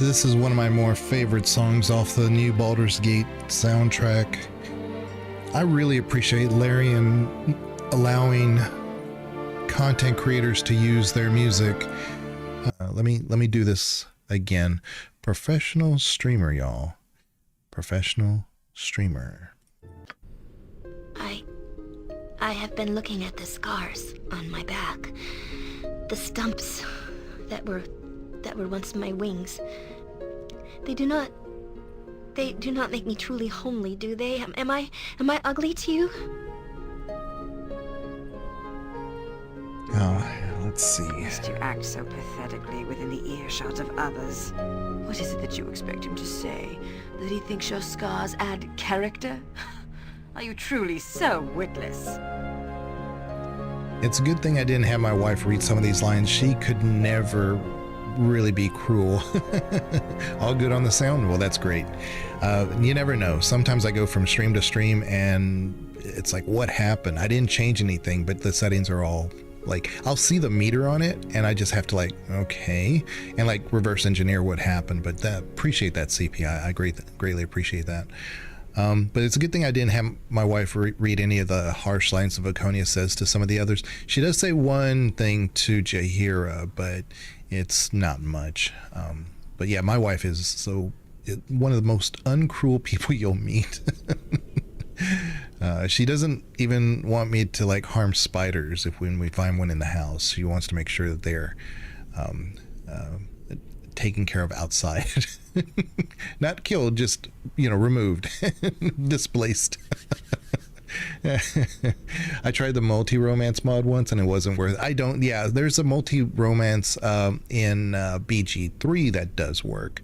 This is one of my more favorite songs off the new Baldur's Gate soundtrack. I really appreciate Larian allowing content creators to use their music. Let me do this again. Professional streamer, y'all. Professional streamer. I have been looking at the scars on my back. The stumps that were once my wings. They do not make me truly homely, do they? Am I ugly to you? Oh, let's see. Must you act so pathetically within the earshot of others? What is it that you expect him to say? That he thinks your scars add character? Are you truly so witless? It's a good thing I didn't have my wife read some of these lines. She could never really be cruel. All good on the sound? Well, that's great. You never know. Sometimes I go from stream to stream and it's like, what happened? I didn't change anything, but the settings are all like, I'll see the meter on it and I just have to like, okay, and like reverse engineer what happened. But appreciate that, CP. I greatly appreciate that. But it's a good thing I didn't have my wife read any of the harsh lines that Vaconia says to some of the others. She does say one thing to Jaheira, but it's not much. But yeah, my wife is one of the most uncruel people you'll meet. She doesn't even want me to like harm spiders when we find one in the house. She wants to make sure that they're taken care of outside. Not killed, just, removed, displaced. I tried the multi-romance mod once and it wasn't worth it. There's a multi-romance in BG3 that does work.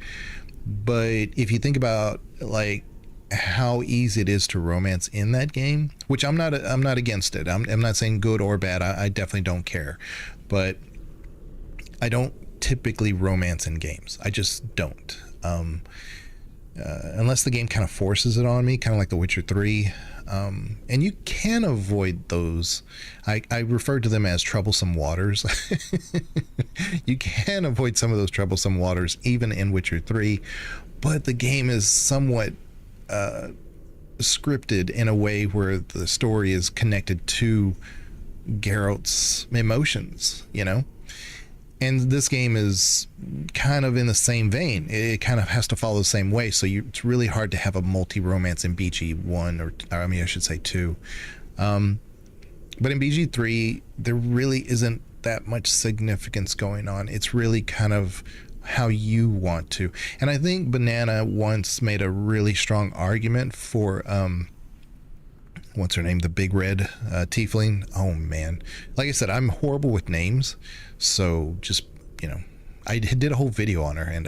But if you think about like how easy it is to romance in that game, which I'm not against it. I'm not saying good or bad. I definitely don't care. But I don't typically romance in games. I just don't. Unless the game kind of forces it on me, kind of like The Witcher 3. And you can avoid those. I refer to them as troublesome waters. You can avoid some of those troublesome waters even in Witcher 3, but the game is somewhat scripted in a way where the story is connected to Geralt's emotions, And this game is kind of in the same vein. It kind of has to follow the same way. So it's really hard to have a multi-romance in BG1, or I should say 2. But in BG3, there really isn't that much significance going on. It's really kind of how you want to. And I think Banana once made a really strong argument for... what's her name? The big red tiefling. Oh man. Like I said, I'm horrible with names. So just, I did a whole video on her and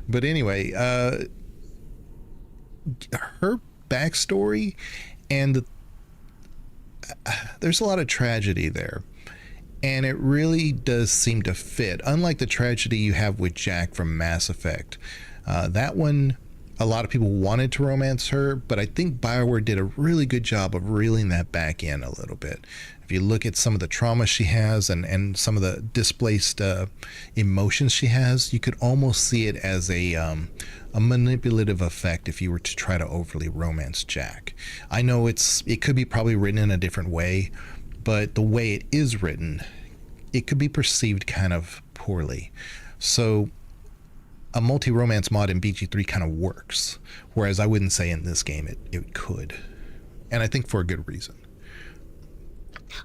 but anyway, her backstory and there's a lot of tragedy there. And it really does seem to fit. Unlike the tragedy you have with Jack from Mass Effect. That one, a lot of people wanted to romance her, but I think BioWare did a really good job of reeling that back in a little bit. If you look at some of the trauma she has and some of the displaced emotions she has, you could almost see it as a manipulative effect if you were to try to overly romance Jack. I know it could be probably written in a different way, but the way it is written, it could be perceived kind of poorly. So a multi-romance mod in BG3 kind of works, whereas I wouldn't say in this game it could. And I think for a good reason.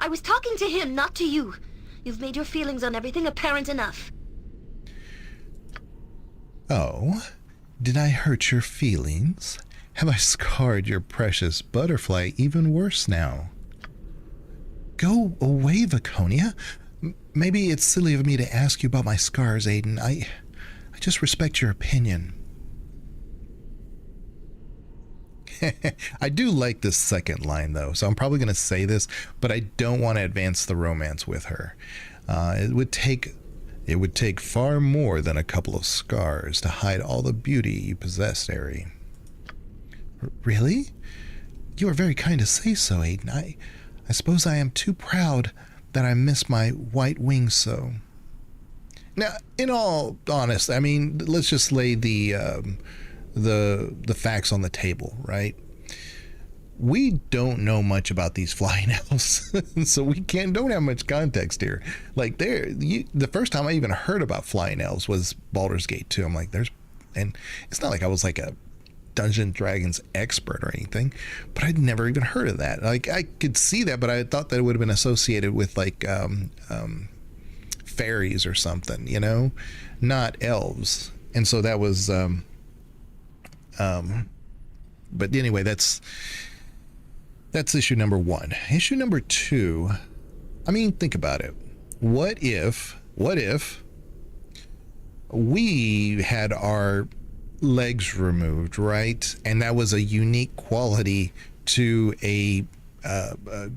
I was talking to him, not to you. You've made your feelings on everything apparent enough. Oh, did I hurt your feelings? Have I scarred your precious butterfly even worse now? Go away, Vaconia. Maybe it's silly of me to ask you about my scars, Aiden. I just respect your opinion. I do like this second line though, so I'm probably going to say this, but I don't want to advance the romance with her. It would take far more than a couple of scars to hide all the beauty you possess, Ari. Really? You are very kind to say so, Aiden. I suppose I am too proud that I miss my white wings so. Now, in all honesty, I mean, let's just lay the facts on the table, right? We don't know much about these flying elves, so we don't have much context here. Like, the first time I even heard about flying elves was Baldur's Gate 2. I'm like, and it's not like I was like a Dungeons and Dragons expert or anything, but I'd never even heard of that. Like, I could see that, but I thought that it would have been associated with like fairies or something, you know, not elves. And so that was but anyway, that's issue number 1. Issue number 2, I mean, think about it. What if we had our legs removed, right? And that was a unique quality to a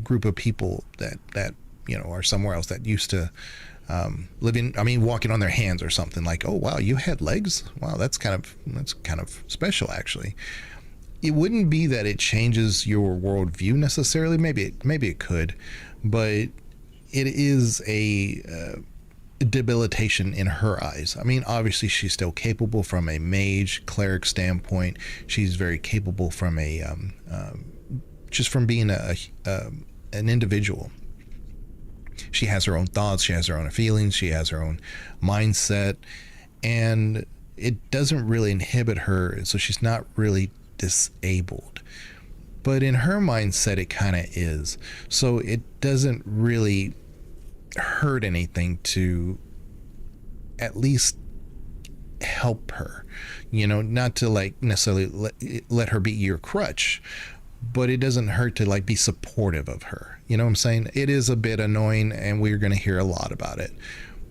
group of people that you know are somewhere else, that used to walking on their hands or something. Like, oh wow, you had legs? Wow, that's kind of special, actually. It wouldn't be that it changes your worldview necessarily. Maybe it could, but it is a debilitation in her eyes. I mean, obviously she's still capable from a mage cleric standpoint. She's very capable from a just from being an individual. She has her own thoughts, she has her own feelings, she has her own mindset, and it doesn't really inhibit her, so she's not really disabled. But in her mindset, it kind of is. So it doesn't really hurt anything to at least help her, you know, not to like necessarily let her be your crutch, but it doesn't hurt to like be supportive of her. You know what I'm saying? It is a bit annoying, and we're going to hear a lot about it.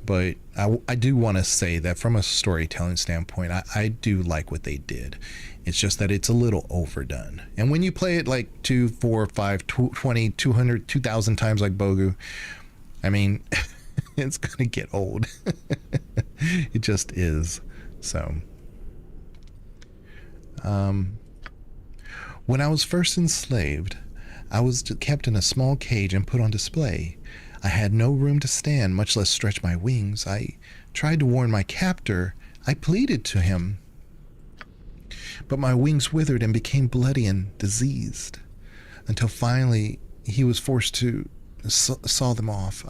But I do want to say that from a storytelling standpoint, I do like what they did. It's just that it's a little overdone. And when you play it like 2, 4, 5, 20, 200, 2,000 times like Bogu, I mean, it's going to get old. It just is. So, when I was first enslaved, I was kept in a small cage and put on display. I had no room to stand, much less stretch my wings. I tried to warn my captor. I pleaded to him. But my wings withered and became bloody and diseased, until finally he was forced to saw them off.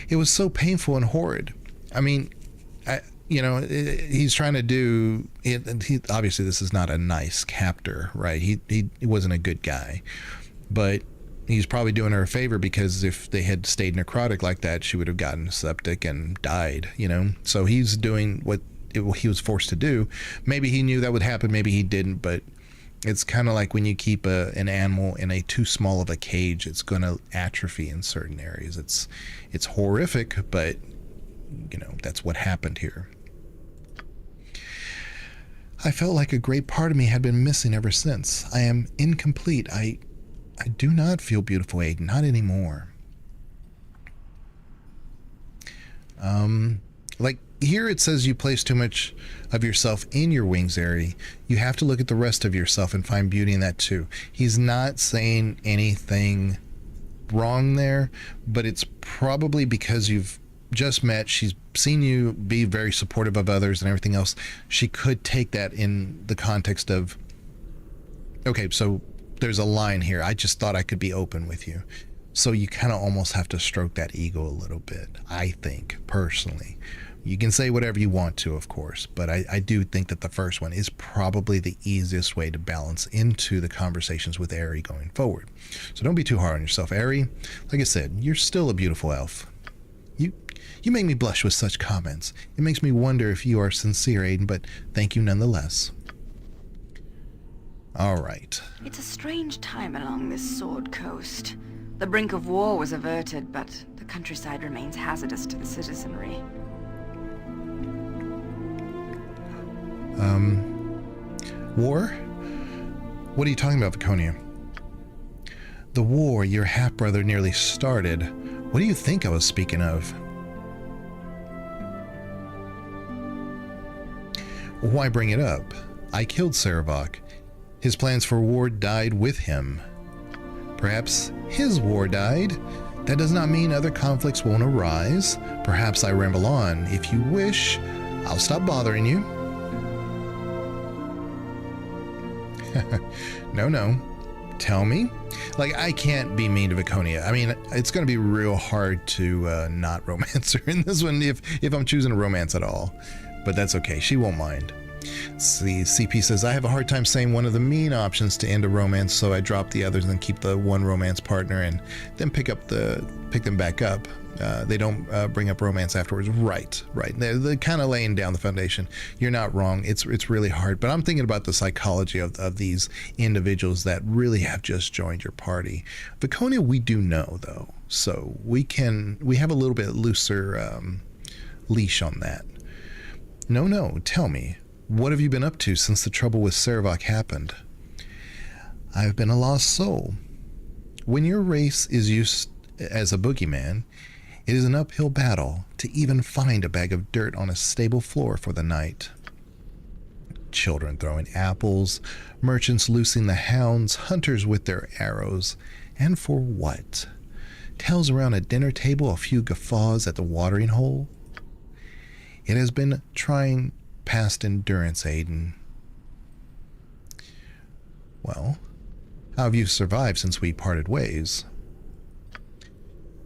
It was so painful and horrid. I mean, he's trying to do it. Obviously, this is not a nice captor, right? He wasn't a good guy, but he's probably doing her a favor, because if they had stayed necrotic like that, she would have gotten septic and died, you know? So he's doing what he was forced to do. Maybe he knew that would happen, maybe he didn't, but it's kind of like when you keep an animal in a too small of a cage, it's going to atrophy in certain areas. It's horrific, but you know, that's what happened here. I felt like a great part of me had been missing ever since. I am incomplete. I do not feel beautiful, Aiden. Not anymore. Like here it says you place too much of yourself in your wings area. You have to look at the rest of yourself and find beauty in that too. He's not saying anything wrong there, but it's probably because you've just met, she's seen you be very supportive of others and everything else. She could take that in the context of, okay, so there's a line here. I just thought I could be open with you. So you kind of almost have to stroke that ego a little bit, I think, personally. You can say whatever you want to, of course, but I do think that the first one is probably the easiest way to balance into the conversations with Aerie going forward. So don't be too hard on yourself, Aerie. Like I said, you're still a beautiful elf. You make me blush with such comments. It makes me wonder if you are sincere, Aiden, but thank you nonetheless. All right. It's a strange time along this Sword Coast. The brink of war was averted, but the countryside remains hazardous to the citizenry. War? What are you talking about, Viconia? The war your half-brother nearly started. What do you think I was speaking of? Why bring it up? I killed Sarevok. His plans for war died with him. Perhaps his war died. That does not mean other conflicts won't arise. Perhaps I ramble on. If you wish, I'll stop bothering you. No. Tell me. Like, I can't be mean to Viconia. I mean, it's going to be real hard to not romance her in this one if I'm choosing a romance at all. But that's okay. She won't mind. See, CP says, I have a hard time saying one of the mean options to end a romance, so I drop the others and keep the one romance partner and then pick them back up. They don't bring up romance afterwards. Right. They're kind of laying down the foundation. You're not wrong. It's really hard. But I'm thinking about the psychology of these individuals that really have just joined your party. Viconia, we do know, though. So we have a little bit looser leash on that. No, tell me. What have you been up to since the trouble with Sarevok happened? I've been a lost soul. When your race is used as a boogeyman, it is an uphill battle to even find a bag of dirt on a stable floor for the night. Children throwing apples, merchants loosing the hounds, hunters with their arrows. And for what? Tales around a dinner table, a few guffaws at the watering hole? It has been trying past endurance, Aiden. Well, how have you survived since we parted ways?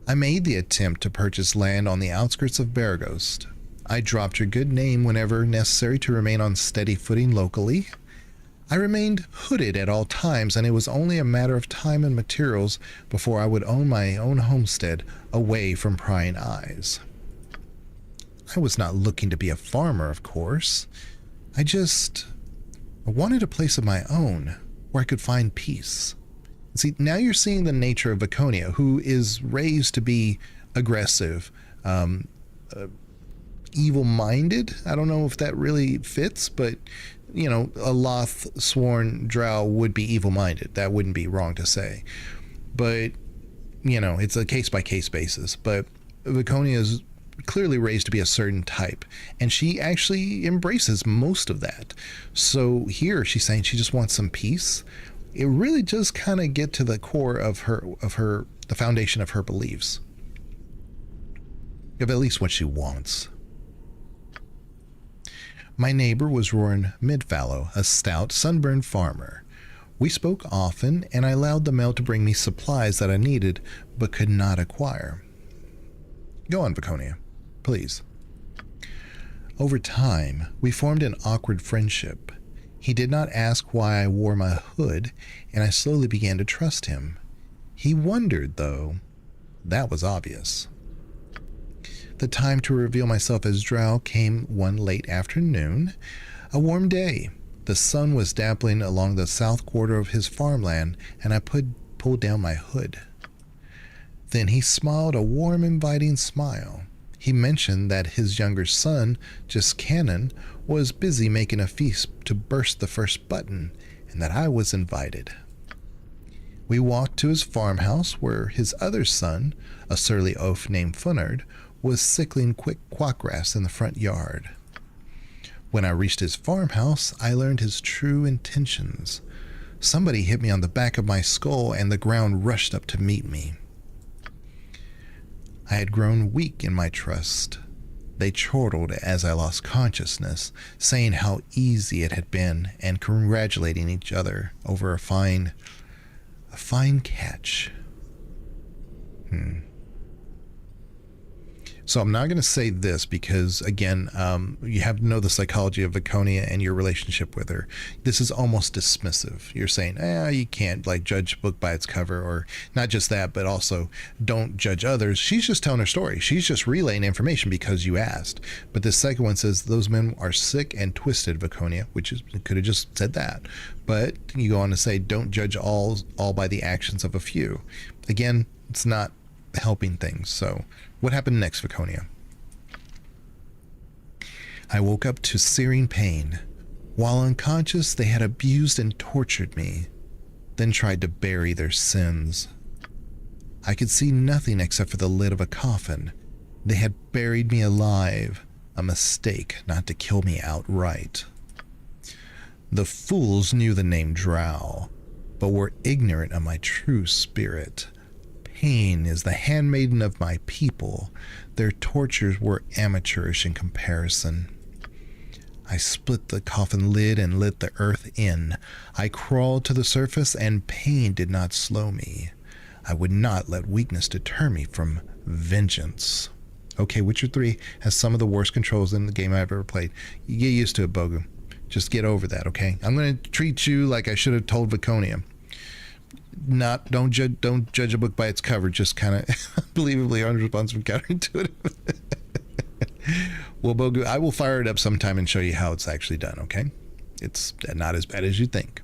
I made the attempt to purchase land on the outskirts of Baragost. I dropped your good name whenever necessary to remain on steady footing locally. I remained hooded at all times, and it was only a matter of time and materials before I would own my own homestead away from prying eyes. I was not looking to be a farmer, of course. I wanted a place of my own where I could find peace. See, now you're seeing the nature of Viconia, who is raised to be aggressive, evil-minded. I don't know if that really fits, but, a Loth-sworn drow would be evil-minded. That wouldn't be wrong to say. But, it's a case-by-case basis. But Viconia is clearly raised to be a certain type, and she actually embraces most of that. So here she's saying she just wants some peace. It really does kind of get to the core of the foundation of her beliefs, of at least what she wants. My neighbor was Roran Midfallow, a stout, sunburned farmer. We spoke often, and I allowed the male to bring me supplies that I needed but could not acquire. Go on, Viconia, please. Over time, we formed an awkward friendship. He did not ask why I wore my hood, and I slowly began to trust him. He wondered, though. That was obvious. The time to reveal myself as Drow came one late afternoon. A warm day. The sun was dappling along the south quarter of his farmland, and I pulled down my hood. Then he smiled a warm, inviting smile. He mentioned that his younger son, Cannon, was busy making a feast to burst the first button, and that I was invited. We walked to his farmhouse, where his other son, a surly oaf named Funnard, was sickling quick quackgrass in the front yard. When I reached his farmhouse, I learned his true intentions. Somebody hit me on the back of my skull, and the ground rushed up to meet me. I had grown weak in my trust. They chortled as I lost consciousness, saying how easy it had been and congratulating each other over a fine catch. So I'm not going to say this because, again, you have to know the psychology of Viconia and your relationship with her. This is almost dismissive. You're saying, you can't judge a book by its cover, or not just that, but also don't judge others. She's just telling her story. She's just relaying information because you asked. But this second one says those men are sick and twisted, Viconia, could have just said that. But you go on to say, don't judge all by the actions of a few. Again, it's not helping things. So what happened next, Viconia? I woke up to searing pain. While unconscious, they had abused and tortured me, then tried to bury their sins. I could see nothing except for the lid of a coffin. They had buried me alive, a mistake not to kill me outright. The fools knew the name Drow, but were ignorant of my true spirit. pain is the handmaiden of my people. Their tortures were amateurish in comparison. I split the coffin lid and let the earth in. I crawled to the surface, and pain did not slow me. I would not let weakness deter me from vengeance. Okay, Witcher 3 has some of the worst controls in the game I've ever played. You get used to it, Bogu. Just get over that, okay? I'm going to treat you like I should have told Viconia. Don't judge a book by its cover, just kind of unbelievably unresponsive, counterintuitive. Well, Bogu, I will fire it up sometime and show you how it's actually done, okay? It's not as bad as you think.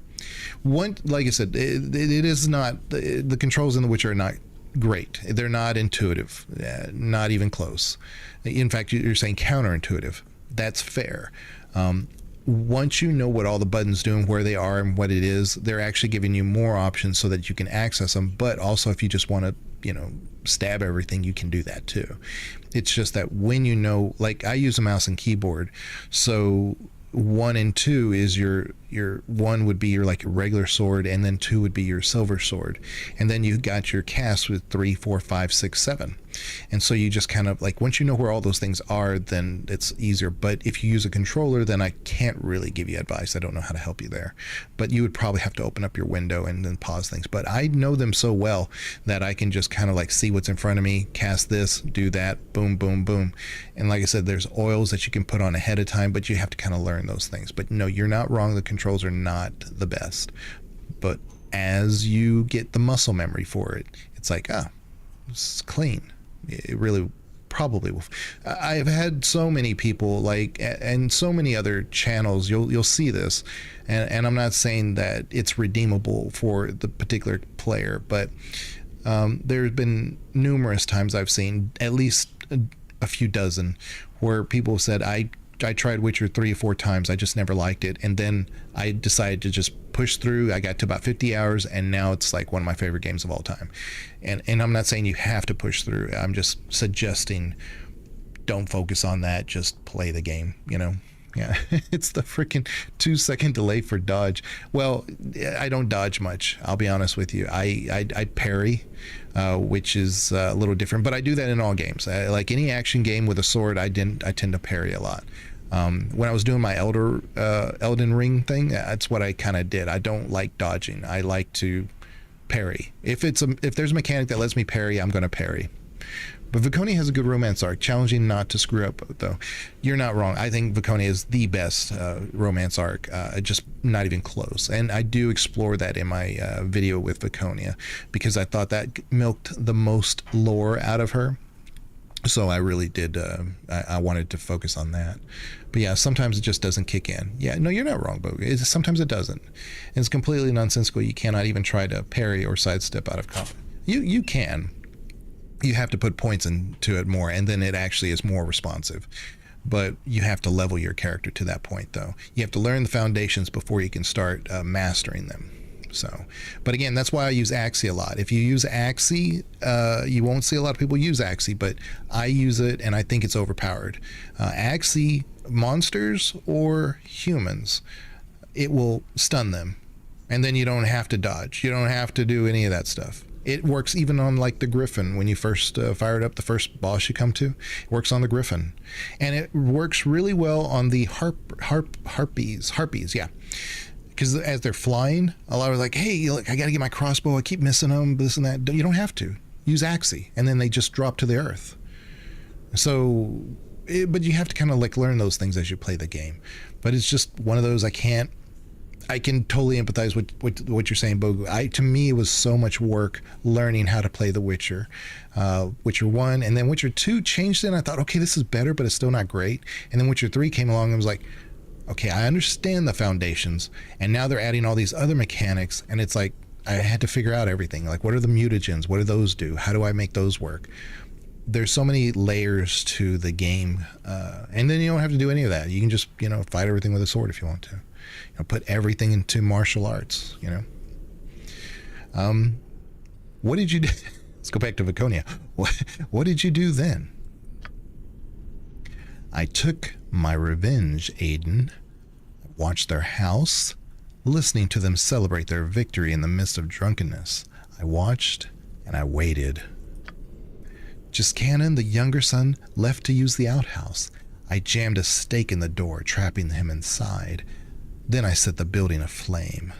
Like I said, it is not, the controls in The Witcher are not great. They're not intuitive, not even close. In fact, you're saying counterintuitive. That's fair. Once you know what all the buttons do and where they are and what it is, they're actually giving you more options so that you can access them. But also, if you just want to, stab everything, you can do that too. It's just that when you know, like I use a mouse and keyboard, so 1 and 2 is your 1 would be your like your regular sword, and then 2 would be your silver sword, and then you got your cast with 3, 4, 5, 6, 7, and so you just kind of like once you know where all those things are, then it's easier. But if you use a controller, then I can't really give you advice. I don't know how to help you there, but you would probably have to open up your window and then pause things. But I know them so well that I can just kind of like see what's in front of me, cast this, do that, boom, boom, boom. And like I said, there's oils that you can put on ahead of time, but you have to kind of learn those things. But no, you're not wrong. The controls are not the best, but as you get the muscle memory for it, it's like, it's clean. It really probably will. I've had so many people and so many other channels, you'll see this, and I'm not saying that it's redeemable for the particular player, but there's been numerous times I've seen, at least a few dozen, where people said, I tried Witcher 3 or 4 times. I just never liked it. And then I decided to just push through. I got to about 50 hours, and now it's like one of my favorite games of all time. And I'm not saying you have to push through. I'm just suggesting don't focus on that. Just play the game, Yeah, it's the freaking 2-second delay for dodge. Well, I don't dodge much. I'll be honest with you. I parry, which is a little different, but I do that in all games. Like any action game with a sword, I tend to parry a lot. When I was doing my Elden Ring thing, that's what I kind of did. I don't like dodging. I like to parry. If there's a mechanic that lets me parry, I'm going to parry. But Viconia has a good romance arc, challenging not to screw up, though. You're not wrong. I think Viconia is the best romance arc, just not even close. And I do explore that in my video with Viconia, because I thought that milked the most lore out of her. So I really did, I wanted to focus on that. But yeah, sometimes it just doesn't kick in. Yeah, no, you're not wrong, Bo. Sometimes it doesn't. And it's completely nonsensical. You cannot even try to parry or sidestep out of combat. You can. You have to put points into it more, and then it actually is more responsive. But you have to level your character to that point, though. You have to learn the foundations before you can start mastering them. So, but again, that's why I use Axii a lot. If you use Axii, you won't see a lot of people use Axii, but I use it, and I think it's overpowered. Axii, monsters or humans, it will stun them, and then you don't have to dodge. You don't have to do any of that stuff. It works even on like the Griffin. When you first fire it up, the first boss you come to, it works on the Griffin, and it works really well on the harpies. Yeah, because as they're flying, a lot of like, hey, look, I got to get my crossbow. I keep missing them. This and that. You don't have to use Axii, and then they just drop to the earth. So, but you have to kind of like learn those things as you play the game. But it's just one of those I can totally empathize with what you're saying, Bogu. To me, it was so much work learning how to play The Witcher. Witcher 1, and then Witcher 2 changed it, and I thought, okay, this is better, but it's still not great. And then Witcher 3 came along and was like, okay, I understand the foundations, and now they're adding all these other mechanics, and it's like, I had to figure out everything. Like, what are the mutagens? What do those do? How do I make those work? There's so many layers to the game, and then you don't have to do any of that. You can just, fight everything with a sword if you want to. Put everything into martial arts, What did you do? Let's go back to Viconia. What did you do then? I took my revenge, Aiden. Watched their house, listening to them celebrate their victory in the midst of drunkenness. I watched and I waited. Just Cannon, the younger son, left to use the outhouse. I jammed a stake in the door, trapping him inside. Then I set the building aflame.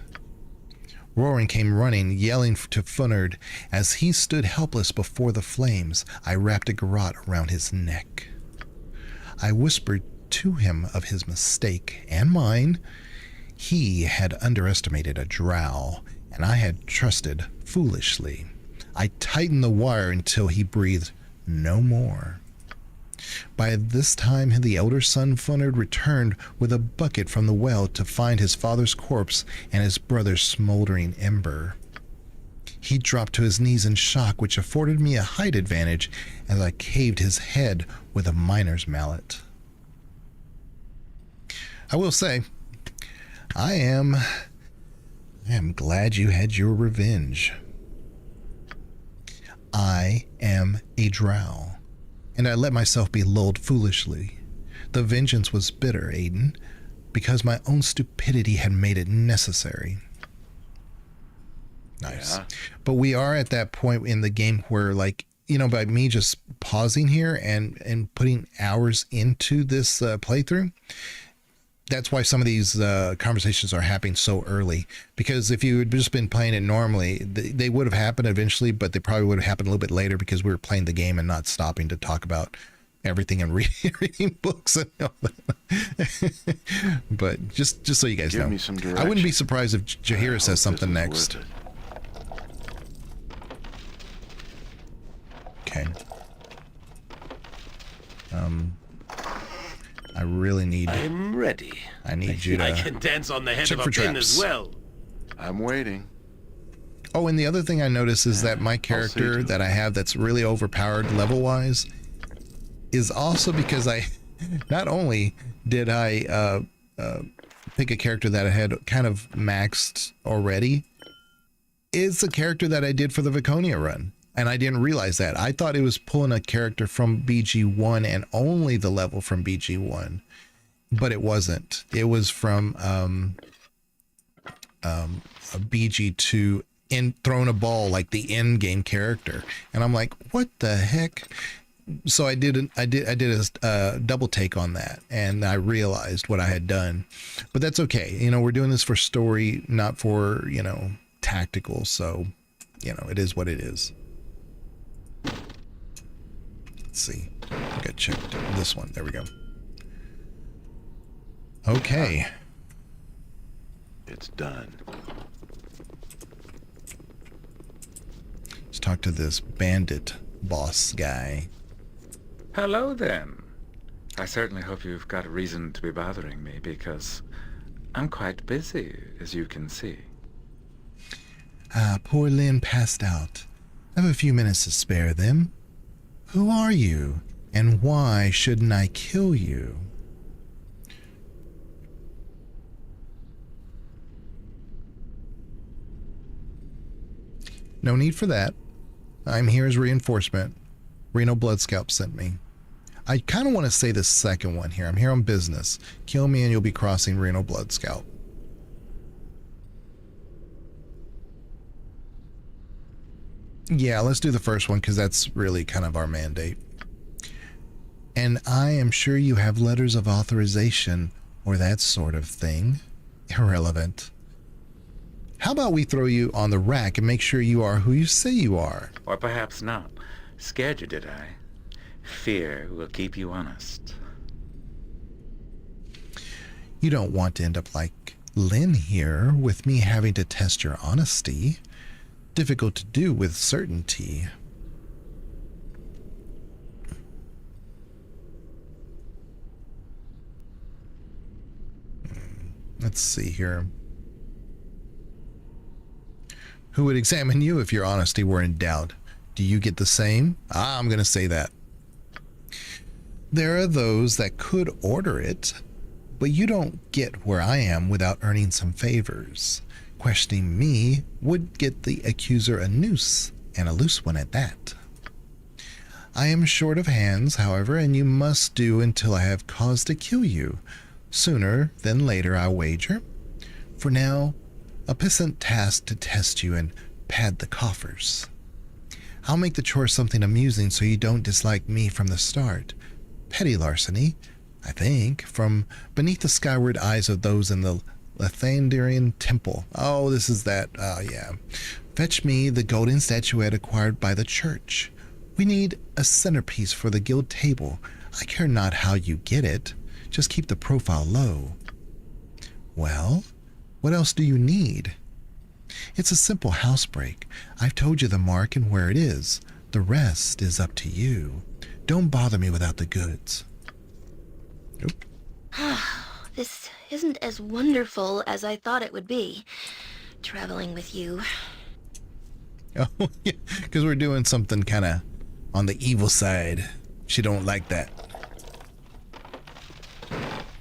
Roaring came running, yelling to Funnard. As he stood helpless before the flames, I wrapped a garrote around his neck. I whispered to him of his mistake, and mine. He had underestimated a drow, and I had trusted foolishly. I tightened the wire until he breathed no more. By this time, the elder son Funnard returned with a bucket from the well to find his father's corpse and his brother's smoldering ember. He dropped to his knees in shock, which afforded me a height advantage as I caved his head with a miner's mallet. I will say, I am glad you had your revenge. I am a drow, and I let myself be lulled foolishly. The vengeance was bitter, Aiden, because my own stupidity had made it necessary. Nice. Yeah. But we are at that point in the game where, like, by me just pausing here and putting hours into this playthrough, that's why some of these conversations are happening so early. Because if you had just been playing it normally, they would have happened eventually, but they probably would have happened a little bit later because we were playing the game and not stopping to talk about everything and reading books and all that. But just so you guys know, me some I wouldn't be surprised if Jaheira says something next. Okay. I really need... I'm ready. I need you to... I can dance on the head of a pin as well. I'm waiting. Oh, and the other thing I noticed is that my character that I have that's really overpowered level-wise is also because I... Not only did I pick a character that I had kind of maxed already, it's a character that I did for the Viconia run. And I didn't realize that. I thought it was pulling a character from BG1 and only the level from BG1, but it wasn't. It was from a BG2 in thrown a ball, like the end game character. And I'm like, what the heck? So I did a double take on that, and I realized what I had done. But that's okay. We're doing this for story, not for tactical. So it is what it is. Let's see. I think I checked this one. There we go. Okay. It's done. Let's talk to this bandit boss guy. Hello, then. I certainly hope you've got a reason to be bothering me, because I'm quite busy, as you can see. Poor Lynn passed out. I have a few minutes to spare them. Who are you, and why shouldn't I kill you? No need for that. I'm here as reinforcement. Reno Blood Scalp sent me. I kind of want to say the second one here. I'm here on business. Kill me and you'll be crossing Reno Blood Scalp. Yeah, let's do the first one because that's really kind of our mandate. And I am sure you have letters of authorization or that sort of thing. Irrelevant. How about we throw you on the rack and make sure you are who you say you are? Or perhaps not. Scared you, did I? Fear will keep you honest. You don't want to end up like Lynn here, with me having to test your honesty. Difficult to do with certainty. Let's see here. Who would examine you if your honesty were in doubt? Do you get the same? I'm going to say that. There are those that could order it, but you don't get where I am without earning some favors. Questioning me would get the accuser a noose, and a loose one at that. I am short of hands, however, and you must do until I have cause to kill you. Sooner than later, I wager. For now, a peasant task to test you and pad the coffers. I'll make the chore something amusing so you don't dislike me from the start. Petty larceny, I think, from beneath the skyward eyes of those in the Lathandrian temple. Oh, this is that, yeah. Fetch me the golden statuette acquired by the church. We need a centerpiece for the guild table. I care not how you get it. Just keep the profile low. Well, what else do you need? It's a simple housebreak. I've told you the mark and where it is. The rest is up to you. Don't bother me without the goods. Nope. This isn't as wonderful as I thought it would be, traveling with you. Oh, yeah, because we're doing something kind of on the evil side. She don't like that.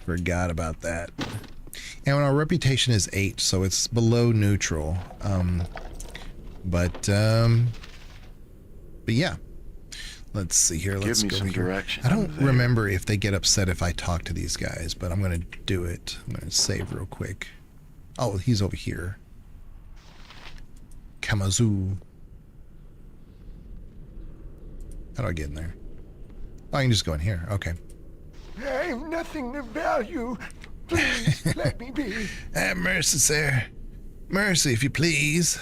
Forgot about that. And our reputation is 8, so it's below neutral. But yeah. Let's see here. Let's Give me go some here. direction. I don't remember if they get upset if I talk to these guys, but I'm going to do it. I'm going to save real quick. Oh, he's over here. Kamazu. How do I get in there? Oh, I can just go in here. Okay. I've nothing of value. Please let me be. Have mercy, sir. Mercy, if you please.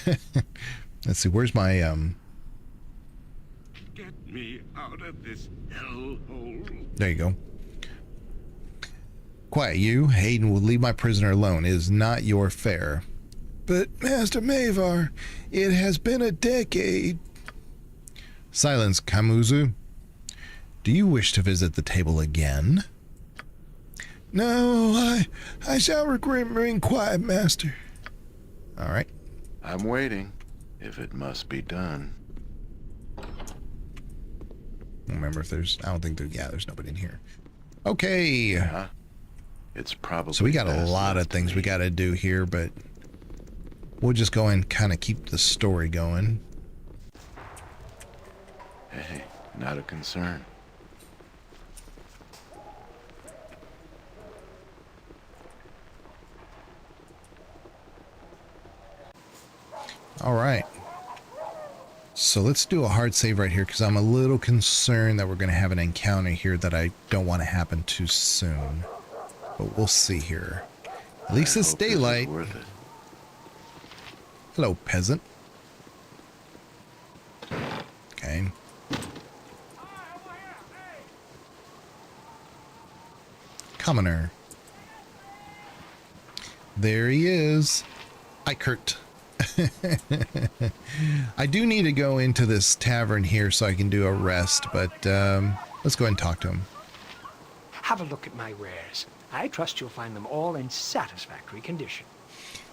Let's see. Where's my Get me out of this hellhole. There you go. Quiet, you. Hayden will leave my prisoner alone. It is not your fare. But, Master Mavar, it has been a decade. Silence, Kamuzu. Do you wish to visit the table again? No, I shall remain quiet, Master. All right. I'm waiting, if it must be done. I don't remember if there's... I don't think there... Yeah, there's nobody in here. Okay. Yeah. It's probably... So we got a best lot of left to things we me. got to do here, but we'll just go and kind of keep the story going. Hey, not a concern. All right. So let's do a hard save right here because I'm a little concerned that we're going to have an encounter here that I don't want to happen too soon. But we'll see here. At least it's Hope this is daylight. worth it. Hello, peasant. Okay. Commoner. There he is. Ikert. I do need to go into this tavern here so I can do a rest, but let's go ahead and talk to him. Have a look at my wares. I trust you'll find them all in satisfactory condition.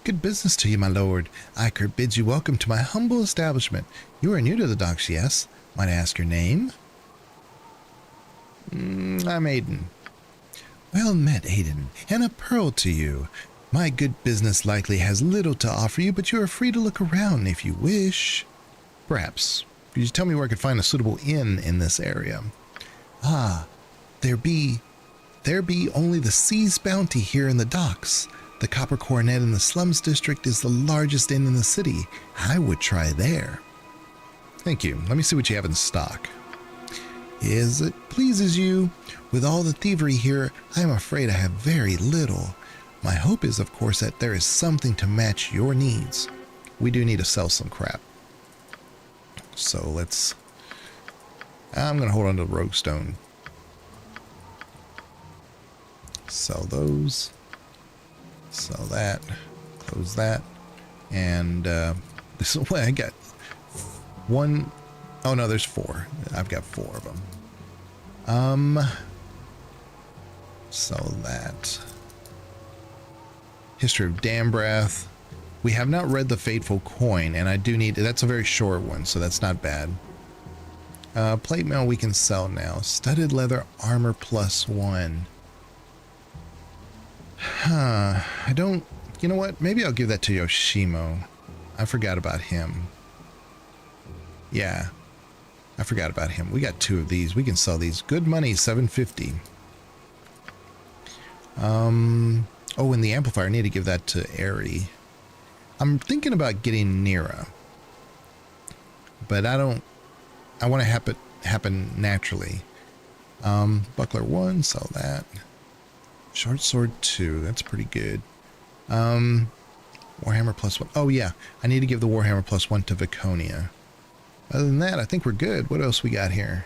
Good business to you, my lord. Ikert bids you welcome to my humble establishment. You are new to the docks, yes? Might I ask your name? I'm Aiden. Well met, Aiden, and a pearl to you. My good business likely has little to offer you, but you are free to look around if you wish. Perhaps. Could you tell me where I could find a suitable inn in this area? Ah, there be only the Sea's Bounty here in the docks. The Copper Coronet in the Slums District is the largest inn in the city. I would try there. Thank you. Let me see what you have in stock. As it pleases you, with all the thievery here, I am afraid I have very little. My hope is, of course, that there is something to match your needs. We do need to sell some crap. So let's... I'm going to hold on to the Rogue Stone. Sell those. Sell that. Close that. And this is what I got. One... Oh, no, there's 4. I've got 4 of them. Sell that. History of Dambrath. We have not read the Fateful Coin, and I do need... That's a very short one, so that's not bad. Plate mail we can sell now. Studded leather armor +1. Huh. I don't... You know what? Maybe I'll give that to Yoshimo. I forgot about him. Yeah. I forgot about him. We got 2 of these. We can sell these. Good money, 750. Oh, and the amplifier, I need to give that to Aerie. I'm thinking about getting Nira. but I want to happen naturally. Buckler 1, sell that. Short sword 2, that's pretty good. Warhammer +1. Oh yeah, I need to give the Warhammer +1 to Viconia. Other than that, I think we're good. What else we got here?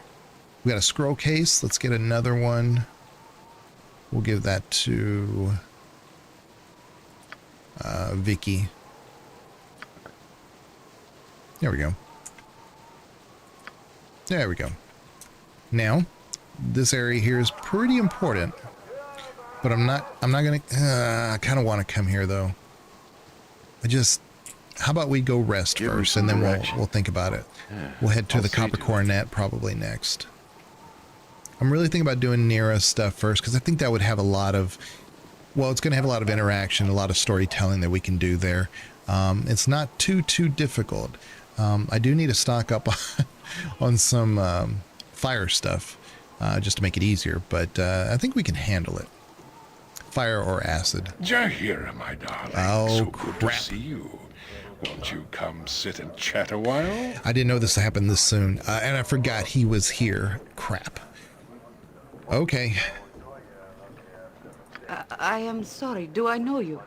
We got a scroll case. Let's get another one. We'll give that to Vicky. There we go. There we go. Now, this area here is pretty important, but I'm not gonna, I kind of want to come here though. How about we go rest first and then we'll think about it. We'll head to the Copper Coronet probably next. I'm really thinking about doing Nira stuff first because I think that would have a lot of, well, it's going to have a lot of interaction, a lot of storytelling that we can do there. It's not too difficult. I do need to stock up on some fire stuff just to make it easier, but I think we can handle it. Fire or acid. Jaheira, my darling. Oh, so crap. good to see you. Won't you come sit and chat a while? I didn't know this happened this soon, and I forgot he was here. Crap. Okay. I am sorry. Do I know you?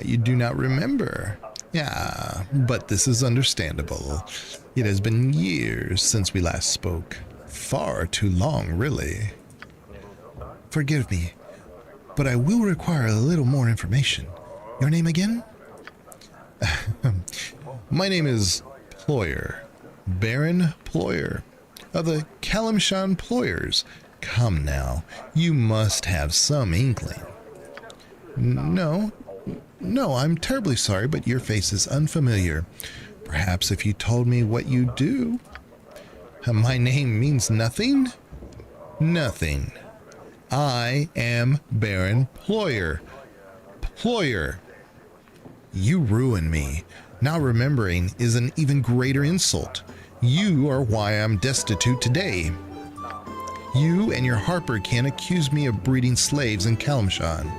You do not remember. Yeah, but this is understandable. It has been years since we last spoke. Far too long, really. Forgive me, but I will require a little more information. Your name again? My name is Ployer. Baron Ployer. Of the Kalimshan Ployers. Come now, you must have some inkling. No, I'm terribly sorry, but your face is unfamiliar. Perhaps if you told me what you do. My name means nothing? Nothing. I am Baron Ployer. Ployer. You ruin me. Now remembering is an even greater insult. You are why I'm destitute today. You and your Harper can accuse me of breeding slaves in Kalimshan.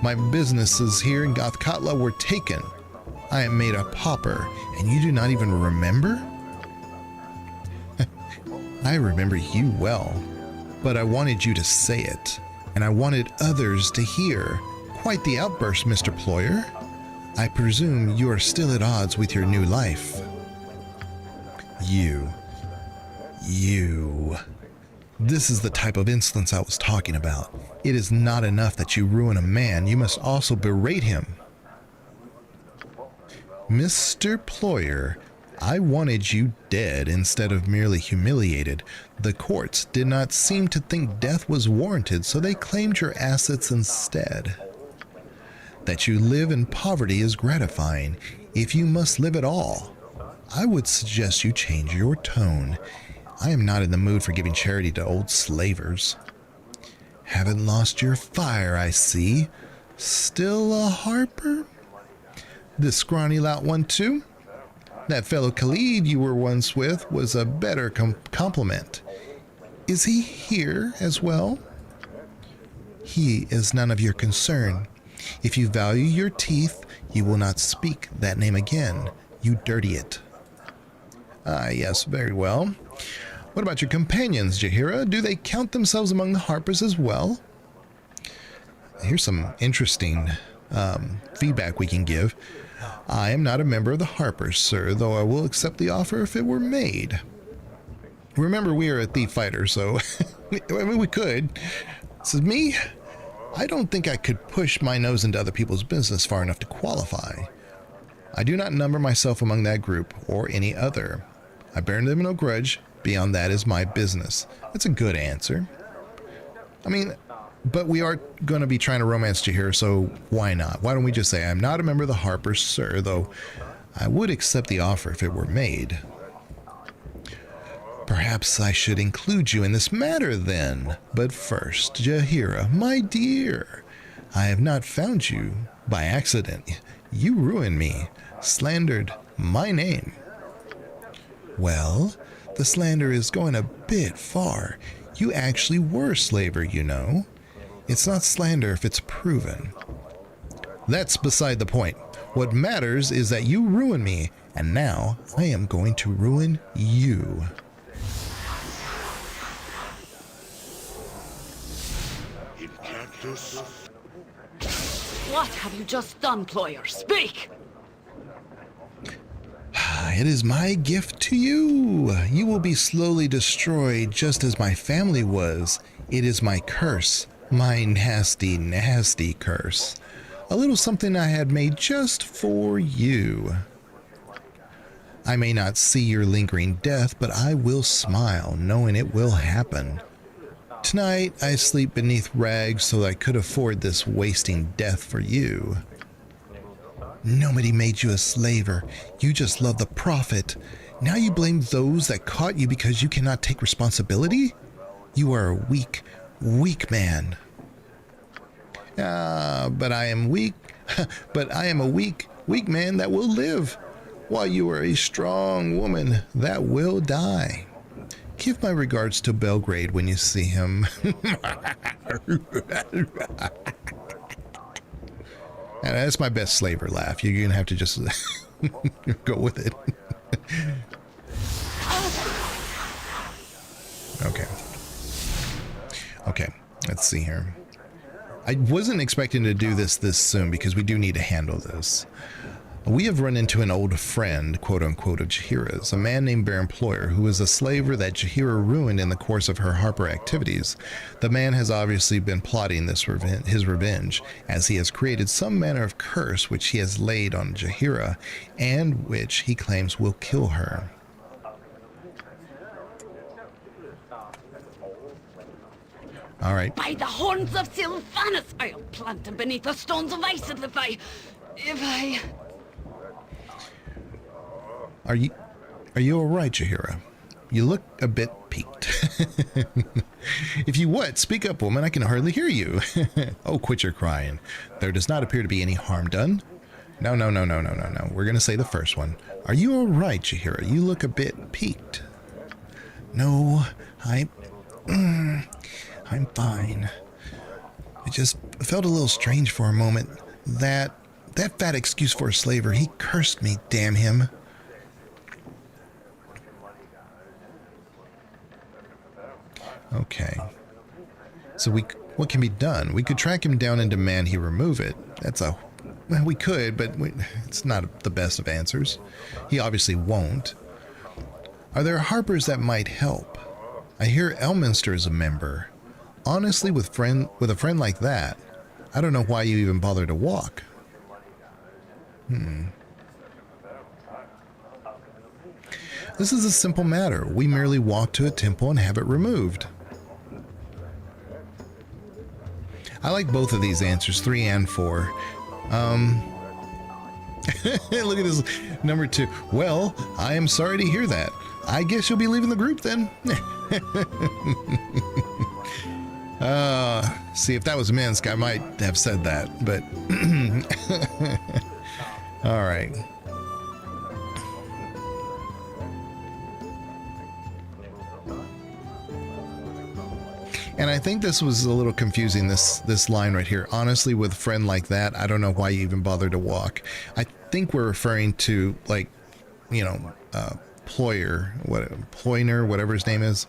My businesses here in Athkatla were taken. I am made a pauper, and you do not even remember? I remember you well, but I wanted you to say it, and I wanted others to hear. Quite the outburst, Mr. Ployer. I presume you are still at odds with your new life. You. This is the type of insolence I was talking about. It is not enough that you ruin a man, you must also berate him. Mr. Ployer, I wanted you dead instead of merely humiliated. The courts did not seem to think death was warranted, so they claimed your assets instead. That you live in poverty is gratifying. If you must live at all, I would suggest you change your tone. I am not in the mood for giving charity to old slavers. Haven't lost your fire, I see. Still a Harper? This scrawny lout one too? That fellow Khalid you were once with was a better compliment. Is he here as well? He is none of your concern. If you value your teeth, you will not speak that name again. You dirty it. Ah, yes, very well. What about your companions, Jaheira? Do they count themselves among the Harpers as well? Here's some interesting feedback we can give. I am not a member of the Harpers, sir, though I will accept the offer if it were made. Remember, we are a thief fighter, so I mean, we could. This is me. I don't think I could push my nose into other people's business far enough to qualify. I do not number myself among that group or any other. I bear them no grudge. Beyond that is my business. That's a good answer. I mean, but we are going to be trying to romance Jaheira, so why not? Why don't we just say, I'm not a member of the Harpers, sir, though I would accept the offer if it were made. Perhaps I should include you in this matter then. But first, Jaheira, my dear, I have not found you by accident. You ruined me, slandered my name. Well, the slander is going a bit far. You actually were a slaver, you know. It's not slander if it's proven. That's beside the point. What matters is that you ruined me, And now I am going to ruin you. Enchantress? What have you just done, Ployer? Speak! It is my gift to you. You will be slowly destroyed just as my family was. It is my curse. My nasty, nasty curse. A little something I had made just for you. I may not see your lingering death, but I will smile, knowing it will happen. Tonight, I sleep beneath rags so I could afford this wasting death for you. Nobody made you a slaver. You just love the profit. Now you blame those that caught you because you cannot take responsibility? You are a weak, weak man. But I am weak. But I am a weak, weak man that will live, while you are a strong woman that will die. Give my regards to Belgrade when you see him. And that's my best slaver laugh. You're going to have to just go with it. Okay, let's see here. I wasn't expecting to do this soon because we do need to handle this. We have run into an old friend, quote-unquote, of Jaheira's, a man named Baron Ployer, who was a slaver that Jaheira ruined in the course of her Harper activities. The man has obviously been plotting his revenge, as he has created some manner of curse which he has laid on Jaheira, and which he claims will kill her. All right. By the horns of Sylvanus, I'll plant him beneath the stones of Isid if I... Are you all right, Jaheira? You look a bit peaked. If you what? Speak up, woman. I can hardly hear you. Oh, quit your crying. There does not appear to be any harm done. No. We're going to say the first one. Are you all right, Jaheira? You look a bit peaked. No, I'm fine. It just felt a little strange for a moment. That fat excuse for a slaver, he cursed me, damn him. Okay. So what can be done? We could track him down and demand he remove it. Well, we could, but it's not the best of answers. He obviously won't. Are there harpers that might help? I hear Elminster is a member. Honestly, with a friend like that, I don't know why you even bother to walk. This is a simple matter. We merely walk to a temple and have it removed. I like both of these answers, 3 and 4. Look at this, number 2. Well, I am sorry to hear that. I guess you'll be leaving the group then. See, if that was Minsk, I might have said that, but all right. And I think this was a little confusing, this line right here. Honestly, with a friend like that, I don't know why you even bother to walk. I think we're referring to, like, Ployer, whatever his name is.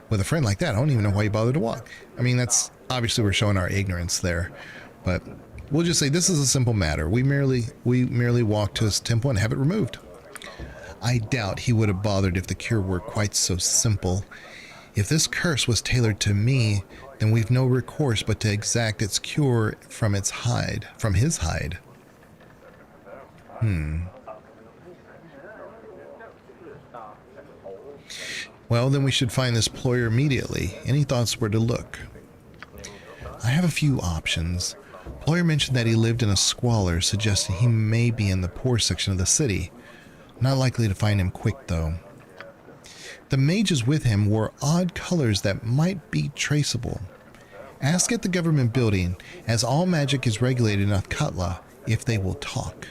With a friend like that, I don't even know why you bother to walk. I mean, that's obviously we're showing our ignorance there. But we'll just say this is a simple matter. We merely walk to his temple and have it removed. I doubt he would have bothered if the cure were quite so simple. If this curse was tailored to me, then we've no recourse but to exact its cure from his hide. Well, then we should find this Ployer immediately. Any thoughts where to look? I have a few options. Ployer mentioned that he lived in a squalor, suggesting he may be in the poor section of the city. Not likely to find him quick, though. The mages with him wore odd colors that might be traceable. Ask at the government building, as all magic is regulated in Athkatla, if they will talk.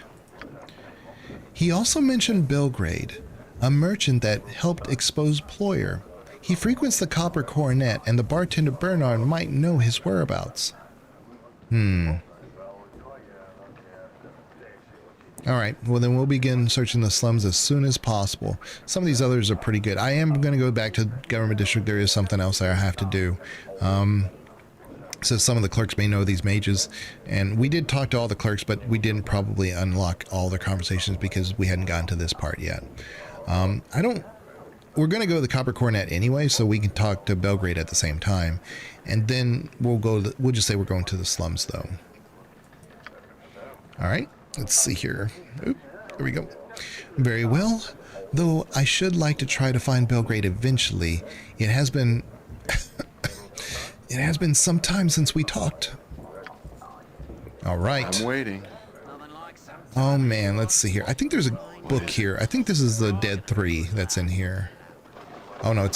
He also mentioned Belgrade, a merchant that helped expose Ployer. He frequents the Copper Coronet, and the bartender Bernard might know his whereabouts. All right, well then we'll begin searching the slums as soon as possible. Some of these others are pretty good. I am going to go back to government district. There is something else I have to do. So some of the clerks may know these mages, and we did talk to all the clerks, but we didn't probably unlock all their conversations because we hadn't gotten to this part yet. We're going to go to the Copper Coronet anyway, so we can talk to Belgrade at the same time, and then we'll just say we're going to the slums though. All right, let's see here. Oop, there we go. Very well, though I should like to try to find Belgrade eventually. It has been it has been some time since we talked. All right. I'm waiting. Oh man, let's see here. I think there's a book here. I think this is the Dead 3 that's in here. Oh no,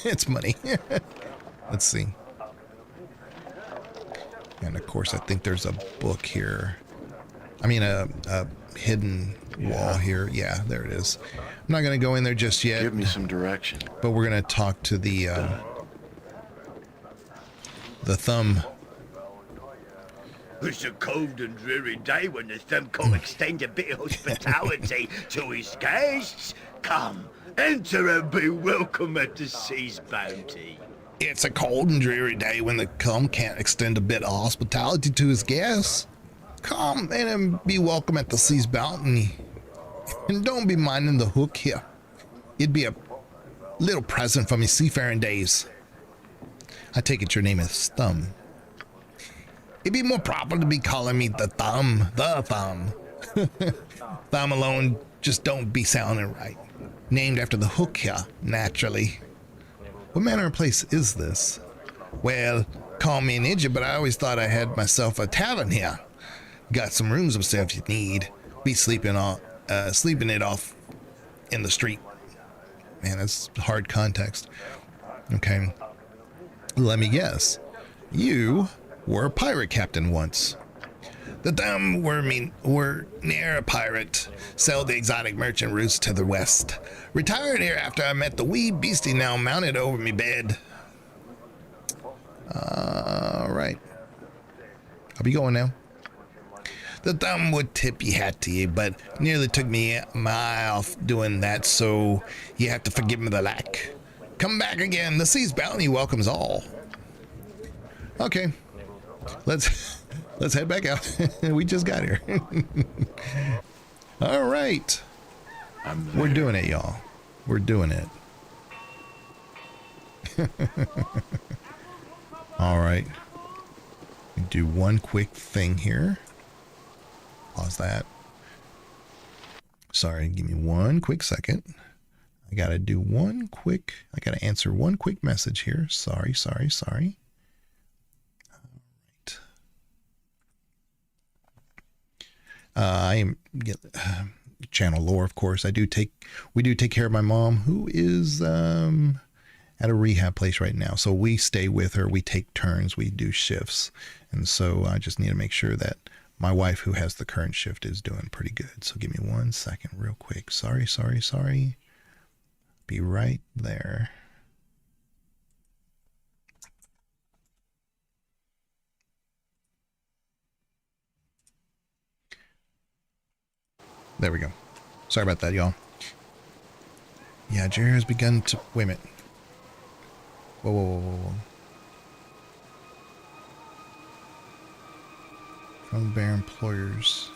it's money. Let's see. And of course, I think there's a book here. I mean, a hidden wall here. Yeah, there it is. I'm not going to go in there just yet. Give me some direction. But we're going to talk to the thumb. It's a cold and dreary day when the thumb can't extend a bit of hospitality to his guests. Come, enter and be welcome at the sea's bounty. It's a cold and dreary day when the thumb can't extend a bit of hospitality to his guests. Come in and be welcome at the sea's bounty. And don't be minding the hook here. It'd be a little present from your seafaring days. I take it your name is Thumb. It'd be more proper to be calling me the Thumb. The Thumb. Thumb alone just don't be sounding right. Named after the hook here, naturally. What manner of place is this? Well, call me an idiot, but I always thought I had myself a tavern here. Got some rooms upstairs if you need. Be sleeping it off in the street. Man, that's hard context. Okay. Let me guess. You were a pirate captain once. The Thumb were near a pirate. Sailed the exotic merchant routes to the west. Retired here after I met the wee beastie now mounted over me bed. All right. I'll be going now. The Thumb would tip your hat to you, but nearly took me my eye off doing that, so you have to forgive me the lack. Come back again. The sea's bounty welcomes all. Okay. Let's head back out. We just got here. All right. We're doing it, y'all. We're doing it. All right. Do one quick thing here. Pause that. Sorry, give me one quick second. I gotta answer one quick message here. Sorry. All right. I am channel lore, of course. We do take care of my mom, who is at a rehab place right now. So we stay with her. We take turns. We do shifts, and so I just need to make sure that my wife, who has the current shift, is doing pretty good. So give me 1 second real quick. Sorry. Be right there. There we go. Sorry about that, y'all. Yeah, Jerry has begun to... Wait a minute. Whoa. From their employers.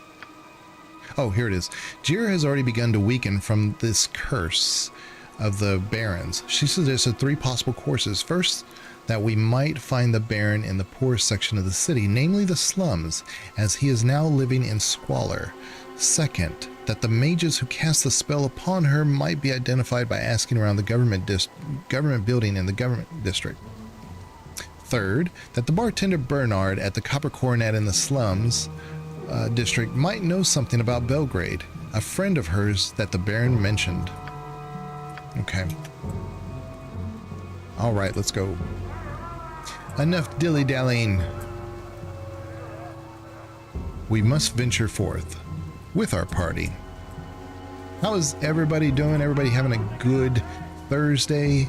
Oh, here it is. Jira has already begun to weaken from this curse of the barons. She suggested 3 possible courses. First, that we might find the baron in the poorest section of the city, namely the slums, as he is now living in squalor. Second, that the mages who cast the spell upon her might be identified by asking around the government building in the government district. Third, that the bartender Bernard at the Copper Coronet in the slums district might know something about Belgrade, a friend of hers that the Baron mentioned. Okay. All right, let's go. Enough dilly-dallying. We must venture forth with our party. How is everybody doing? Everybody having a good Thursday?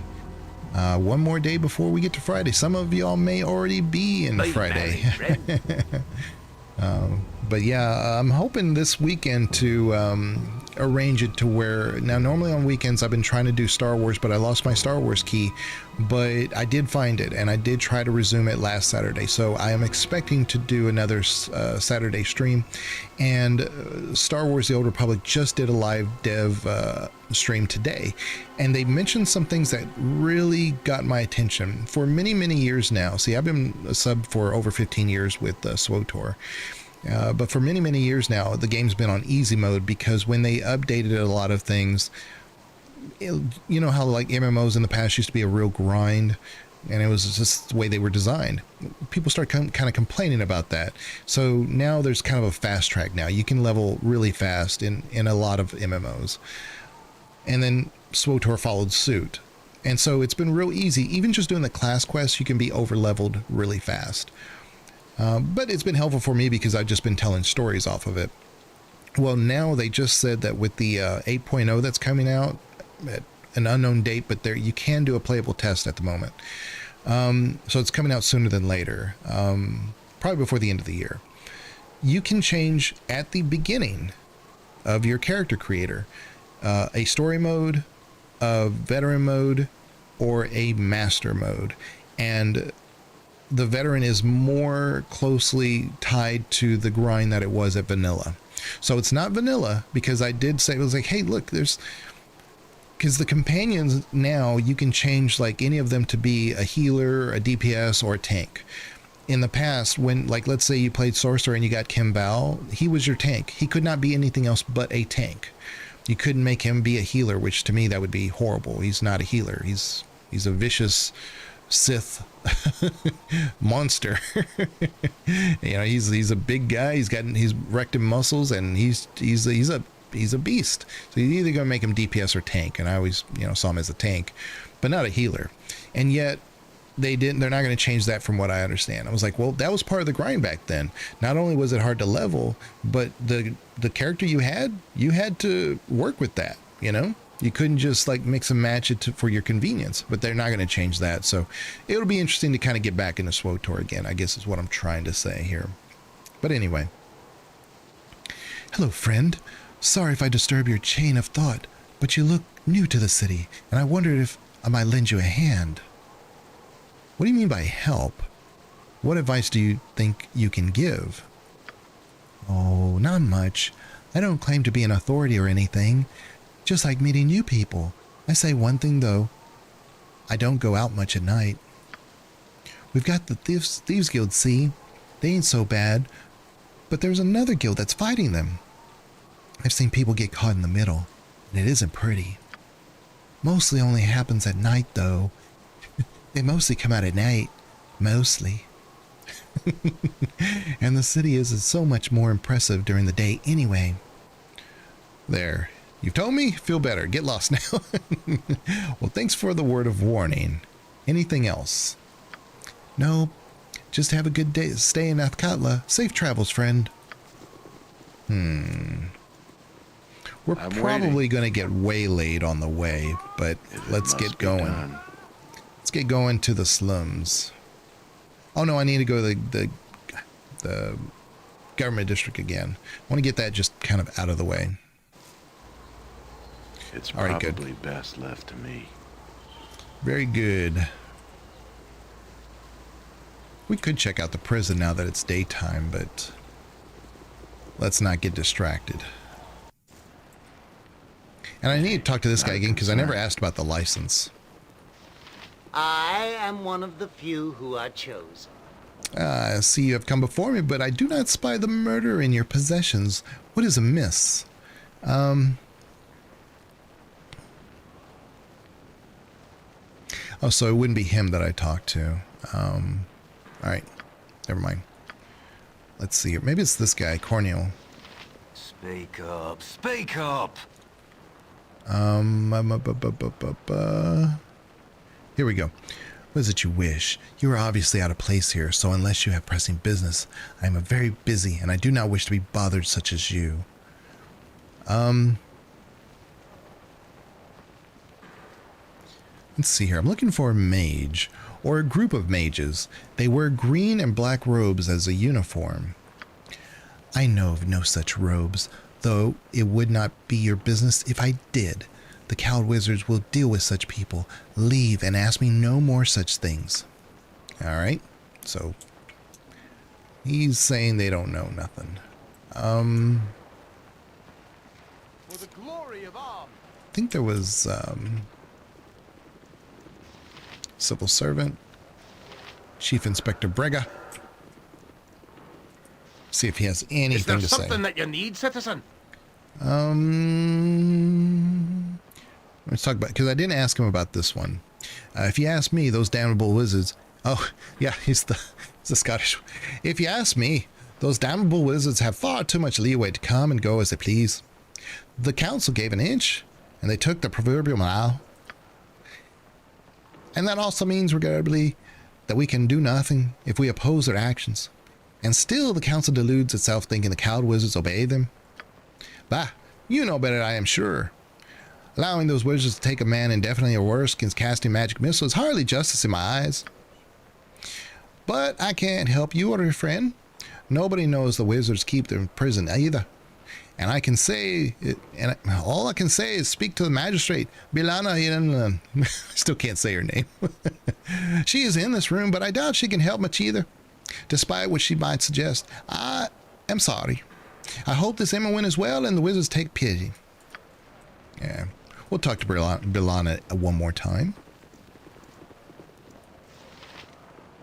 One more day before we get to Friday. Some of y'all may already be in Friday. But yeah, I'm hoping this weekend to arrange it to where, now normally on weekends I've been trying to do Star Wars, but I lost my Star Wars key, but I did find it, and I did try to resume it last Saturday. So I am expecting to do another Saturday stream. And Star Wars The Old Republic just did a live dev stream today, and they mentioned some things that really got my attention. For many years now, see, I've been a sub for over 15 years with SWOTOR. But for many years now, the game's been on easy mode, because when they updated a lot of things, you know how like MMOs in the past used to be a real grind, and it was just the way they were designed. People start kind of complaining about that. So now there's kind of a fast track now. You can level really fast in a lot of MMOs. And then SWOTOR followed suit. And so it's been real easy. Even just doing the class quests, you can be over leveled really fast. But it's been helpful for me because I've just been telling stories off of it. Well, now they just said that with the 8.0 that's coming out at an unknown date, but there you can do a playable test at the moment. So it's coming out sooner than later, probably before the end of the year. You can change at the beginning of your character creator a story mode, a veteran mode, or a master mode. And the veteran is more closely tied to the grind that it was at vanilla. So it's not vanilla, because I did say, it was like, hey, look, because the companions now, you can change like any of them to be a healer, a DPS, or a tank. In the past, when, like, let's say you played Sorcerer and you got Kimball, he was your tank. He could not be anything else but a tank. You couldn't make him be a healer, which to me, that would be horrible. He's not a healer. He's a vicious Sith monster. You know, he's a big guy. He's rectum muscles, and he's a beast. So you're either gonna make him DPS or tank, and I always, you know, saw him as a tank, but not a healer. And yet they're not going to change that, from what I understand. I was like, well, that was part of the grind back then. Not only was it hard to level, but the character you had to work with that. You know, you couldn't just like mix and match it for your convenience. But they're not going to change that, so it'll be interesting to kind of get back into SWOTOR again, I guess is what I'm trying to say here. But anyway, hello, friend. Sorry if I disturb your chain of thought, but you look new to the city, and I wondered if I might lend you a hand. What do you mean by help? What advice do you think you can give? Oh, not much. I don't claim to be an authority or anything. Just like meeting new people. I say one thing though. I don't go out much at night. We've got the Thieves Guild, see? They ain't so bad. But there's another guild that's fighting them. I've seen people get caught in the middle, and it isn't pretty. Mostly only happens at night though. They mostly come out at night. Mostly. And the city is so much more impressive during the day anyway. There. You've told me? Feel better. Get lost now. Well, thanks for the word of warning. Anything else? No. Just have a good day. Stay in Athkatla. Safe travels, friend. We're probably going to get waylaid on the way, but let's get going. Let's get going to the slums. Oh no, I need to go to the government district again. I want to get that just kind of out of the way. It's all right, probably good. Best left to me. Very good. We could check out the prison now that it's daytime, but let's not get distracted. And I need to talk to this guy again because I never asked about the license. I am one of the few who are chosen. I see you have come before me, but I do not spy the murder in your possessions. What is amiss? Oh, so it wouldn't be him that I talked to. All right, never mind. Let's see here. Maybe it's this guy, Cornel. Speak up, speak up! Here we go. What is it you wish? You are obviously out of place here, so unless you have pressing business, I am very busy, and I do not wish to be bothered such as you. Let's see here. I'm looking for a mage, or a group of mages. They wear green and black robes as a uniform. I know of no such robes, though it would not be your business if I did. The cowed wizards will deal with such people. Leave and ask me no more such things. All right. So he's saying they don't know nothing. For the glory of arms. I think there was civil servant, Chief Inspector Brega. See if he has anything Is there to say. something that you need, citizen? Let's talk about, because I didn't ask him about this one. If you ask me, those damnable wizards. Oh, yeah, he's the Scottish. If you ask me, those damnable wizards have far too much leeway to come and go as they please. The council gave an inch, and they took the proverbial mile. And that also means, regrettably, that we can do nothing if we oppose their actions. And still the council deludes itself thinking the cowed wizards obey them. Bah, you know better, I am sure. Allowing those wizards to take a man indefinitely or worse against casting magic missiles is hardly justice in my eyes. But I can't help you or your friend. Nobody knows the wizards keep them in prison either. And I can say, all I can say is speak to the magistrate, Bilana. I still can't say her name. She is in this room, but I doubt she can help much either, despite what she might suggest. I am sorry. I hope this Emma is well and the wizards take pity. Yeah, we'll talk to Bilana one more time.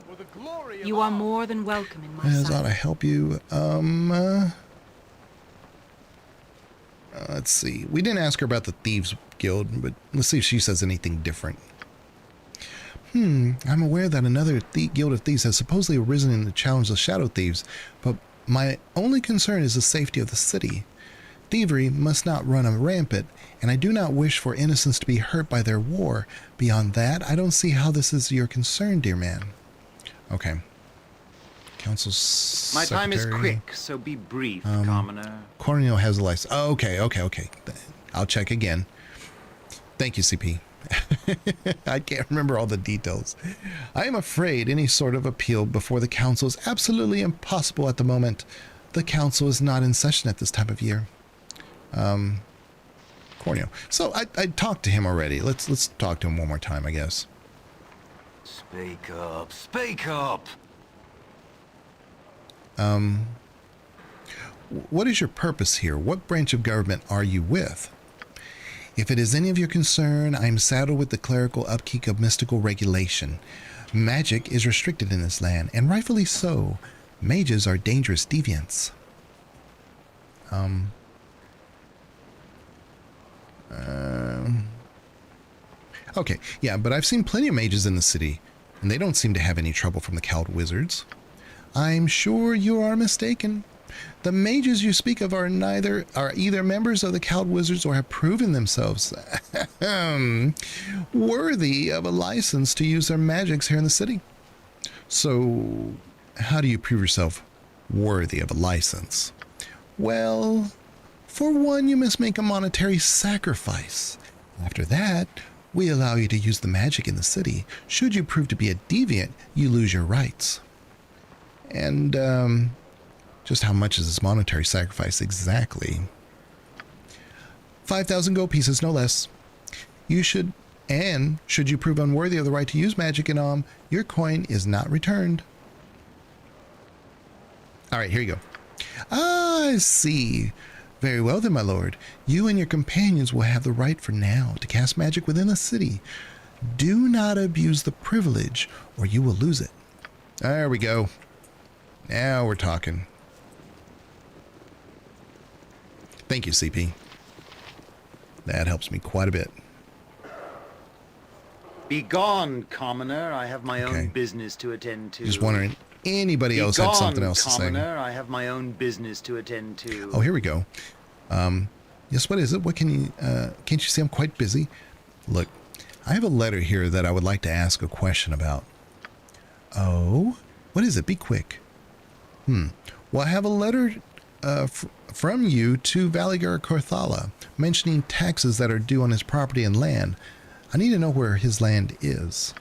For the glory of You are arms. more than welcome in my I sight. thought I help you. Let's see. We didn't ask her about the Thieves Guild, but let's see if she says anything different. I'm aware that another guild of thieves has supposedly arisen in the challenge of shadow thieves, but my only concern is the safety of the city. Thievery must not run rampant, and I do not wish for innocents to be hurt by their war. Beyond that, I don't see how this is your concern, dear man. Okay. Council My time is Secretary. quick, so be brief, commoner. Cornel has a license. Oh, okay. I'll check again. Thank you, CP. I can't remember all the details. I am afraid any sort of appeal before the council is absolutely impossible at the moment. The council is not in session at this time of year. Cornel. So I talked to him already. Let's talk to him one more time, I guess. Speak up, speak up! What is your purpose here? What branch of government are you with? If it is any of your concern, I am saddled with the clerical upkeep of mystical regulation. Magic is restricted in this land, and rightfully so. Mages are dangerous deviants. Okay, yeah, but I've seen plenty of mages in the city, and they don't seem to have any trouble from the cowed wizards. I'm sure you are mistaken. The mages you speak of are either members of the cowed wizards or have proven themselves worthy of a license to use their magics here in the city. So, how do you prove yourself worthy of a license? Well, for one, you must make a monetary sacrifice. After that, we allow you to use the magic in the city. Should you prove to be a deviant, you lose your rights. And, just how much is this monetary sacrifice exactly? 5,000 gold pieces, no less. Should you prove unworthy of the right to use magic in Om, your coin is not returned. All right, here you go. Ah, I see. Very well then, my lord. You and your companions will have the right for now to cast magic within the city. Do not abuse the privilege, or you will lose it. There we go. Now we're talking. Thank you, CP. That helps me quite a bit. Be gone, commoner. I have my Okay. own business to attend to. Just wondering, anybody else had something else to say? commoner. I have my own business to attend to. Oh, here we go. Yes, what is it? What can you, can't you see I'm quite busy? Look, I have a letter here that I would like to ask a question about. Oh, what is it? Be quick. Well, I have a letter from you to Valigar Korthala mentioning taxes that are due on his property and land. I need to know where his land is.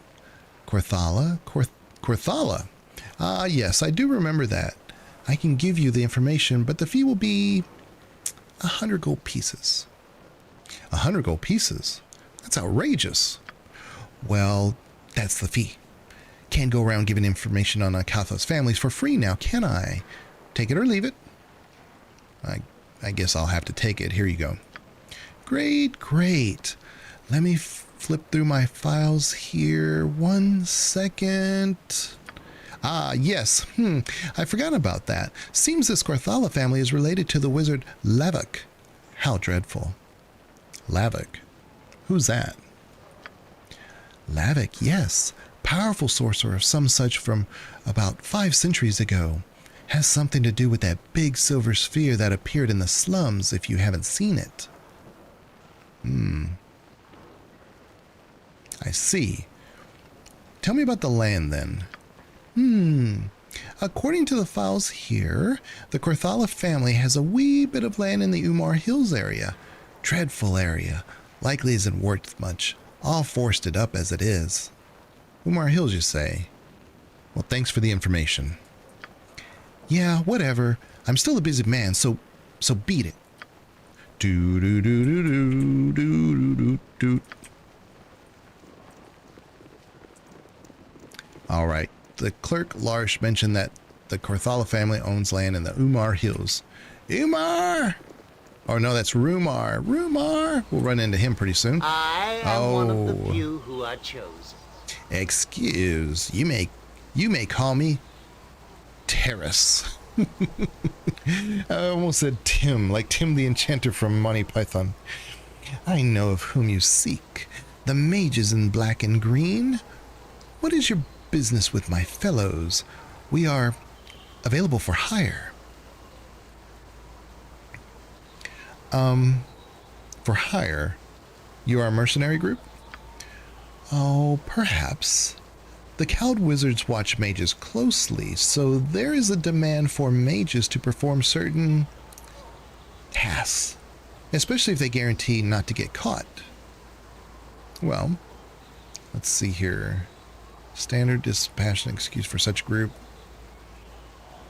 Korthala? Korthala? Ah, yes, I do remember that. I can give you the information, but the fee will be 100 gold pieces. 100 gold pieces? That's outrageous. Well, that's the fee. Can't go around giving information on Athkatla's families for free now, can I? Take it or leave it. I guess I'll have to take it. Here you go. Great, great. Let me flip through my files here. 1 second. Ah, yes. I forgot about that. Seems this Athkatla family is related to the wizard Lavik. How dreadful. Lavik? Who's that? Lavik, yes. Powerful sorcerer of some such from about 5 centuries ago. Has something to do with that big silver sphere that appeared in the slums, if you haven't seen it. I see. Tell me about the land, then. According to the files here, the Athkatla family has a wee bit of land in the Umar Hills area. Dreadful area. Likely isn't worth much. All forested up as it is. Umar Hills, you say? Well, thanks for the information. Yeah, whatever. I'm still a busy man, so beat it. Do do do do do do do do. All right. The clerk Larsh mentioned that the Athkatla family owns land in the Umar Hills. Umar! Oh no, that's Rumar. Rumar! We'll run into him pretty soon. I am one of the few who are chosen. Excuse, you may call me Terrace. I almost said Tim, like Tim the Enchanter from Monty Python. I know of whom you seek. The mages in black and green. What is your business with my fellows? We are available for hire. For hire? You are a mercenary group? Oh, perhaps. The cowed wizards watch mages closely, so there is a demand for mages to perform certain tasks, especially if they guarantee not to get caught. Well, let's see here. Standard dispassionate excuse for such group.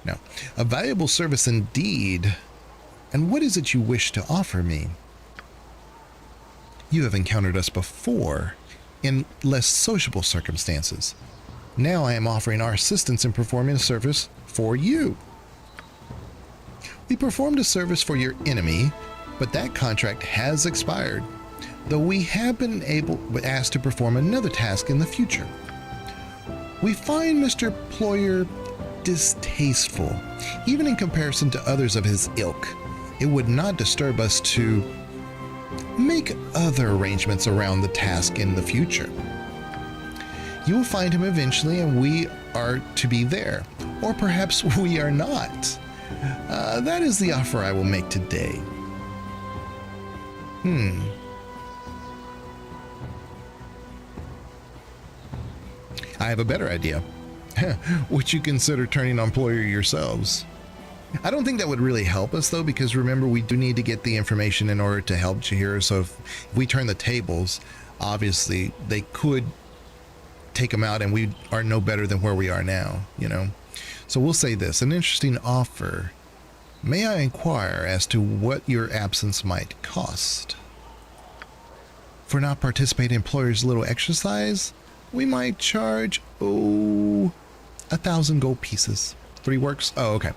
No. A valuable service indeed. And what is it you wish to offer me? You have encountered us before, in less sociable circumstances. Now I am offering our assistance in performing a service for you. We performed a service for your enemy, but that contract has expired, though we have been asked to perform another task in the future. We find Mr. Ployer distasteful, even in comparison to others of his ilk. It would not disturb us to make other arrangements around the task in the future. You will find him eventually, and we are to be there. Or perhaps we are not. That is the offer I will make today. I have a better idea. Would you consider turning on Ployer yourselves? I don't think that would really help us, though, because remember, we do need to get the information in order to help Chihiro. So if we turn the tables, obviously they could take them out and we are no better than where we are now, you know. So we'll say this: an interesting offer. May I inquire as to what your absence might cost? For not participating in Ployer's little exercise, we might charge 1,000 gold pieces. 3 works? Oh, okay.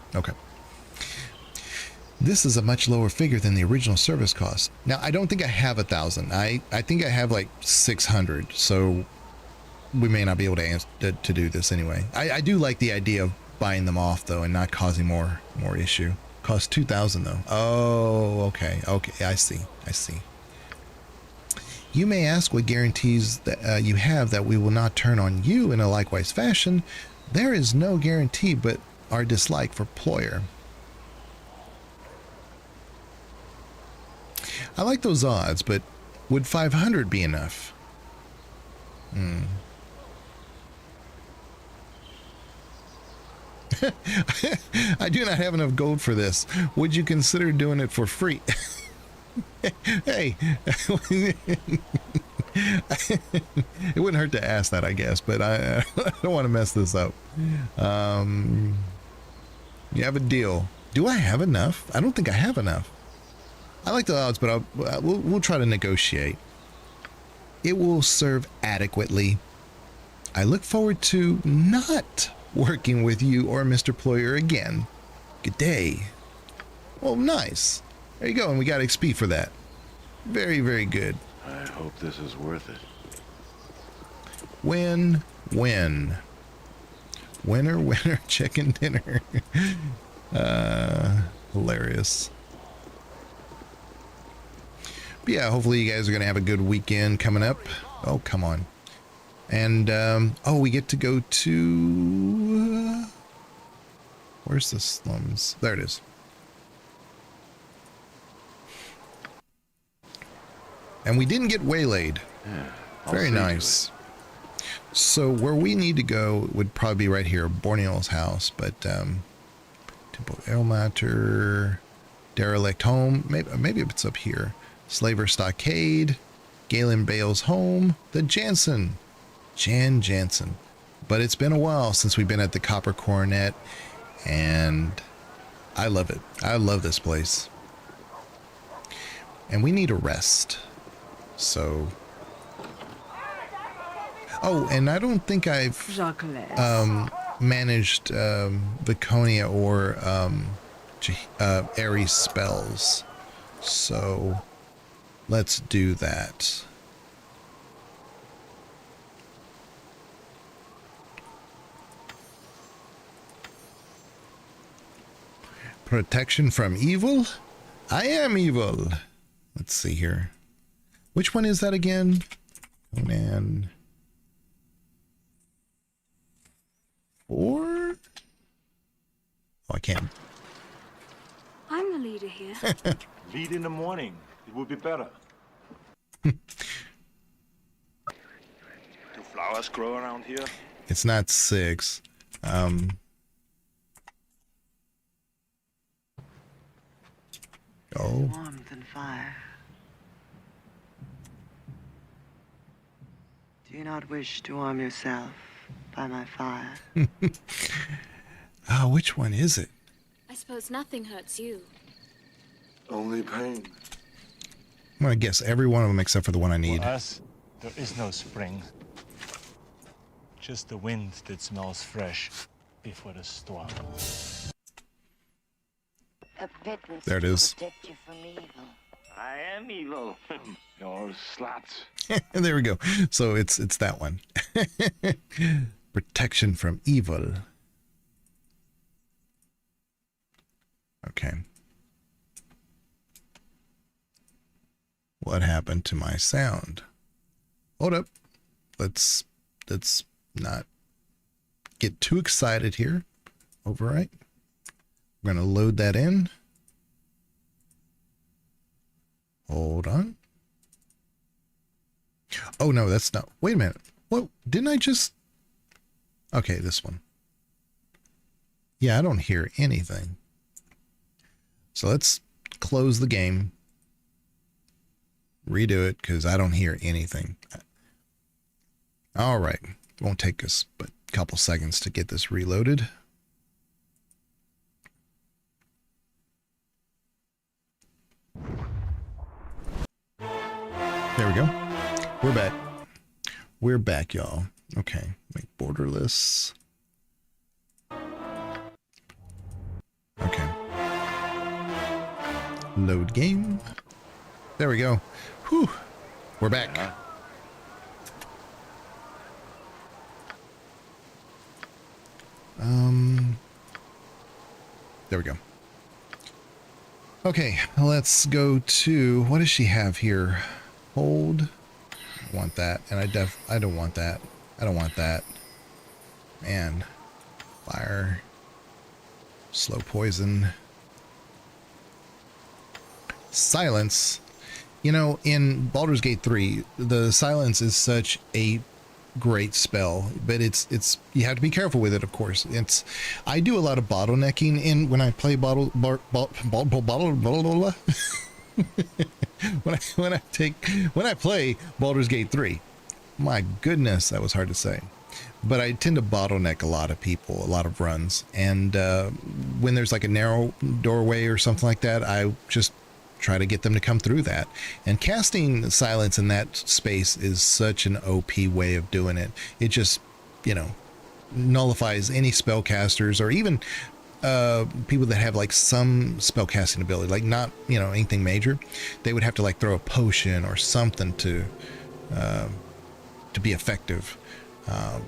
This is a much lower figure than the original service cost. Now, I don't think I have 1,000. I think I have like 600, so we may not be able to do this anyway. I do like the idea of buying them off, though, and not causing more issue. Cost 2,000, though. Oh, okay, I see. You may ask what guarantees that you have that we will not turn on you in a likewise fashion. There is no guarantee but our dislike for Ployer. I like those odds, but would 500 be enough? I do not have enough gold for this. Would you consider doing it for free? Hey, it wouldn't hurt to ask that, I guess, but I don't want to mess this up. You have a deal. Do I have enough? I don't think I have enough. I like the odds, but we'll try to negotiate. It will serve adequately. I look forward to not working with you or Mr. Ployer again. Good day. Well, nice. There you go, and we got XP for that. Very, very good. I hope this is worth it. Win, win. Winner, winner, chicken dinner. Hilarious. But yeah, hopefully you guys are going to have a good weekend coming up. Oh, come on. And, oh, we get to go to... where's the slums? There it is. And we didn't get waylaid. Yeah, Very nice. So where we need to go would probably be right here, Borneo's house, but Temple Elmater, Derelict Home, maybe it's up here. Slaver Stockade, Galen Bale's home, the Jansen. Jan Jansen. But it's been a while since we've been at the Copper Coronet, and I love it. I love this place. And we need a rest. So... oh, and I don't think I've managed Viconia or Ares spells. So let's do that. Protection from evil? I am evil. Let's see here. Which one is that again? Conan. 4? Oh, I can't. I'm the leader here. Lead in the morning. It would be better. Do flowers grow around here? It's not 6. Oh. Warmth and fire. Do you not wish to warm yourself by my fire? Oh, which one is it? I suppose nothing hurts you. Only pain. I'm gonna guess every one of them except for the one I need. For us, there is no spring. Just the wind that smells fresh before the storm. There it is. Protect you from evil. I am evil. You're sluts. There we go. So it's that one. Protection from evil. Okay. What happened to my sound? Hold up. Let's not get too excited here. Overwrite. We're going to load that in. Hold on. Oh, no, that's not. Wait a minute. What? Didn't I just... okay, this one. Yeah, I don't hear anything. So let's close the game. Redo it, because I don't hear anything. All right. It won't take us but a couple seconds to get this reloaded. There we go. We're back. We're back, y'all. Okay. Make borderless. Okay. Load game. There we go. Whew. We're back. There we go. Okay, let's go to, what does she have here? Hold. I want that, and I don't want that. I don't want that. Man. Fire. Slow poison. Silence. You know, in Baldur's Gate 3, the silence is such a great spell, but it's you have to be careful with it, of course. I do a lot of bottlenecking in when I play when I play Baldur's Gate 3. My goodness, that was hard to say. but I tend to bottleneck a lot of people, a lot of runs. And when there's like a narrow doorway or something like that, I just try to get them to come through that. And casting silence in that space is such an OP way of doing it. It just, you know, nullifies any spellcasters or even people that have like some spellcasting ability, like not, you know, anything major. They would have to like throw a potion or something to be effective.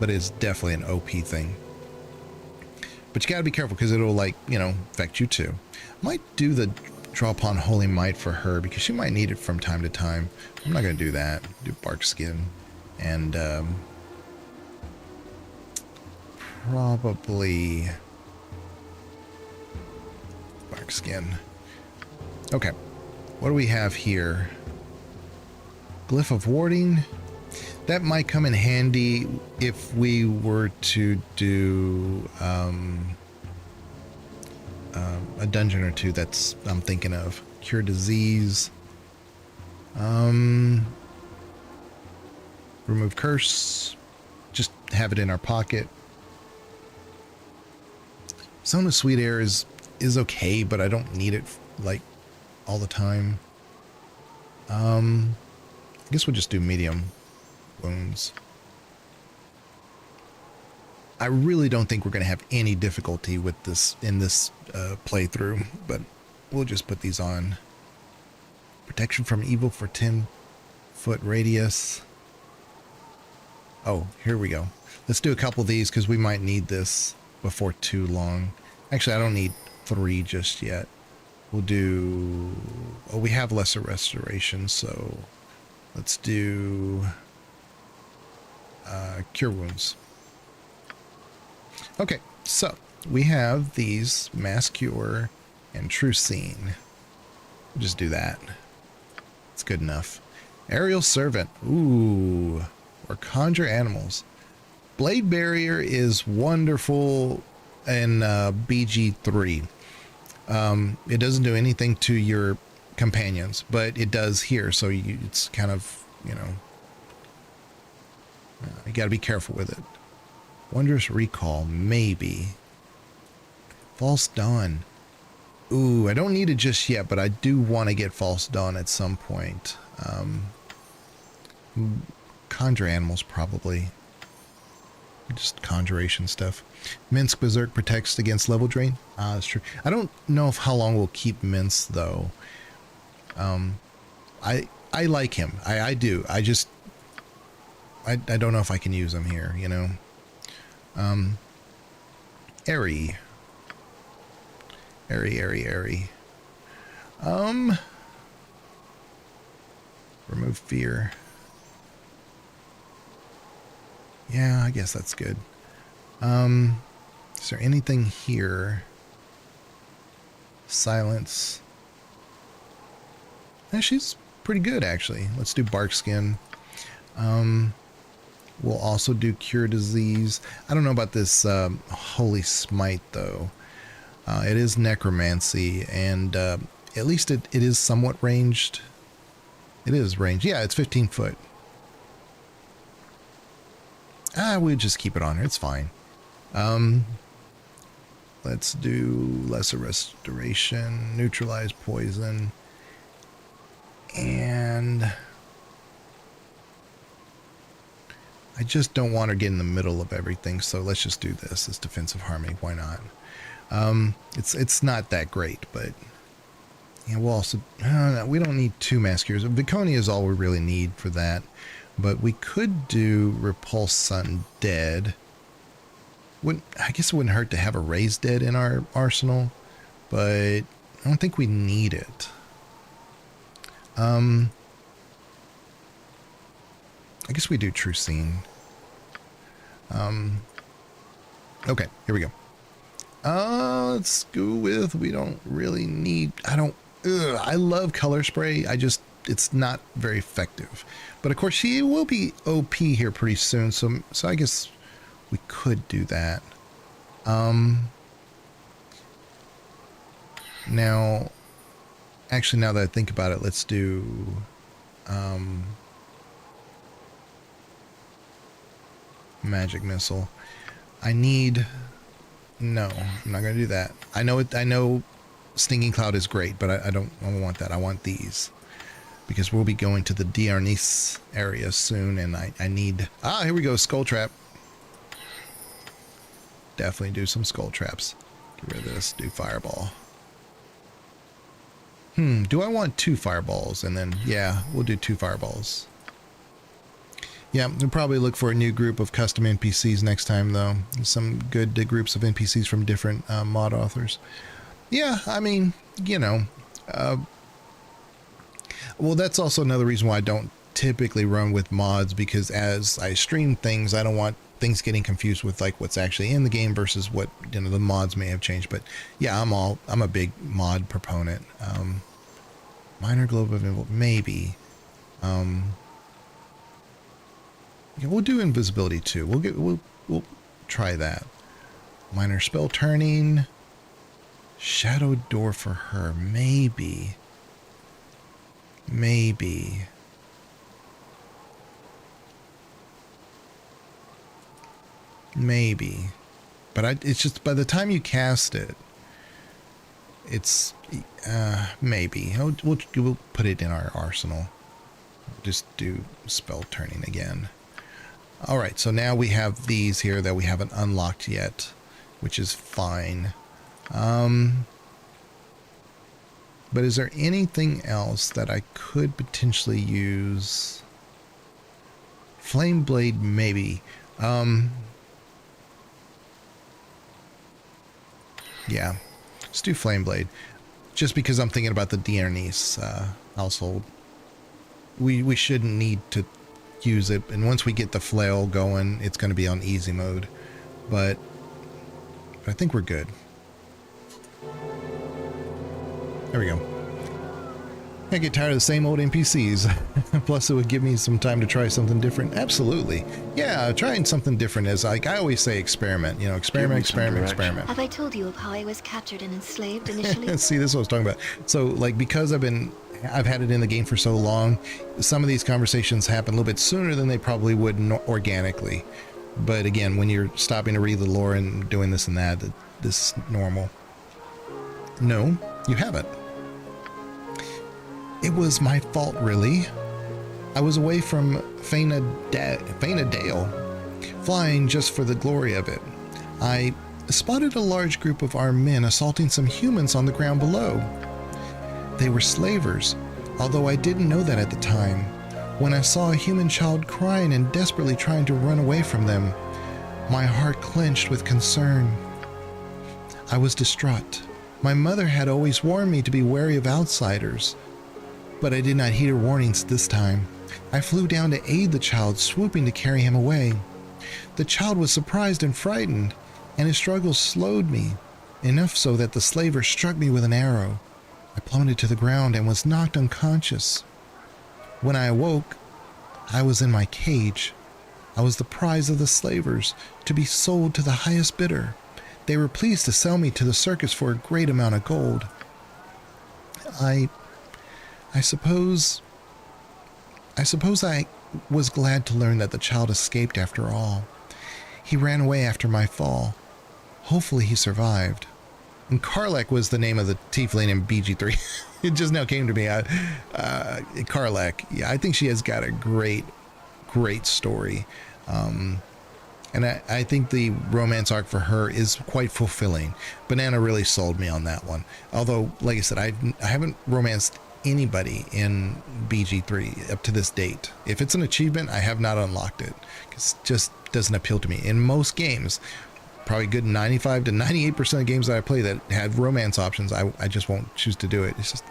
But it's definitely an OP thing. But you got to be careful because it'll, like, you know, affect you too. Might do the draw upon Holy Might for her because she might need it from time to time. I'm not going to do that. Do bark skin. And probably bark skin. Okay. What do we have here? Glyph of Warding. That might come in handy if we were to do a dungeon or two that's I'm thinking of. Cure disease. Remove curse. Just have it in our pocket. Zone of Sweet Air is okay, but I don't need it like all the time. I guess we'll just do medium wounds. I really don't think we're going to have any difficulty with this in this playthrough, but we'll just put these on. Protection from evil for 10-foot radius. Oh, here we go. Let's do a couple of these because we might need this before too long. Actually, I don't need 3 just yet. We'll do... Oh, we have lesser restoration, so let's do cure wounds. Okay, so we have these mass cure and true scene. We'll just do that. It's good enough. Aerial servant. Ooh, or conjure animals. Blade barrier is wonderful in BG3. It doesn't do anything to your companions, but it does here. So it's kind of, you know, you got to be careful with it. Wondrous recall, maybe. False dawn. Ooh, I don't need it just yet, but I do want to get false dawn at some point. Conjure animals, probably. Just conjuration stuff. Minsk Berserk protects against level drain. That's true. I don't know if how long we'll keep Minsk though. I like him. I do. I just I don't know if I can use him here, you know. Airy. Remove fear. Yeah, I guess that's good. Is there anything here? Silence. Yeah, she's pretty good, actually. Let's do bark skin. We'll also do cure disease. I don't know about this holy smite, though. It is necromancy, and at least it is somewhat ranged. It is ranged. Yeah, it's 15 foot. We'll just keep it on her. It's fine. Let's do lesser restoration, neutralize poison, and I just don't want her to get in the middle of everything, so let's just do this. It's defensive harmony. Why not? It's not that great, but yeah, we'll also we don't need 2 mass cures. Viconia is all we really need for that. But we could do repulse undead. I guess it wouldn't hurt to have a raised dead in our arsenal, but I don't think we need it. I guess we do true scene. Okay, here we go. Let's go with, we don't really need, I love color spray. It's not very effective. But of course she will be OP here pretty soon, so I guess we could do that. Now, actually, now that I think about it, let's do, Magic missile. I need... No, I'm not going to do that. I know Stinging Cloud is great, but I don't want that. I want these. Because we'll be going to the Diarnis area soon, and I need... Ah, here we go, Skull Trap. Definitely do some Skull Traps. Get rid of this, do Fireball. Do I want 2 Fireballs? And then, yeah, we'll do 2 Fireballs. Yeah, we'll probably look for a new group of custom NPCs next time, though. Some good groups of NPCs from different mod authors. Yeah, I mean, you know. Well, that's also another reason why I don't typically run with mods, because as I stream things, I don't want things getting confused with like what's actually in the game versus what, you know, the mods may have changed. But yeah, I'm a big mod proponent. Minor Globe of Invisibility, maybe. Yeah, we'll do invisibility too. We'll try that. Minor spell turning. Shadow door for her, maybe. Maybe. But it's just by the time you cast it, it's maybe we'll put it in our arsenal. Just do spell turning again. All right, so now we have these here that we haven't unlocked yet, which is fine. But is there anything else that I could potentially use? Flame Blade, maybe. Yeah, let's do Flame Blade. Just because I'm thinking about the Diarnis household. We shouldn't need to use it, and once we get the flail going, it's going to be on easy mode. But I think we're good. There we go. I get tired of the same old NPCs. Plus, it would give me some time to try something different. Absolutely. Yeah, trying something different is like, I always say experiment. You know, experiment. Have I told you of how I was captured and enslaved initially? See, this is what I was talking about. So, like, because I've had it in the game for so long, some of these conversations happen a little bit sooner than they probably would organically. But again, when you're stopping to read the lore and doing this and that, this is normal. No, you haven't. It was my fault, really. I was away from Faina Dale, flying just for the glory of it. I spotted a large group of armed men assaulting some humans on the ground below. They were slavers, although I didn't know that at the time. When I saw a human child crying and desperately trying to run away from them, my heart clenched with concern. I was distraught. My mother had always warned me to be wary of outsiders, but I did not heed her warnings this time. I flew down to aid the child, swooping to carry him away. The child was surprised and frightened, and his struggles slowed me, enough so that the slaver struck me with an arrow. I plummeted to the ground and was knocked unconscious. When I awoke, I was in my cage. I was the prize of the slavers, to be sold to the highest bidder. They were pleased to sell me to the circus for a great amount of gold. I suppose I was glad to learn that the child escaped after all. He ran away after my fall. Hopefully he survived. And Karlak was the name of the tiefling in BG3. It just now came to me. Karlak, yeah, I think she has got a great story. And I think the romance arc for her is quite fulfilling. Banana really sold me on that one. Although, like I said, I haven't romanced anybody in BG3 up to this date. If it's an achievement, I have not unlocked it, because it just doesn't appeal to me. In most games, probably good 95 to 98% of games that I play that have romance options, I just won't choose to do it. It's just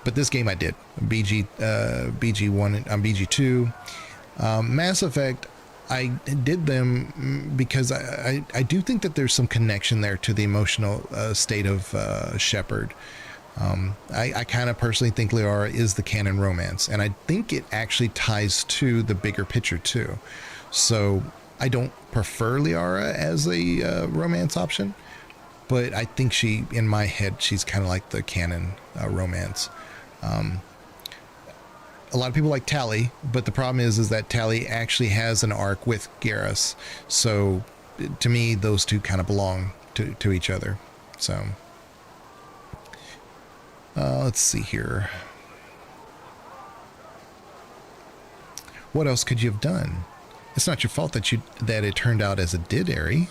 But this game I did. BG1 on BG2. Mass Effect, I did them because I do think that there's some connection there to the emotional state of Shepard. I kind of personally think Liara is the canon romance, and I think it actually ties to the bigger picture too. So I don't prefer Liara as a romance option, but I think in my head, she's kind of like the canon romance. a lot of people like Tally, but the problem is that Tally actually has an arc with Garrus. So to me, those two kind of belong to each other. So let's see here. What else could you have done? It's not your fault that it turned out as it did, Ari.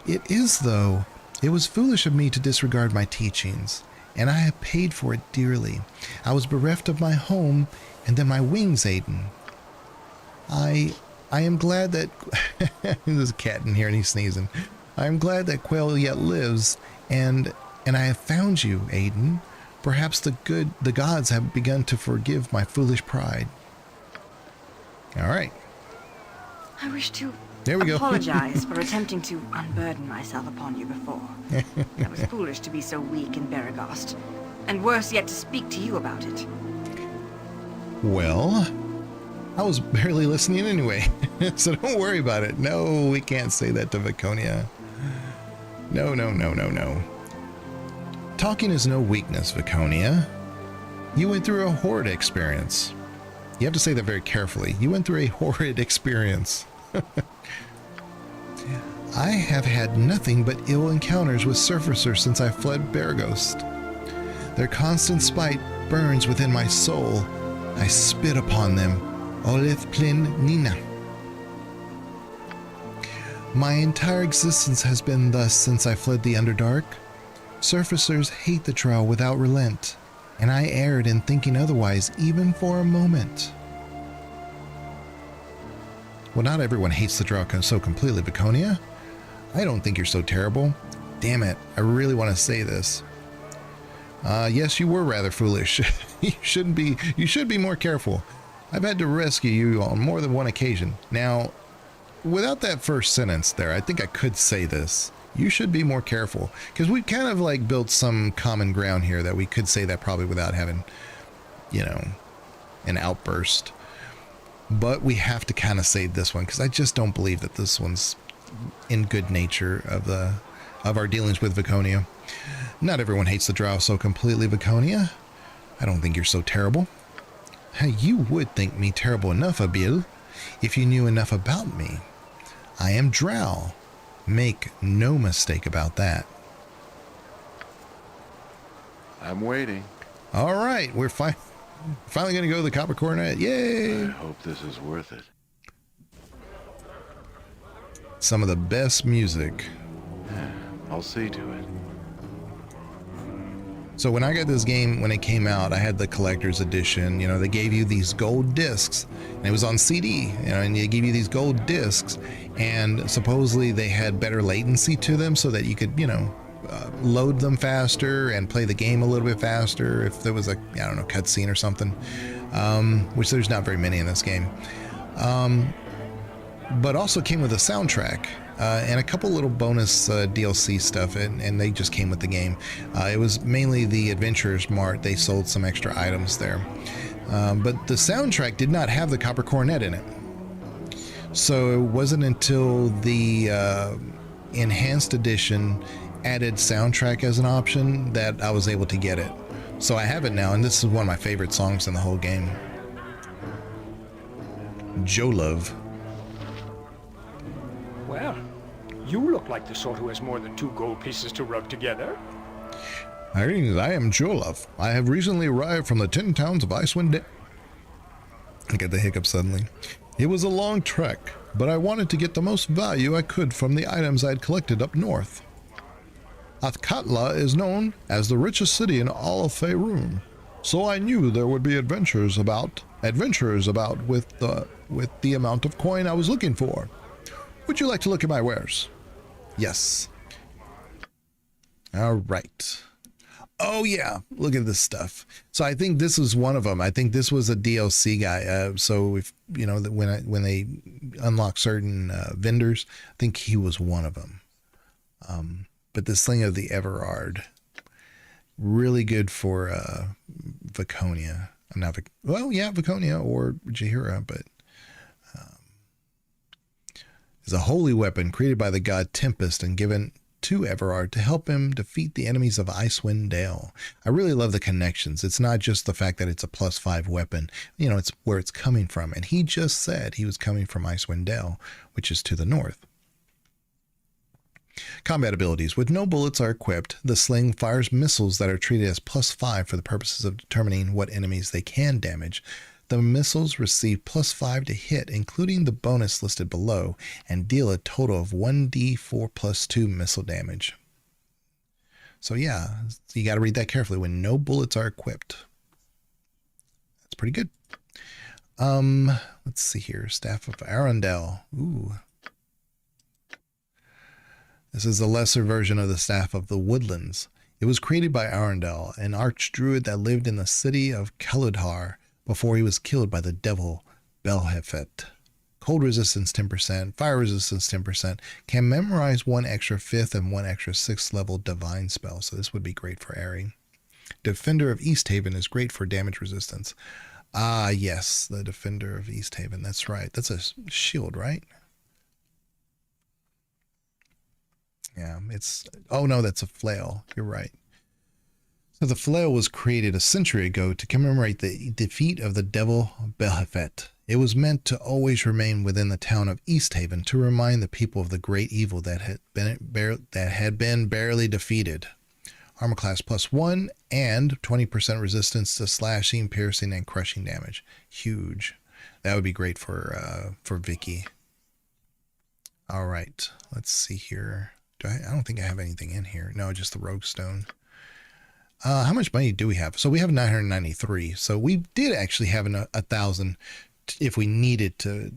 It is, though. It was foolish of me to disregard my teachings, and I have paid for it dearly. I was bereft of my home, and then my wings, Aiden. I am glad that... There's a cat in here, and he's sneezing. I am glad that Quail yet lives, and I have found you, Aiden. Perhaps the gods have begun to forgive my foolish pride. All right. I wish to there we apologize for attempting to unburden myself upon you before. I was foolish to be so weak in Beregost, and worse yet to speak to you about it. Well, I was barely listening anyway, so don't worry about it. No, we can't say that to Viconia. No, no, no, no, no. Talking is no weakness, Viconia. You went through a horrid experience. You have to say that very carefully. You went through a horrid experience. I have had nothing but ill encounters with surfacers since I fled Beregost. Their constant spite burns within my soul. I spit upon them. Olith Plin Nina. My entire existence has been thus since I fled the Underdark. Surfacers hate the Drow without relent, and I erred in thinking otherwise even for a moment. Well, not everyone hates the Drow so completely, Viconia. I don't think you're so terrible. Damn it, I really want to say this. Yes, you were rather foolish. You should be more careful. I've had to rescue you on more than one occasion. Now, without that first sentence there, I think I could say this. You should be more careful, because we kind of like built some common ground here that we could say that probably without having, you know, an outburst. But we have to kind of say this one, because I just don't believe that this one's in good nature of our dealings with Viconia. Not everyone hates the Drow so completely, Viconia. I don't think you're so terrible. Hey, you would think me terrible enough, Abil, if you knew enough about me. I am Drow. Make no mistake about that. I'm waiting. All right, we're finally going to go to the Copper Coronet. Yay! I hope this is worth it. Some of the best music. Yeah, I'll see to it. So when I got this game, when it came out, I had the collector's edition. You know, they gave you these gold discs, and it was on CD, you know, and they give you these gold discs, and supposedly they had better latency to them so that you could, you know, load them faster and play the game a little bit faster if there was a, I don't know, cutscene or something, which there's not very many in this game. But also came with a soundtrack. And a couple little bonus DLC stuff, and they just came with the game. It was mainly the Adventurers Mart. They sold some extra items there. But the soundtrack did not have the Copper Coronet in it. So it wasn't until the Enhanced Edition added soundtrack as an option that I was able to get it. So I have it now, and this is one of my favorite songs in the whole game. Joe Love. Well, you look like the sort who has more than 2 gold pieces to rub together. I am Jolov. I have recently arrived from the 10 towns of Icewind. I get the hiccup suddenly. It was a long trek, but I wanted to get the most value I could from the items I had collected up north. Athkatla is known as the richest city in all of Faerun, so I knew there would be adventurers about with the amount of coin I was looking for. Would you like to look at my wares? Yes. All right. Oh yeah, look at this stuff. So I think this was one of them. I think this was a DLC guy. So if you know that when they unlock certain vendors, I think he was one of them. But this thing of the Everard, really good for Viconia. I'm not Viconia or Jahira, but is a holy weapon created by the god Tempest and given to Everard to help him defeat the enemies of Icewind Dale. I really love the connections. It's not just the fact that it's a +5 weapon. You know, it's where it's coming from. And he just said he was coming from Icewind Dale, which is to the north. Combat abilities. With no bullets are equipped, the sling fires missiles that are treated as +5 for the purposes of determining what enemies they can damage. The missiles receive +5 to hit, including the bonus listed below, and deal a total of 1d4 + 2 missile damage. So yeah, you got to read that carefully. When no bullets are equipped. That's pretty good. Let's see here. Staff of Arundel. Ooh. This is a lesser version of the Staff of the Woodlands. It was created by Arundel, an archdruid that lived in the city of Kaludhar before he was killed by the devil Belhefet. Cold resistance 10%, fire resistance 10%, can memorize 1 extra 5th and 1 extra 6th level divine spell, so this would be great for Aerie. Defender of Easthaven is great for damage resistance. Ah, yes, the Defender of Easthaven, that's right. That's a shield, right? Yeah, oh no, that's a flail. You're right. So the flail was created a century ago to commemorate the defeat of the devil Belhefet. It was meant to always remain within the town of Easthaven to remind the people of the great evil that had been barely defeated. Armor class +1 and 20% resistance to slashing, piercing, and crushing damage. Huge. That would be great for Vicky. All right, let's see here. I don't think I have anything in here. No, just the rogue stone. How much money do we have? So we have 993. So we did actually have 1,000 if we needed to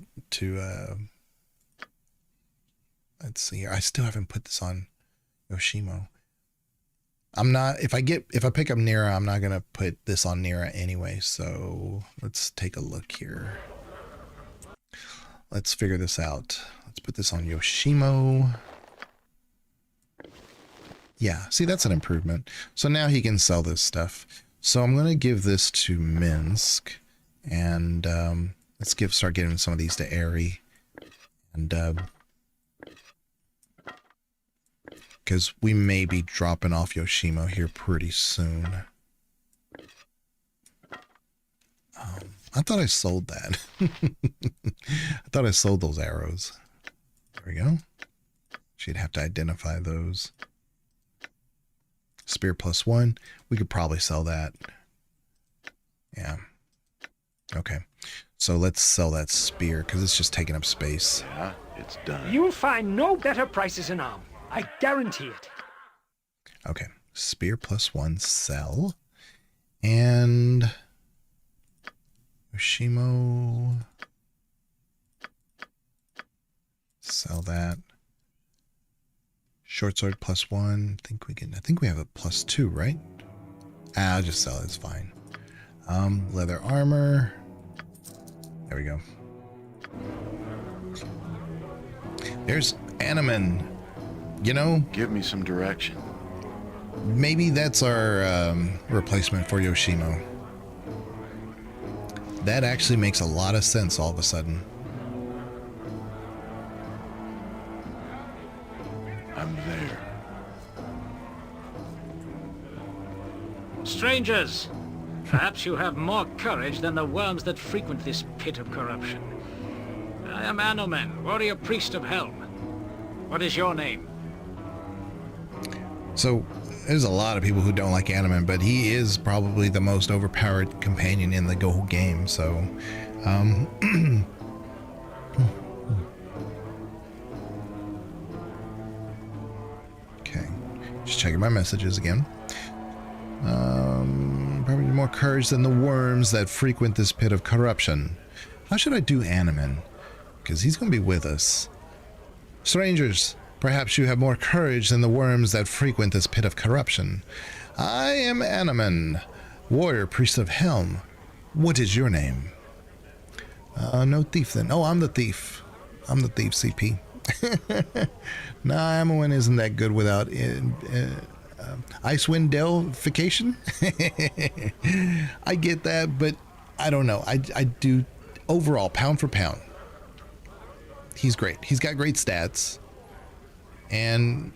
let's see here. I still haven't put this on Yoshimo. I'm not, if I pick up Nira, I'm not going to put this on Nira anyway. So let's take a look here. Let's figure this out. Let's put this on Yoshimo. Yeah, see, that's an improvement. So now he can sell this stuff. So I'm going to give this to Minsk. And let's start giving some of these to Aerie. And because we may be dropping off Yoshimo here pretty soon. I thought I sold that. I thought I sold those arrows. There we go. She'd have to identify those. Spear +1. We could probably sell that. Yeah. Okay. So let's sell that spear because it's just taking up space. Yeah, it's done. You'll find no better prices in Arm. I guarantee it. Okay. Spear +1, sell. And Yoshimo. Sell that. Short sword +1. I think we have a +2, right? I'll just sell it. It's fine. Leather armor. There we go. There's Animan. You know, give me some direction. Maybe that's our replacement for Yoshimo. That actually makes a lot of sense all of a sudden. I'm there. Strangers, perhaps you have more courage than the worms that frequent this pit of corruption. I am Anomen, warrior priest of Helm. What is your name? So, there's a lot of people who don't like Anomen, but he is probably the most overpowered companion in the whole game, so... Okay, just checking my messages again. Probably more courage than the worms that frequent this pit of corruption. How should I do Anomen? Because he's going to be with us. Strangers, perhaps you have more courage than the worms that frequent this pit of corruption. I am Anomen, warrior priest of Helm. What is your name? No thief then. Oh, I'm the thief. I'm the thief, CP. Nah, Anomen isn't that good without Icewind Dale-fication. I get that, but I don't know. I do overall, pound for pound. He's great. He's got great stats. And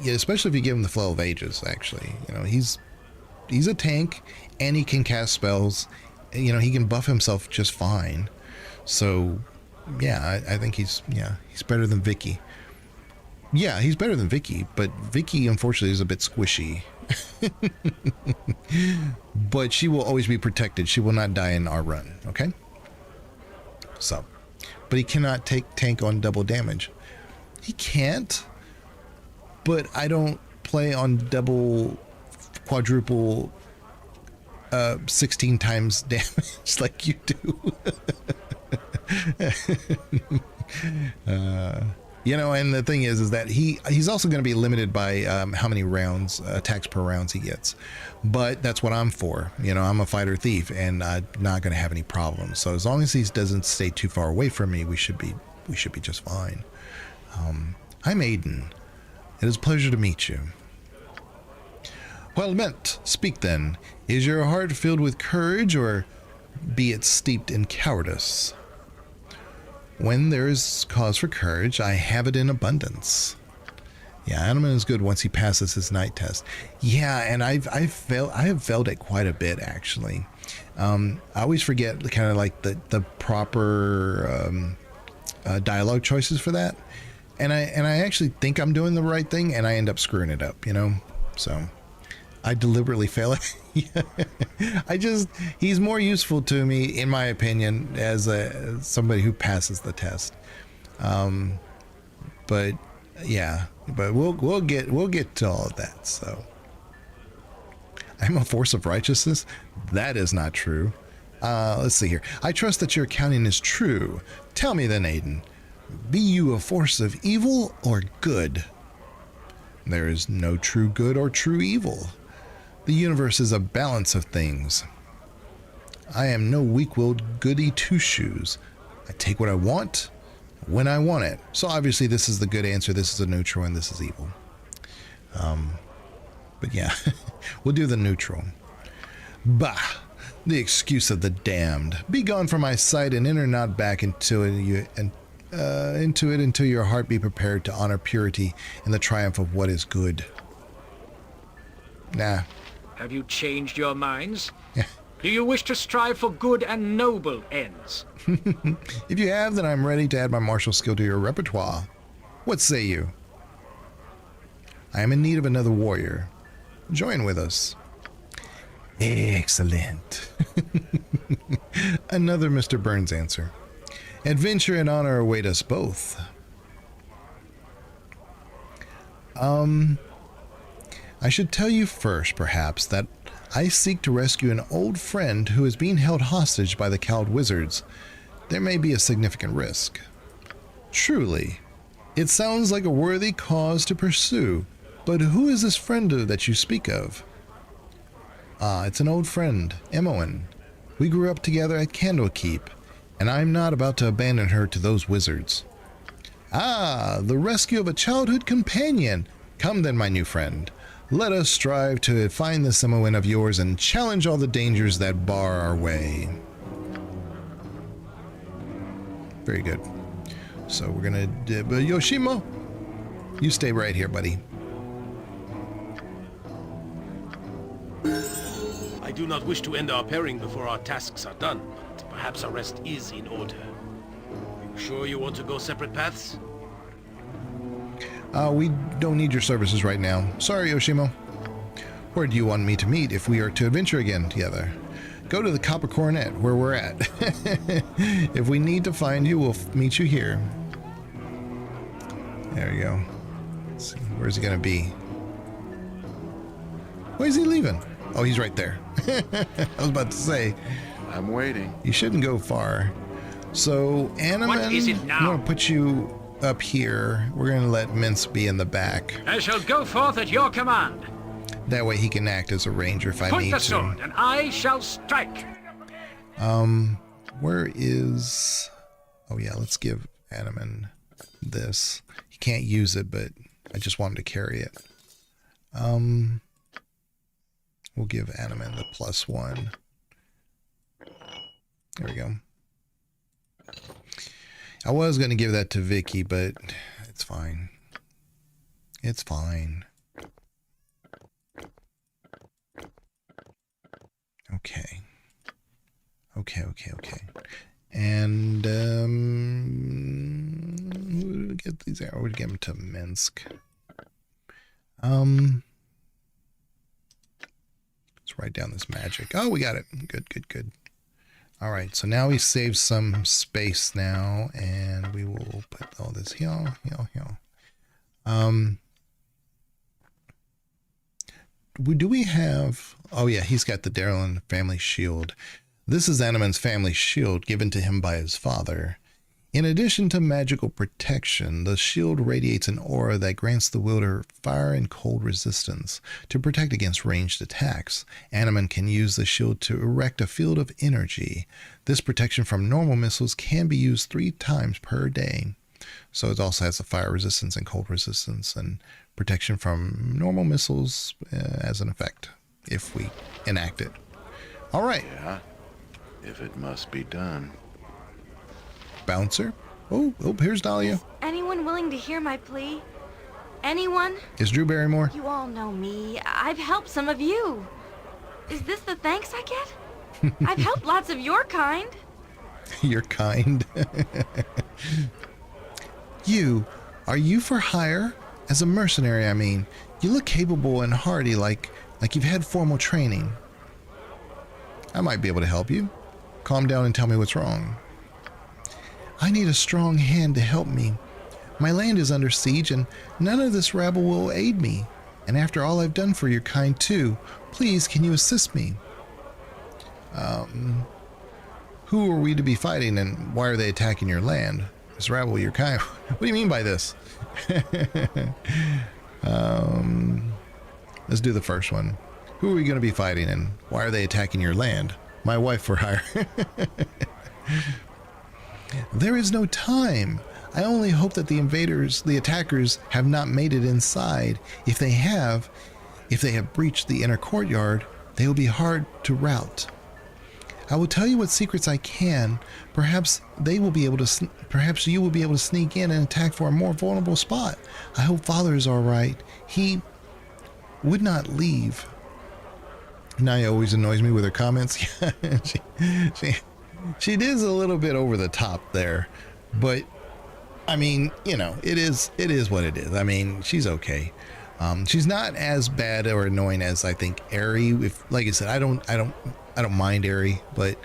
especially if you give him the Flow of Ages, actually, he's a tank, and he can cast spells. He can buff himself just fine. So, yeah, I think he's better than Vicky. Yeah, he's better than Vicky, but Vicky, unfortunately, is a bit squishy. But she will always be protected. She will not die in our run, okay? So, but he cannot tank on double damage. He can't, but I don't play on double, quadruple, 16 times damage like you do. And the thing is that he's also going to be limited by how many rounds, attacks per rounds he gets. But that's what I'm for. I'm a fighter thief, and I'm not going to have any problems. So as long as he doesn't stay too far away from me, we should be just fine. Hi, Maiden. It is a pleasure to meet you. Well met. Speak then. Is your heart filled with courage, or be it steeped in cowardice? When there is cause for courage, I have it in abundance. Yeah, Animan is good once he passes his night test. Yeah, and I have failed it quite a bit, actually. I always forget kind of like the proper dialogue choices for that, and I actually think I'm doing the right thing, and I end up screwing it up, So I deliberately fail it. He's more useful to me, in my opinion, as somebody who passes the test. But we'll get to all of that. So I'm a force of righteousness. That is not true. Let's see here. I trust that your accounting is true. Tell me then, Aiden, be you a force of evil or good? There is no true good or true evil. The universe is a balance of things. I am no weak-willed goody two-shoes. I take what I want when I want it. So obviously this is the good answer, this is a neutral, and this is evil. But yeah, we'll do the neutral. Bah! The excuse of the damned. Be gone from my sight and enter not back into it until your heart be prepared to honor purity and the triumph of what is good. Nah. Have you changed your minds? Do you wish to strive for good and noble ends? If you have, then I'm ready to add my martial skill to your repertoire. What say you? I am in need of another warrior. Join with us. Excellent. Another Mr. Burns answer. Adventure and honor await us both. I should tell you first, perhaps, that I seek to rescue an old friend who is being held hostage by the cowled wizards. There may be a significant risk. Truly, it sounds like a worthy cause to pursue, but who is this friend that you speak of? Ah, it's an old friend, Emoen. We grew up together at Candlekeep, and I'm not about to abandon her to those wizards. Ah, the rescue of a childhood companion. Come then, my new friend. Let us strive to find this Emoen of yours and challenge all the dangers that bar our way. Very good. So we're gonna Yoshimo, you stay right here, buddy. I do not wish to end our pairing before our tasks are done, but perhaps a rest is in order. Are you sure you want to go separate paths? We don't need your services right now. Sorry, Yoshimo. Where do you want me to meet if we are to adventure again together? Go to the Copper Coronet, where we're at. If we need to find you, we'll meet you here. There we go. Let's see, where's he gonna be? Where's he leaving? Oh, he's right there. I was about to say. I'm waiting. You shouldn't go far. So, Animan, what is it now? I'm gonna put you up here. We're gonna let Mince be in the back. I shall go forth at your command. That way he can act as a ranger if I Point need the to. sword, and I shall strike. Where is... Oh yeah, let's give Animan this. He can't use it, but I just want him to carry it. We'll give Animan the +1. There we go. I was going to give that to Vicky, but it's fine. It's fine. Okay. Okay. And who do we get these out? We get them to Minsk. Let's write down this magic. Oh, we got it. Good. All right, so now we save some space now, and we will put all this here. Do we have... Oh, yeah, he's got the Darylin family shield. This is Animan's family shield given to him by his father. In addition to magical protection, the shield radiates an aura that grants the wielder fire and cold resistance to protect against ranged attacks. Animan can use the shield to erect a field of energy. This protection from normal missiles can be used 3 times per day. So it also has a fire resistance and cold resistance and protection from normal missiles as an effect if we enact it. All right. Yeah, if it must be done. Bouncer. Oh, here's Dahlia. Anyone willing to hear my plea? Anyone? Is Drew Barrymore? You all know me. I've helped some of you. Is this the thanks I get? I've helped lots of your kind. Your kind? Are you for hire? As a mercenary, I mean. You look capable and hardy like you've had formal training. I might be able to help you. Calm down and tell me what's wrong. I need a strong hand to help me. My land is under siege and none of this rabble will aid me. And after all I've done for your kind too, please can you assist me? Who are we to be fighting and why are they attacking your land? This rabble your kind. What do you mean by this? Let's do the first one. Who are we going to be fighting and why are they attacking your land? My wife for hire. There is no time. I only hope that the attackers, have not made it inside. If they have breached the inner courtyard, they will be hard to rout. I will tell you what secrets I can. Perhaps you will be able to sneak in and attack for a more vulnerable spot. I hope Father is all right. He would not leave. Naya always annoys me with her comments. She is a little bit over the top there, but I mean, it is what it is. I mean, she's okay. She's not as bad or annoying as I think Aerie. Like I said, I don't mind Aerie, but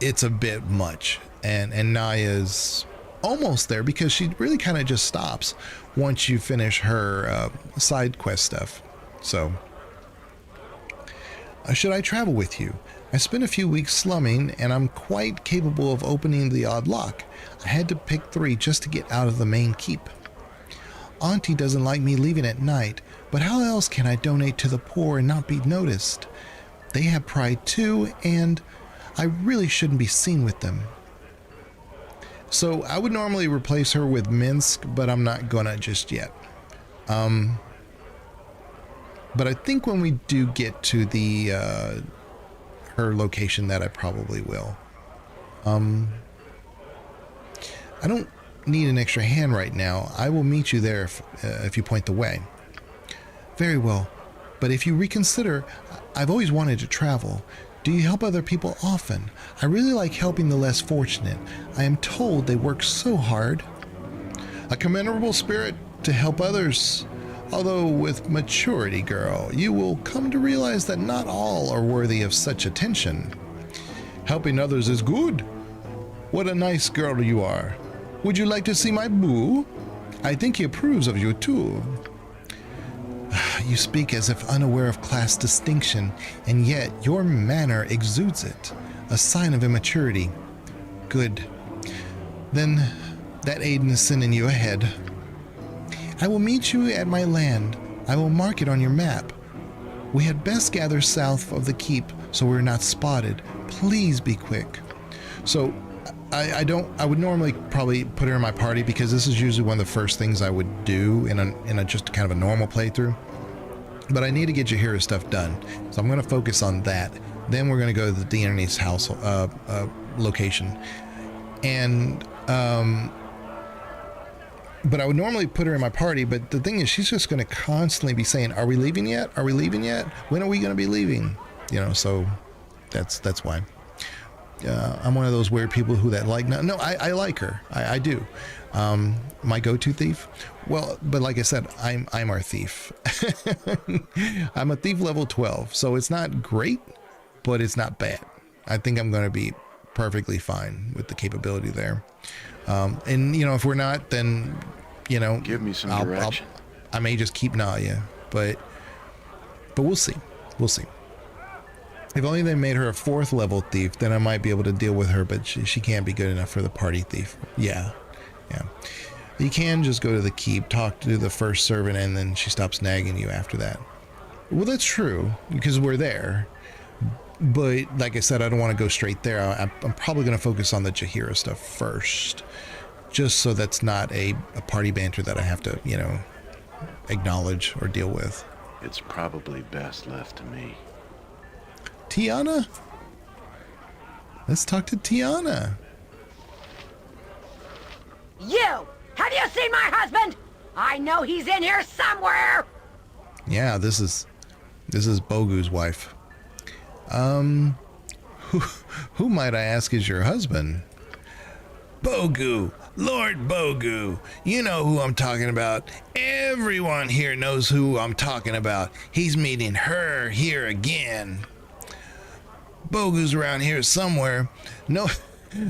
it's a bit much. And Naya's almost there because she really kind of just stops once you finish her side quest stuff. So, should I travel with you? I spent a few weeks slumming, and I'm quite capable of opening the odd lock. I had to pick 3 just to get out of the main keep. Auntie doesn't like me leaving at night, but how else can I donate to the poor and not be noticed? They have pride too, and I really shouldn't be seen with them. So I would normally replace her with Minsk, but I'm not gonna just yet. But I think when we do get to the her location that I probably will. I don't need an extra hand right now. I will meet you there if you point the way. Very well, but if you reconsider, I've always wanted to travel. Do you help other people often? I really like helping the less fortunate. I am told they work so hard. A commendable spirit to help others. Although with maturity, girl, you will come to realize that not all are worthy of such attention. Helping others is good. What a nice girl you are. Would you like to see my boo? I think he approves of you too. You speak as if unaware of class distinction, and yet your manner exudes it, a sign of immaturity. Good. Then that Aiden is sending you ahead. I will meet you at my land. I will mark it on your map. We had best gather south of the keep so we're not spotted. Please be quick. So I would normally probably put her in my party because this is usually one of the first things I would do in a just kind of a normal playthrough. But I need to get Jaheira's stuff done. So I'm going to focus on that. Then we're going to go to the Deanery's house location. And But I would normally put her in my party, but the thing is, she's just going to constantly be saying, are we leaving yet? Are we leaving yet? When are we going to be leaving? You know, so that's why. I'm one of those weird people who that like, no, I like her. I do. My go-to thief? Well, but like I said, I'm our thief. I'm a thief level 12, so it's not great, but it's not bad. I think I'm going to be perfectly fine with the capability there. And you know, if we're not, then you know, give me some direction. I may just keep Nadia, but we'll see. We'll see. If only they made her a 4th level thief, then I might be able to deal with her, but she can't be good enough for the party thief. Yeah. You can just go to the keep, talk to the first servant, and then she stops nagging you after that. Well, that's true, because we're there. But like I said, I don't want to go straight there. I'm probably going to focus on the Jaheira stuff first, just so that's not a party banter that I have to, you know, acknowledge or deal with. It's probably best left to me. Tiana? Let's talk to Tiana. You! Have you seen my husband? I know he's in here somewhere! Yeah, this is Bogu's wife. Who might I ask is your husband? Bogu, Lord Bogu. You know who I'm talking about. Everyone here knows who I'm talking about. He's meeting her here again. Bogu's around here somewhere. No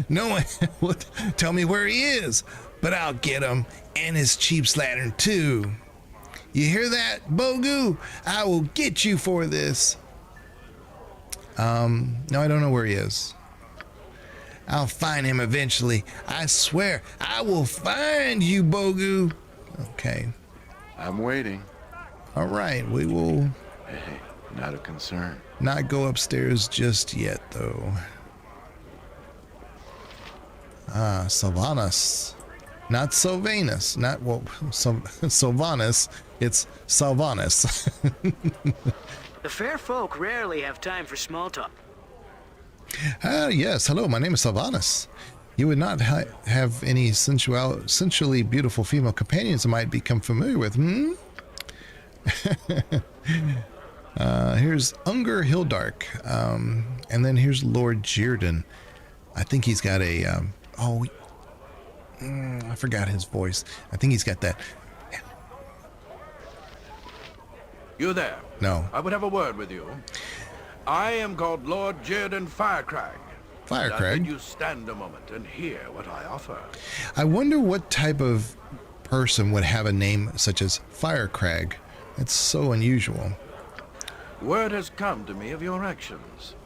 one will tell me where he is, but I'll get him and his cheap slattern too. You hear that, Bogu? I will get you for this. No, I don't know where he is. I'll find him eventually. I swear, I will find you, Bogu. Okay. I'm waiting. All right, we will... Hey, not a concern. Not go upstairs just yet, though. Sylvanas. Not Sylvanus. Not, well, Sylvanas. It's Sylvanas. The fair folk rarely have time for small talk. Yes, hello, my name is Sylvanas. You would not have any sensually beautiful female companions I might become familiar with, hmm? Here's Unger Hildark, and then here's Lord Jirdan. I think he's got a, I forgot his voice. I think he's got that. You there? No. I would have a word with you. I am called Lord Jirdan Firecrag. Firecrag? Can you stand a moment and hear what I offer? I wonder what type of person would have a name such as Firecrag. It's so unusual. Word has come to me of your actions.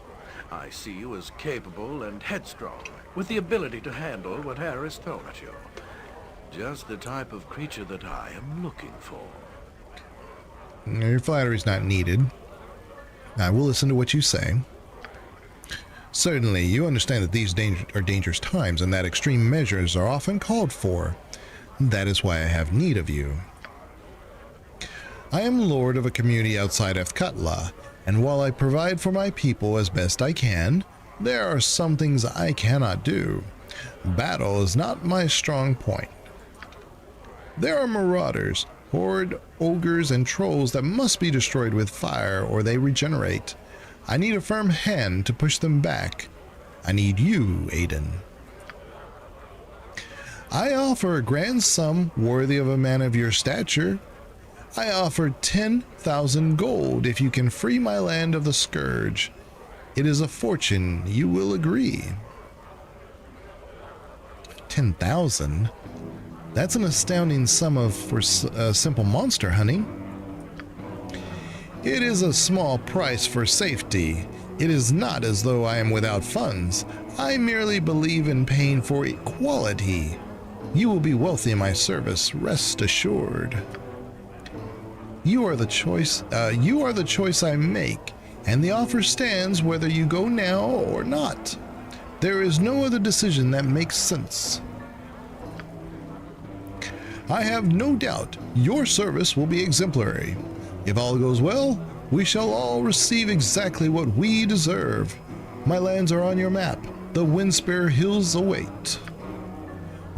I see you as capable and headstrong, with the ability to handle whatever is thrown at you. Just the type of creature that I am looking for. Your flattery's not needed. I will listen to what you say. Certainly, you understand that these are dangerous times and that extreme measures are often called for. That is why I have need of you. I am lord of a community outside Athkatla, and while I provide for my people as best I can, there are some things I cannot do. Battle is not my strong point. There are marauders, horde, ogres, and trolls that must be destroyed with fire or they regenerate. I need a firm hand to push them back. I need you, Aiden. I offer a grand sum worthy of a man of your stature. I offer 10,000 gold if you can free my land of the scourge. It is a fortune, you will agree. 10,000? That's an astounding sum for simple monster hunting. It is a small price for safety. It is not as though I am without funds. I merely believe in paying for equality. You will be wealthy in my service, rest assured. You are the choice I make, and the offer stands whether you go now or not. There is no other decision that makes sense. I have no doubt your service will be exemplary. If all goes well, we shall all receive exactly what we deserve. My lands are on your map. The Windspear Hills await.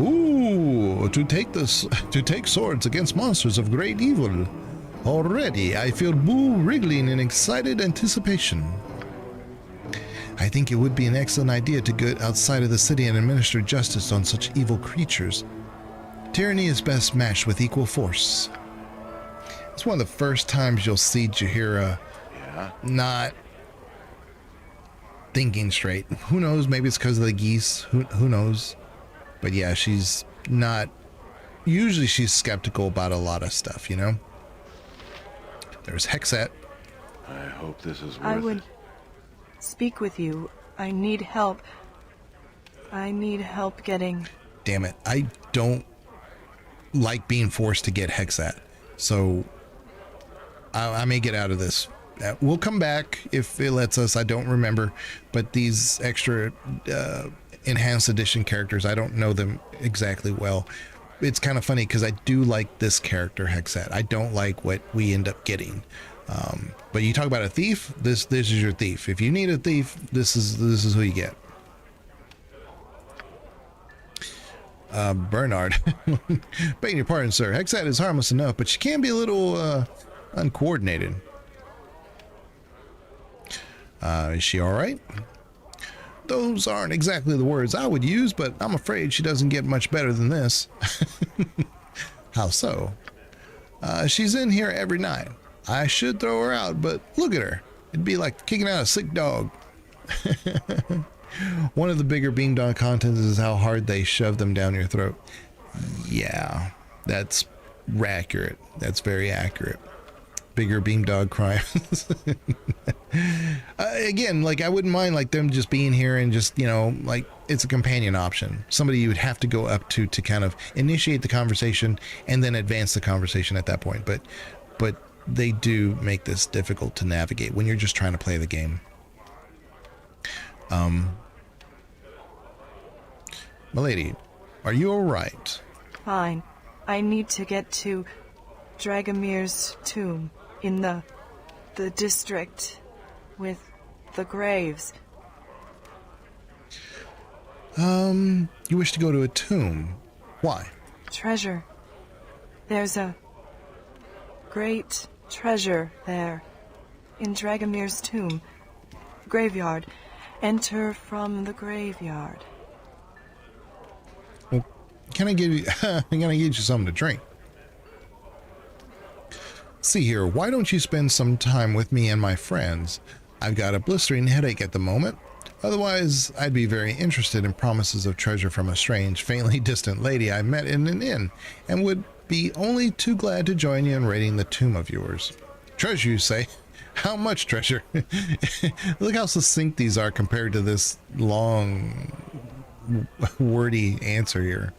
Ooh, to take swords against monsters of great evil. Already, I feel Boo wriggling in excited anticipation. I think it would be an excellent idea to go outside of the city and administer justice on such evil creatures. Tyranny is best matched with equal force. It's one of the first times you'll see Jaheira not thinking straight. Who knows? Maybe it's because of the geese. Who knows? But yeah, she's not. Usually she's skeptical about a lot of stuff, you know? There's Hexat. I hope this is worth I would it. speak with you. I need help. I need help getting... Damn it. I don't like being forced to get Hexat. So I may get out of this. We'll come back if it lets us. I don't remember. But these extra enhanced edition characters, I don't know them exactly well. It's kind of funny because I do like this character, Hexat. I don't like what we end up getting. But you talk about a thief, this is your thief. If you need a thief, this is who you get. Bernard. Begging your pardon, sir. Hexat is harmless enough, but she can be a little uncoordinated. Is she alright? Those aren't exactly the words I would use, but I'm afraid she doesn't get much better than this. How so? She's in here every night. I should throw her out, but look at her. It'd be like kicking out a sick dog. One of the bigger Beamdog contents is how hard they shove them down your throat. Yeah, that's accurate. That's very accurate. Bigger Beamdog crimes. Again, like I wouldn't mind like them just being here and just, you know, like it's a companion option. Somebody you would have to go up to kind of initiate the conversation and then advance the conversation at that point. But they do make this difficult to navigate when you're just trying to play the game. Milady, are you alright? Fine. I need to get to Dragomir's tomb in the district with the graves. You wish to go to a tomb. Why? Treasure. There's a great treasure there in Dragomir's tomb. Graveyard. Enter from the graveyard. Well, can I give you something to drink? See here, why don't you spend some time with me and my friends? I've got a blistering headache at the moment. Otherwise, I'd be very interested in promises of treasure from a strange, faintly distant lady I met in an inn, and would be only too glad to join you in raiding the tomb of yours. Treasure, you say? How much treasure? Look how succinct these are compared to this long, wordy answer here.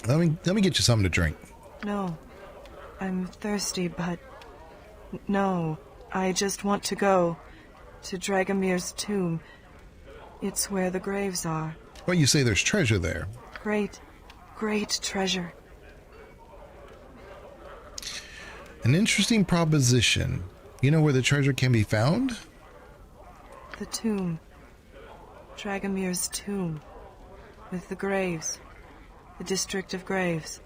Let me get you something to drink. No. I'm thirsty, but... No. I just want to go to Dragomir's tomb. It's where the graves are. Well, you say there's treasure there. Great treasure. An interesting proposition. You know where the treasure can be found? The tomb. Dragomir's tomb. With the graves. The district of graves.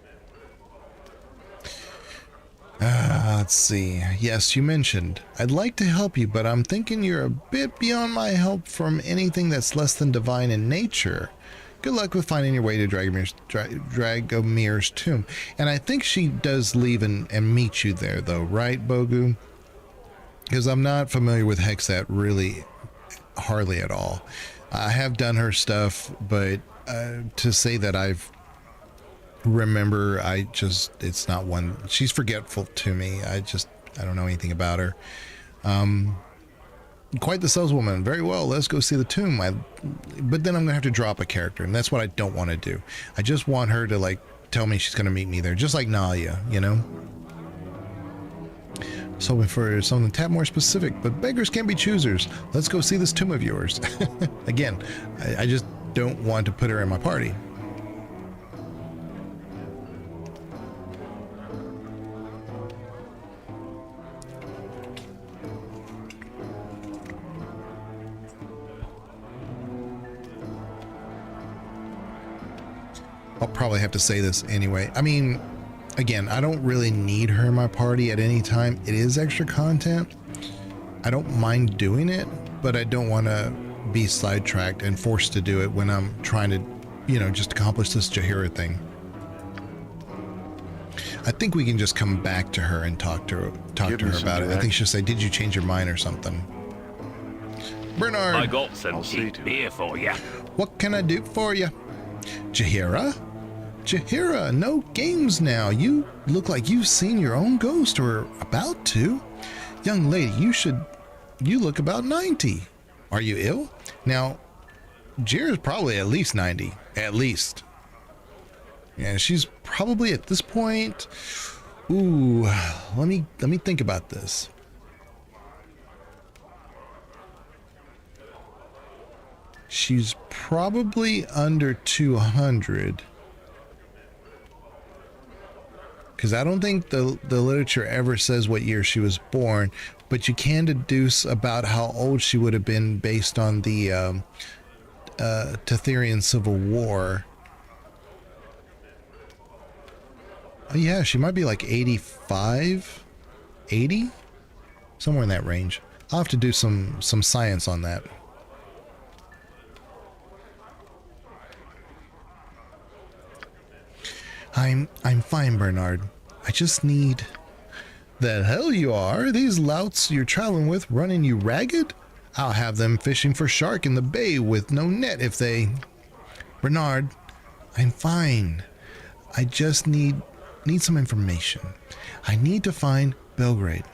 Let's see. Yes, you mentioned. I'd like to help you, but I'm thinking you're a bit beyond my help from anything that's less than divine in nature. Good luck with finding your way to Dragomir's tomb. And I think she does leave and meet you there, though, right, Bogu? Because I'm not familiar with Hexat really hardly at all. I have done her stuff, but to say that I've remember, it's not one. She's forgetful to me. I don't know anything about her. Quite the saleswoman. Very well, let's go see the tomb. But then I'm gonna have to drop a character, and that's what I don't want to do. I just want her to like tell me she's gonna meet me there, just like Nalia, you know. So for something a tad more specific, but beggars can't be choosers. Let's go see this tomb of yours. Again, I just don't want to put her in my party. I'll probably have to say this anyway. I mean, again, I don't really need her in my party at any time. It is extra content. I don't mind doing it, but I don't want to be sidetracked and forced to do it when I'm trying to, you know, just accomplish this Jaheira thing. I think we can just come back to her and talk to her about it. I think she'll say, "Did you change your mind or something?" Bernard, I got some cheap beer for you. What can I do for you? Jaheira? Jaheira, no games now. You look like you've seen your own ghost or about to. Young lady, you look about 90. Are you ill? Now, Jaheira's probably at least 90. At least. Yeah, she's probably at this point. Ooh, let me think about this. She's probably under 200. Because I don't think the literature ever says what year she was born, but you can deduce about how old she would have been based on the Tetherian Civil War. Oh yeah, she might be like 85, 80, somewhere in that range. I'll have to do some science on that. I'm fine, Bernard. I just need... The hell you are? These louts you're traveling with running you ragged? I'll have them fishing for shark in the bay with no net if they... Bernard, I'm fine. I just need some information. I need to find Belgrade.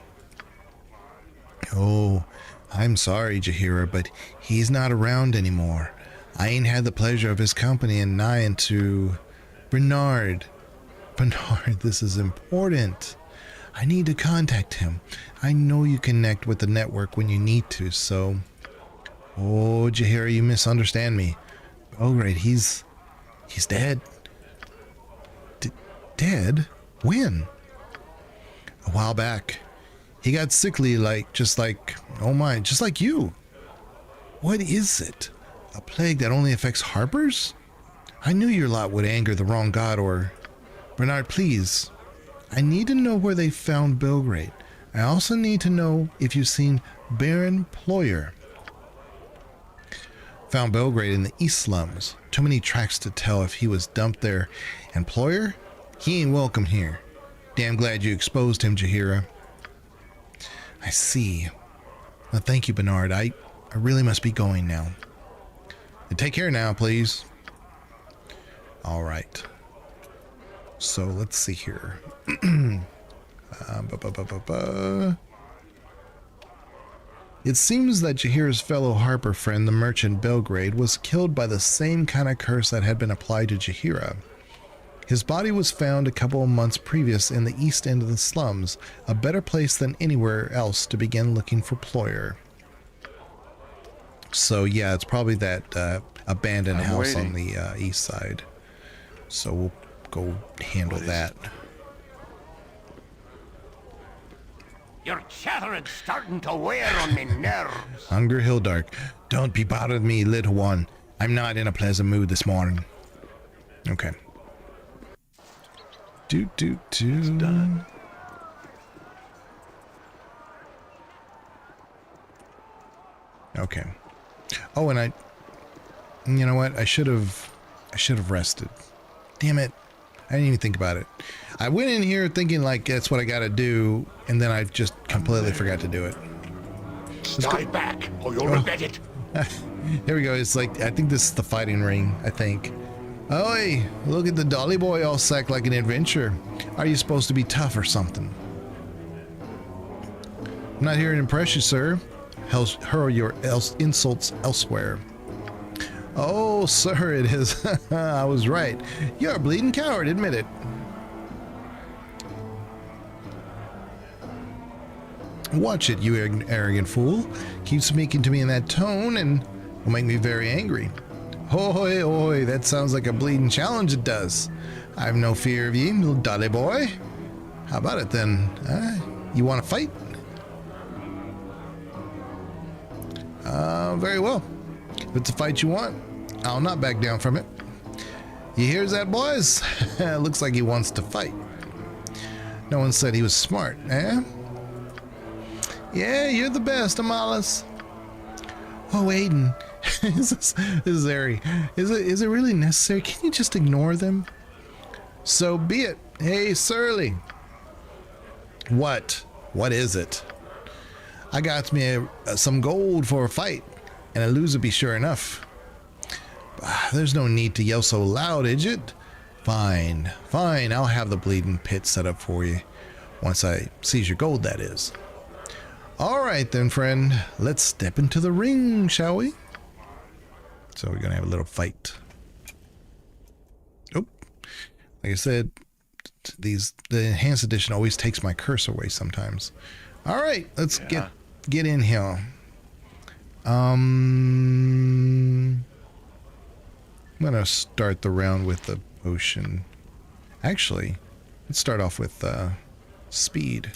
Oh, I'm sorry, Jaheira, but he's not around anymore. I ain't had the pleasure of his company in nigh into... Bernard, this is important. I need to contact him. I know you connect with the network when you need to, so... Oh, Jaheira, you misunderstand me. Belgrade, he's dead. Dead? When? A while back. He got sickly just like you. What is it? A plague that only affects harpers? I knew your lot would anger the wrong god or... Bernard, please. I need to know where they found Belgrade. I also need to know if you've seen Baron Ployer. Found Belgrade in the East Slums. Too many tracks to tell if he was dumped there. And Ployer? He ain't welcome here. Damn glad you exposed him, Jaheira. I see. Well, thank you, Bernard. I really must be going now. And take care now, please. All right. So let's see here. It seems that Jaheira's fellow harper friend, the merchant Belgrade, was killed by the same kind of curse that had been applied to Jaheira. His body was found a couple of months previous in the east end of the slums, a better place than anywhere else to begin looking for Ployer. So yeah, it's probably that abandoned house on the east side. So we'll go handle that. Your chattering's starting to wear on me nerves. Hunger Hildark, don't be bothering me, little one. I'm not in a pleasant mood this morning. Okay. It's done. Okay. Oh, and you know what? I should have rested. Damn it. I didn't even think about it. I went in here thinking like that's what I gotta do, and then I just completely forgot to do it. Stay back, or you'll regret it. Here we go. It's like, I think this is the fighting ring, I think. Oh, hey, look at the dolly boy all sacked like an adventurer. Are you supposed to be tough or something? I'm not here to impress you, sir. Hurl your insults elsewhere. Oh, sir, it is. I was right. You're a bleeding coward, admit it. Watch it, you arrogant fool. Keep speaking to me in that tone and will make me very angry. Hoy, hoy, that sounds like a bleeding challenge, it does. I have no fear of you, little dolly boy. How about it then? You want to fight? Very well. If it's a fight you want, I'll not back down from it. You hears that, boys? Looks like he wants to fight. No one said he was smart, eh? Yeah, you're the best, Amalis. Oh, Aiden. This is Ari. Is it really necessary? Can you just ignore them? So be it. Hey, Surly. What? What is it? I got me some gold for a fight, and a loser be sure enough. There's no need to yell so loud, is it? Fine, fine, I'll have the bleeding pit set up for you. Once I seize your gold, that is. Alright then, friend. Let's step into the ring, shall we? So we're gonna have a little fight. Oh, like I said, the enhanced edition always takes my curse away sometimes. Alright, let's get in here. I'm gonna start the round with the potion. Actually, let's start off with speed.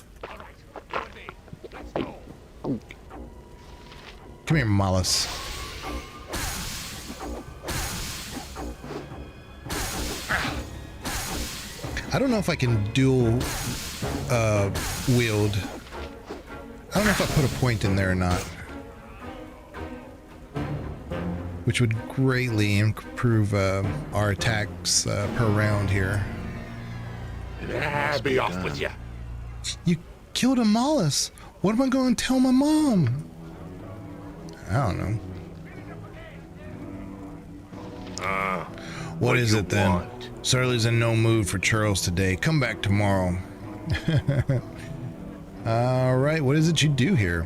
Come here, Mollis. I don't know if I can dual wield. I don't know if I put a point in there or not. Which would greatly improve our attacks per round here. Be off with you. You killed a Mollis. What am I going to tell my mom? I don't know. What is it then? Surly's in no mood for churls today. Come back tomorrow. Alright, what is it you do here?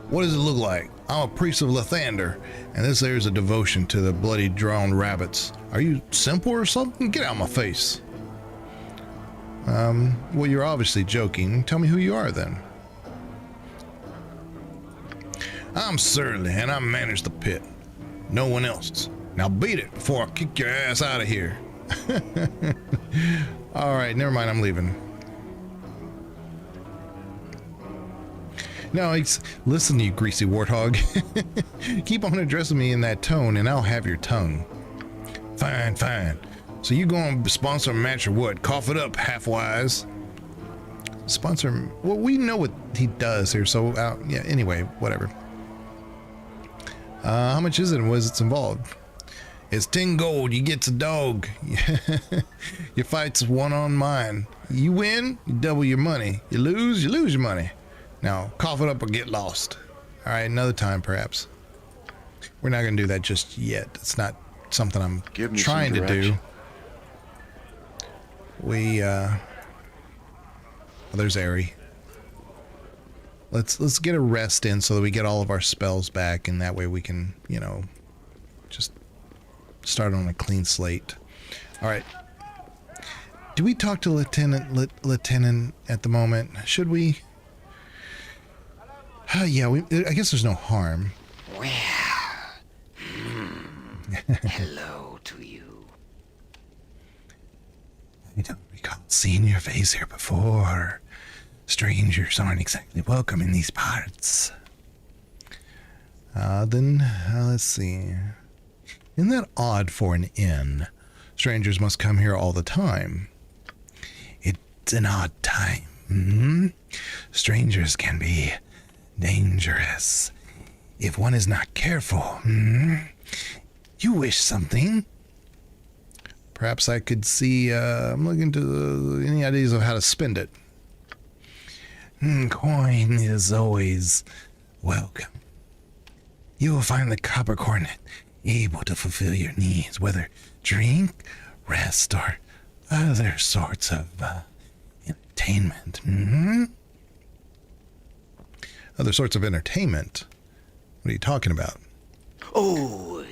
What does it look like? I'm a priest of Lathander, and this there's a devotion to the bloody drowned rabbits. Are you simple or something? Get out of my face. Well, you're obviously joking. Tell me who you are then. I'm Surly, and I manage the pit. No one else. Now beat it before I kick your ass out of here. Alright, never mind, I'm leaving. No, listen, you greasy warthog. Keep on addressing me in that tone, and I'll have your tongue. Fine, fine. So you going to sponsor a match or what? Cough it up, half-wise. Sponsor... Well, we know what he does here, so... yeah, anyway, whatever. How much is it and what is it involved? It's 10 gold, you get a dog. Your fight's one on mine. You win, you double your money. You lose your money. Now, cough it up or get lost. Alright, another time perhaps. We're not going to do that just yet. It's not something I'm trying to do. Well, there's Ari. Let's get a rest in so that we get all of our spells back, and that way we can, you know, just start on a clean slate. Alright. Do we talk to Lieutenant at the moment? Should we? Yeah, I guess there's no harm. Well, hello to you. I don't recall seeing your face here before. Strangers aren't exactly welcome in these parts. Let's see. Isn't that odd for an inn? Strangers must come here all the time. It's an odd time. Mm-hmm. Strangers can be dangerous if one is not careful. Mm-hmm. You wish something? Perhaps I could see, I'm looking to any ideas of how to spend it. Coin is always welcome. You will find the copper cornet able to fulfill your needs, whether drink, rest, or other sorts of entertainment. Mm-hmm. Other sorts of entertainment? What are you talking about? Oh,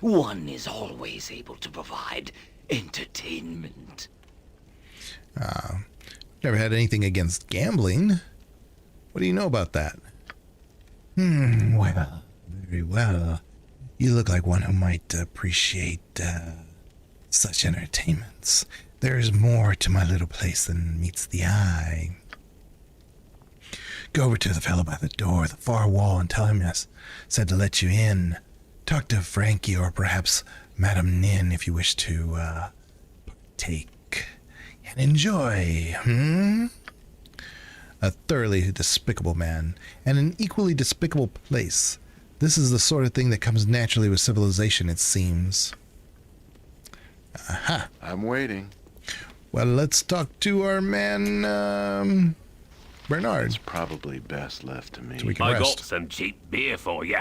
one is always able to provide entertainment. Never had anything against gambling. What do you know about that? Well, very well. You look like one who might appreciate such entertainments. There's more to my little place than meets the eye. Go over to the fellow by the door, the far wall, and tell him I said to let you in. Talk to Frankie or perhaps Madam Nin, if you wish to take and enjoy. A thoroughly despicable man, and an equally despicable place. This is the sort of thing that comes naturally with civilization, it seems. Aha. I'm waiting. Well, let's talk to our man, Bernard. It's probably best left to me. So we can I rest. got some cheap beer for you.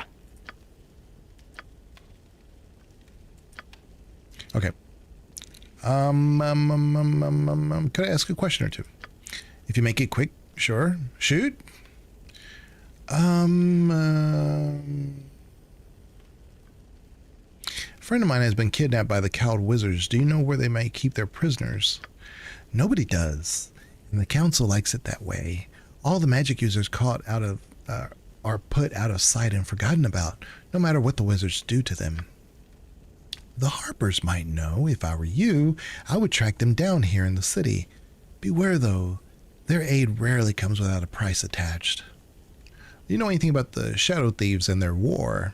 Okay. Could I ask a question or two? If you make it quick, sure. Shoot. A friend of mine has been kidnapped by the cowled wizards. Do you know where they may keep their prisoners? Nobody does, and the council likes it that way. All the magic users caught out of are put out of sight and forgotten about, no matter what the wizards do to them. The Harpers might know. If I were you, I would track them down here in the city. Beware, though. Their aid rarely comes without a price attached. Do you know anything about the Shadow Thieves and their war?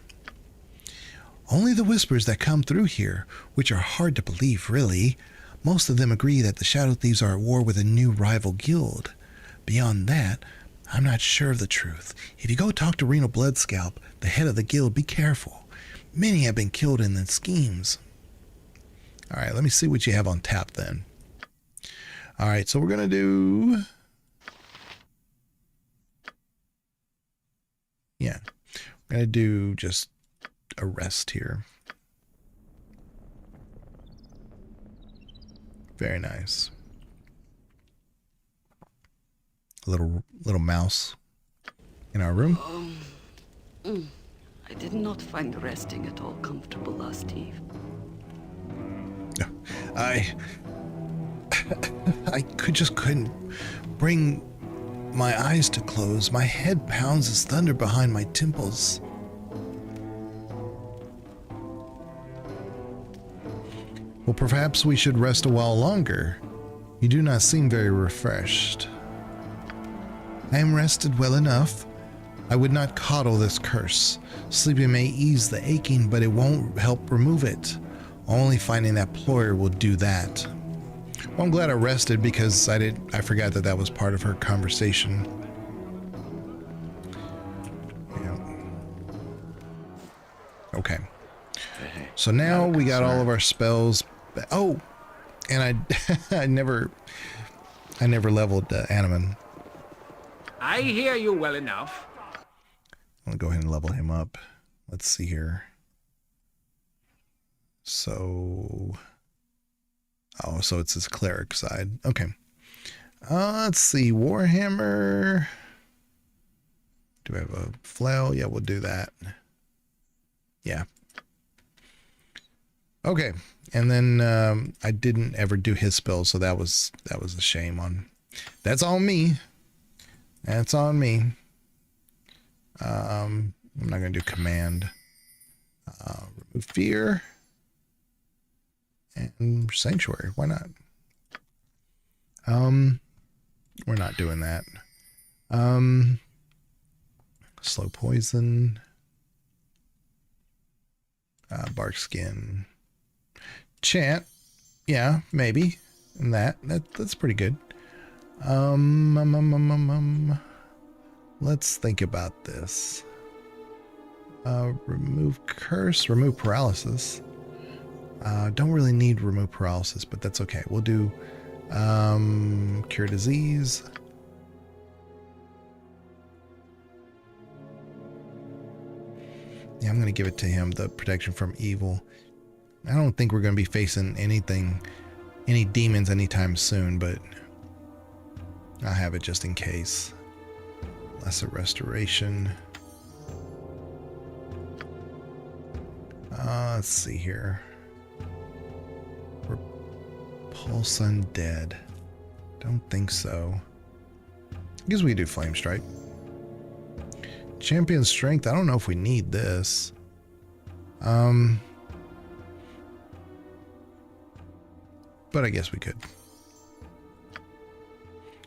Only the whispers that come through here, which are hard to believe, really. Most of them agree that the Shadow Thieves are at war with a new rival guild. Beyond that, I'm not sure of the truth. If you go talk to Reno Bloodscalp, the head of the guild, be careful. Many have been killed in the schemes. All right, let me see what you have on tap then. All right, so we're going to do... Yeah, we're going to do just a rest here. Very nice. A little mouse in our room. I did not find resting at all comfortable last eve. I couldn't bring my eyes to close. My head pounds as thunder behind my temples. Well, perhaps we should rest a while longer. You do not seem very refreshed. I am rested well enough. I would not coddle this curse. Sleeping may ease the aching, but it won't help remove it. Only finding that ployer will do that. Well, I'm glad I rested because I forgot that was part of her conversation. Yeah. Okay. So now we got all of our spells. Oh, and I never leveled Animan. I hear you well enough. I'm gonna go ahead and level him up. Let's see here. So, so it's his cleric side. Okay. Let's see. Warhammer. Do we have a flail? Yeah, we'll do that. Yeah. Okay. And then I didn't ever do his spell, so that was a shame on. That's on me. That's on me. I'm not gonna do command. Remove fear. And sanctuary. Why not? We're not doing that. Slow poison. Bark skin. Chant. Yeah, maybe. And that's pretty good. Let's think about this. Remove curse, remove paralysis. Don't really need remove paralysis, but that's okay. We'll do cure disease. Yeah, I'm going to give it to him, the protection from evil. I don't think we're going to be facing any demons anytime soon, but I'll have it just in case. Lesser restoration. Let's see here. Repulse undead. Don't think so. I guess we do flame strike. Champion strength. I don't know if we need this. But I guess we could.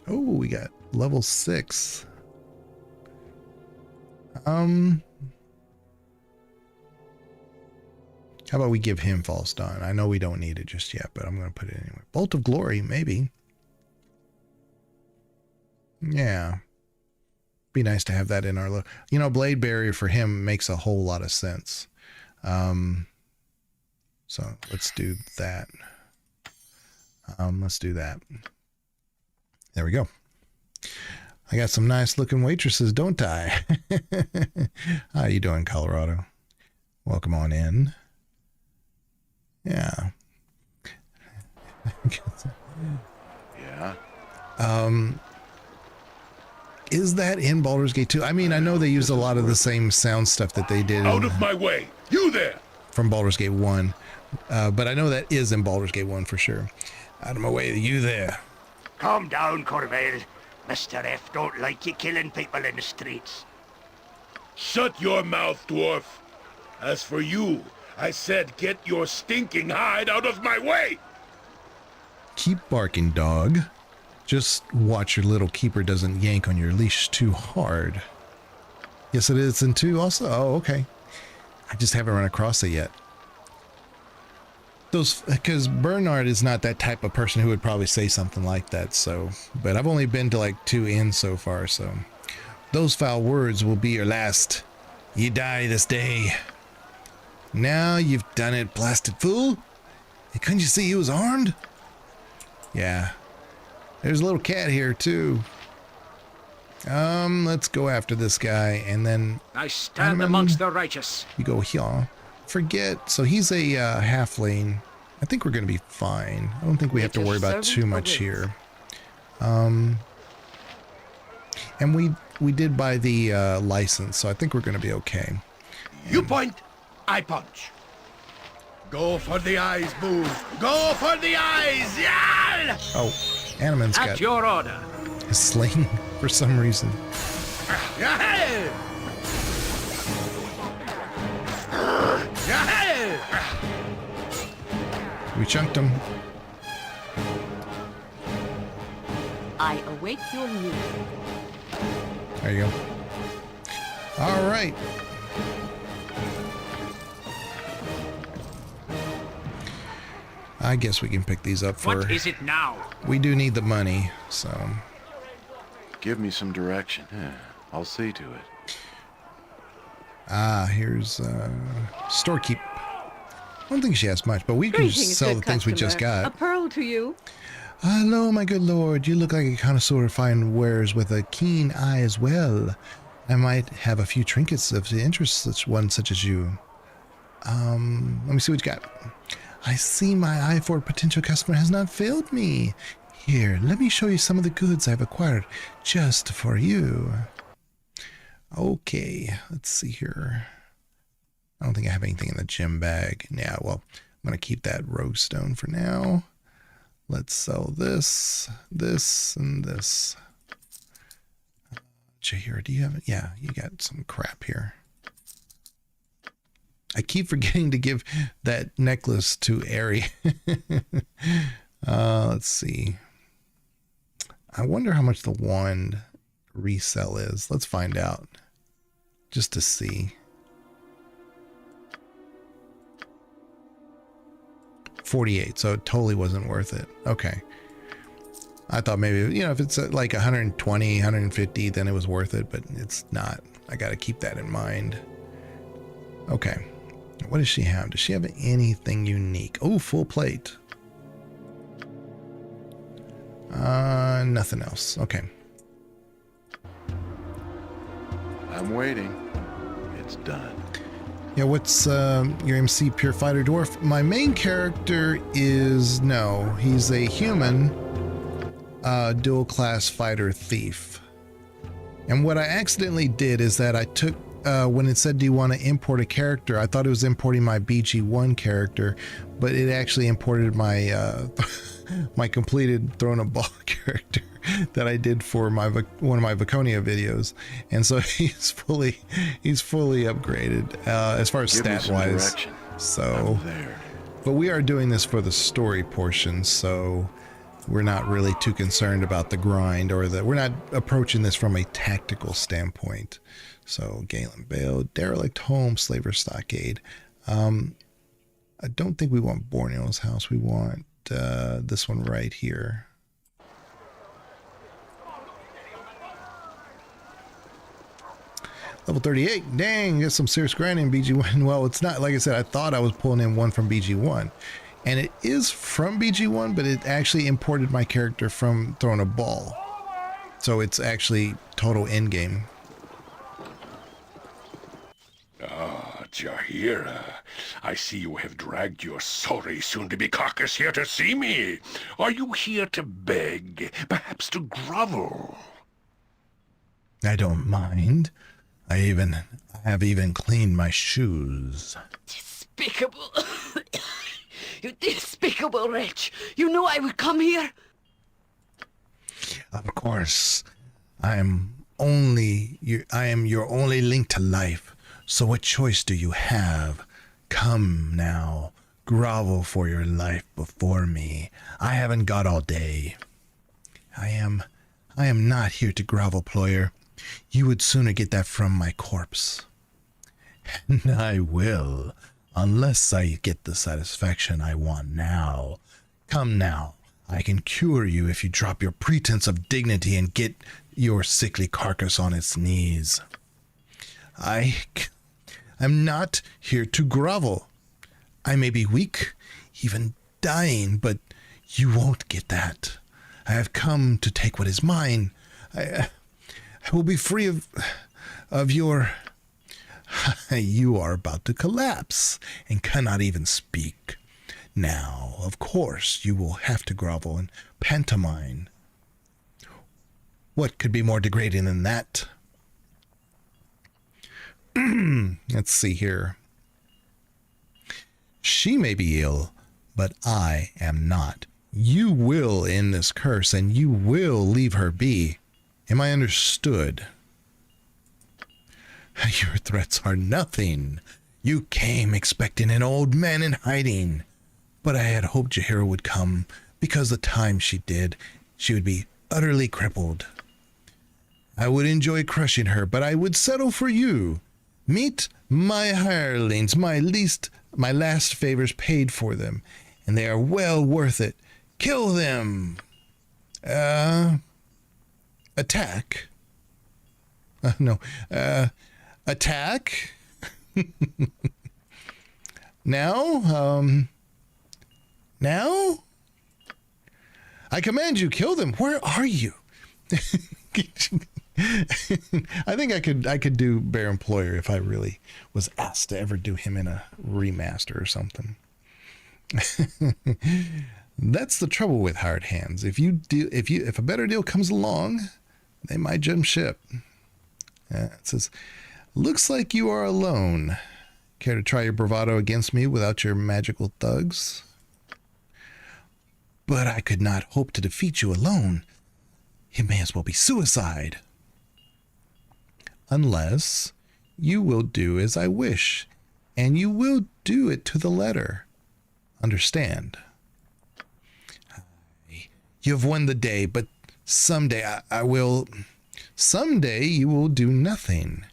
Oh, we got level 6. How about we give him false dawn? I know we don't need it just yet, but I'm going to put it anyway. Bolt of glory, maybe. Yeah. Be nice to have that in our... You know, blade barrier for him makes a whole lot of sense. So let's do that. Let's do that. There we go. I got some nice looking waitresses, don't I? How you doing, Colorado? Welcome on in. Yeah. Yeah. Is that in Baldur's Gate 2? I mean, I know they used a lot of the same sound stuff that they did Out of my way! You there! From Baldur's Gate 1. But I know that is in Baldur's Gate 1 for sure. Out of my way, you there. Calm down, Corvale. Mr. F don't like you killing people in the streets. Shut your mouth, dwarf. As for you, I said get your stinking hide out of my way! Keep barking, dog. Just watch your little keeper doesn't yank on your leash too hard. Yes, it is in 2 also? Oh, okay. I just haven't run across it yet. Because Bernard is not that type of person who would probably say something like that, so... But I've only been to like 2 in so far, so... Those foul words will be your last. You die this day. Now you've done it, blasted fool. Couldn't you see he was armed? Yeah. There's a little cat here, too. Let's go after this guy, and then... I stand amongst the righteous. You go here. Forget. So he's a halfling. I think we're going to be fine. I don't think we have to worry about too much here. And we did buy the license, so I think we're going to be okay. You point, I punch. Go for the eyes, Boo. Go for the eyes! Yeah! Oh, Animan's got... At your order. His sling for some reason. We chunked him. I await your news. There you go. All right. I guess we can pick these up for... What is it now? We do need the money, so... Give me some direction. Yeah, I'll see to it. Here's storekeep. I don't think she has much, but we can just sell the things we just got. A pearl to you. Hello, my good lord. You look like a connoisseur of fine wares with a keen eye as well. I might have a few trinkets of interest, such as you. Let me see what you got. I see my eye for a potential customer has not failed me. Here, let me show you some of the goods I've acquired just for you. Okay, let's see here. I don't think I have anything in the gem bag. Yeah, well, I'm going to keep that rogue stone for now. Let's sell this, this, and this. Jahira, do you have it? Yeah, you got some crap here. I keep forgetting to give that necklace to Ari. Let's see. I wonder how much the wand resell is. Let's find out. Just to see. 48, so it totally wasn't worth it. Okay. I thought maybe, you know, if it's like 120, 150, then it was worth it, but it's not. I got to keep that in mind. Okay. What does she have? Does she have anything unique? Oh, full plate. Nothing else. Okay. I'm waiting. It's done. Yeah, what's your MC Pure Fighter Dwarf? My main character is, no, he's a human dual class fighter thief. And what I accidentally did is that I took, when it said, do you want to import a character? I thought it was importing my BG1 character, but it actually imported my my completed Throne of Ball character that I did for my one of my Viconia videos, and so he's fully upgraded as far as stat wise. So, but we are doing this for the story portion, so we're not really too concerned about the grind, or we're not approaching this from a tactical standpoint. So Galen Bale, Derelict Home, Slaver Stockade. I don't think we want Borneo's house. We want this one right here. Level 38. Dang, got some serious grinding in BG1. Well, it's not, like I said, I thought I was pulling in one from BG1. And it is from BG1, but it actually imported my character from throwing a ball. So it's actually total in-game. Ah, Jahira. I see you have dragged your sorry soon-to-be carcass here to see me. Are you here to beg? Perhaps to grovel? I don't mind. I have even cleaned my shoes. Despicable. You despicable wretch. You knew I would come here? Of course. I am your only link to life. So what choice do you have? Come now. Grovel for your life before me. I haven't got all day. I am not here to grovel, Ployer. You would sooner get that from my corpse. And I will, unless I get the satisfaction I want now. Come now, I can cure you if you drop your pretense of dignity and get your sickly carcass on its knees. I'm not here to grovel. I may be weak, even dying, but you won't get that. I have come to take what is mine. I will be free of your... You are about to collapse and cannot even speak. Now, of course, you will have to grovel and pantomime. What could be more degrading than that? Let's see here. She may be ill, but I am not. You will end this curse, and you will leave her be. Am I understood? Your threats are nothing. You came expecting an old man in hiding. But I had hoped Jahira would come, because the time she did, she would be utterly crippled. I would enjoy crushing her, but I would settle for you. Meet my hirelings, my last favors paid for them, and they are well worth it. Kill them. Attack? No. Attack? Now? Now? I command you, kill them. Where are you? I think I could do Bear Employer if I really was asked to ever do him in a remaster or something. That's the trouble with hired hands. If a better deal comes along, they might jump ship. It says, looks like you are alone. Care to try your bravado against me without your magical thugs? But I could not hope to defeat you alone. It may as well be suicide. Unless you will do as I wish, and you will do it to the letter. Understand? You have won the day, but someday I will... Someday you will do nothing.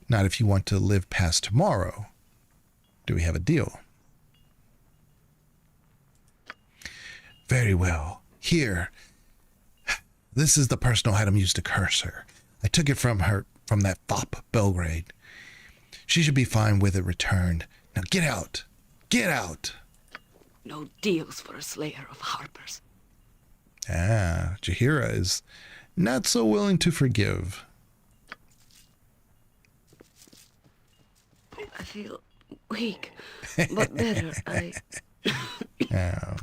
Not if you want to live past tomorrow. Do we have a deal? Very well. Here. This is the personal item used to curse her. I took it from that fop, Belgrade. She should be fine with it returned. Now get out. Get out. No deals for a slayer of harpers. Ah, Jahira is not so willing to forgive. I feel weak, but better.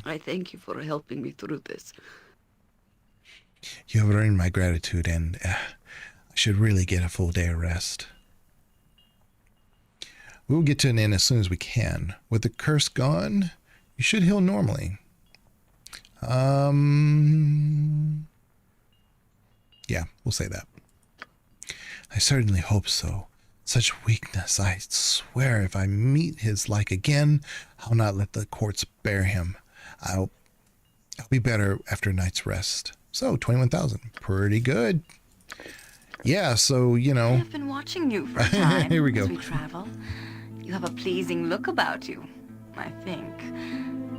I thank you for helping me through this. You have earned my gratitude, and I should really get a full day of rest. We'll get to an end as soon as we can. With the curse gone, you should heal normally. Yeah, we'll say that. I certainly hope so. Such weakness, I swear if I meet his like again, I'll not let the courts bear him. I'll be better after a night's rest. So, 21,000. Pretty good. Yeah, so, you know. I've been watching you for a time. Here we go. As we travel. You have a pleasing look about you. I think.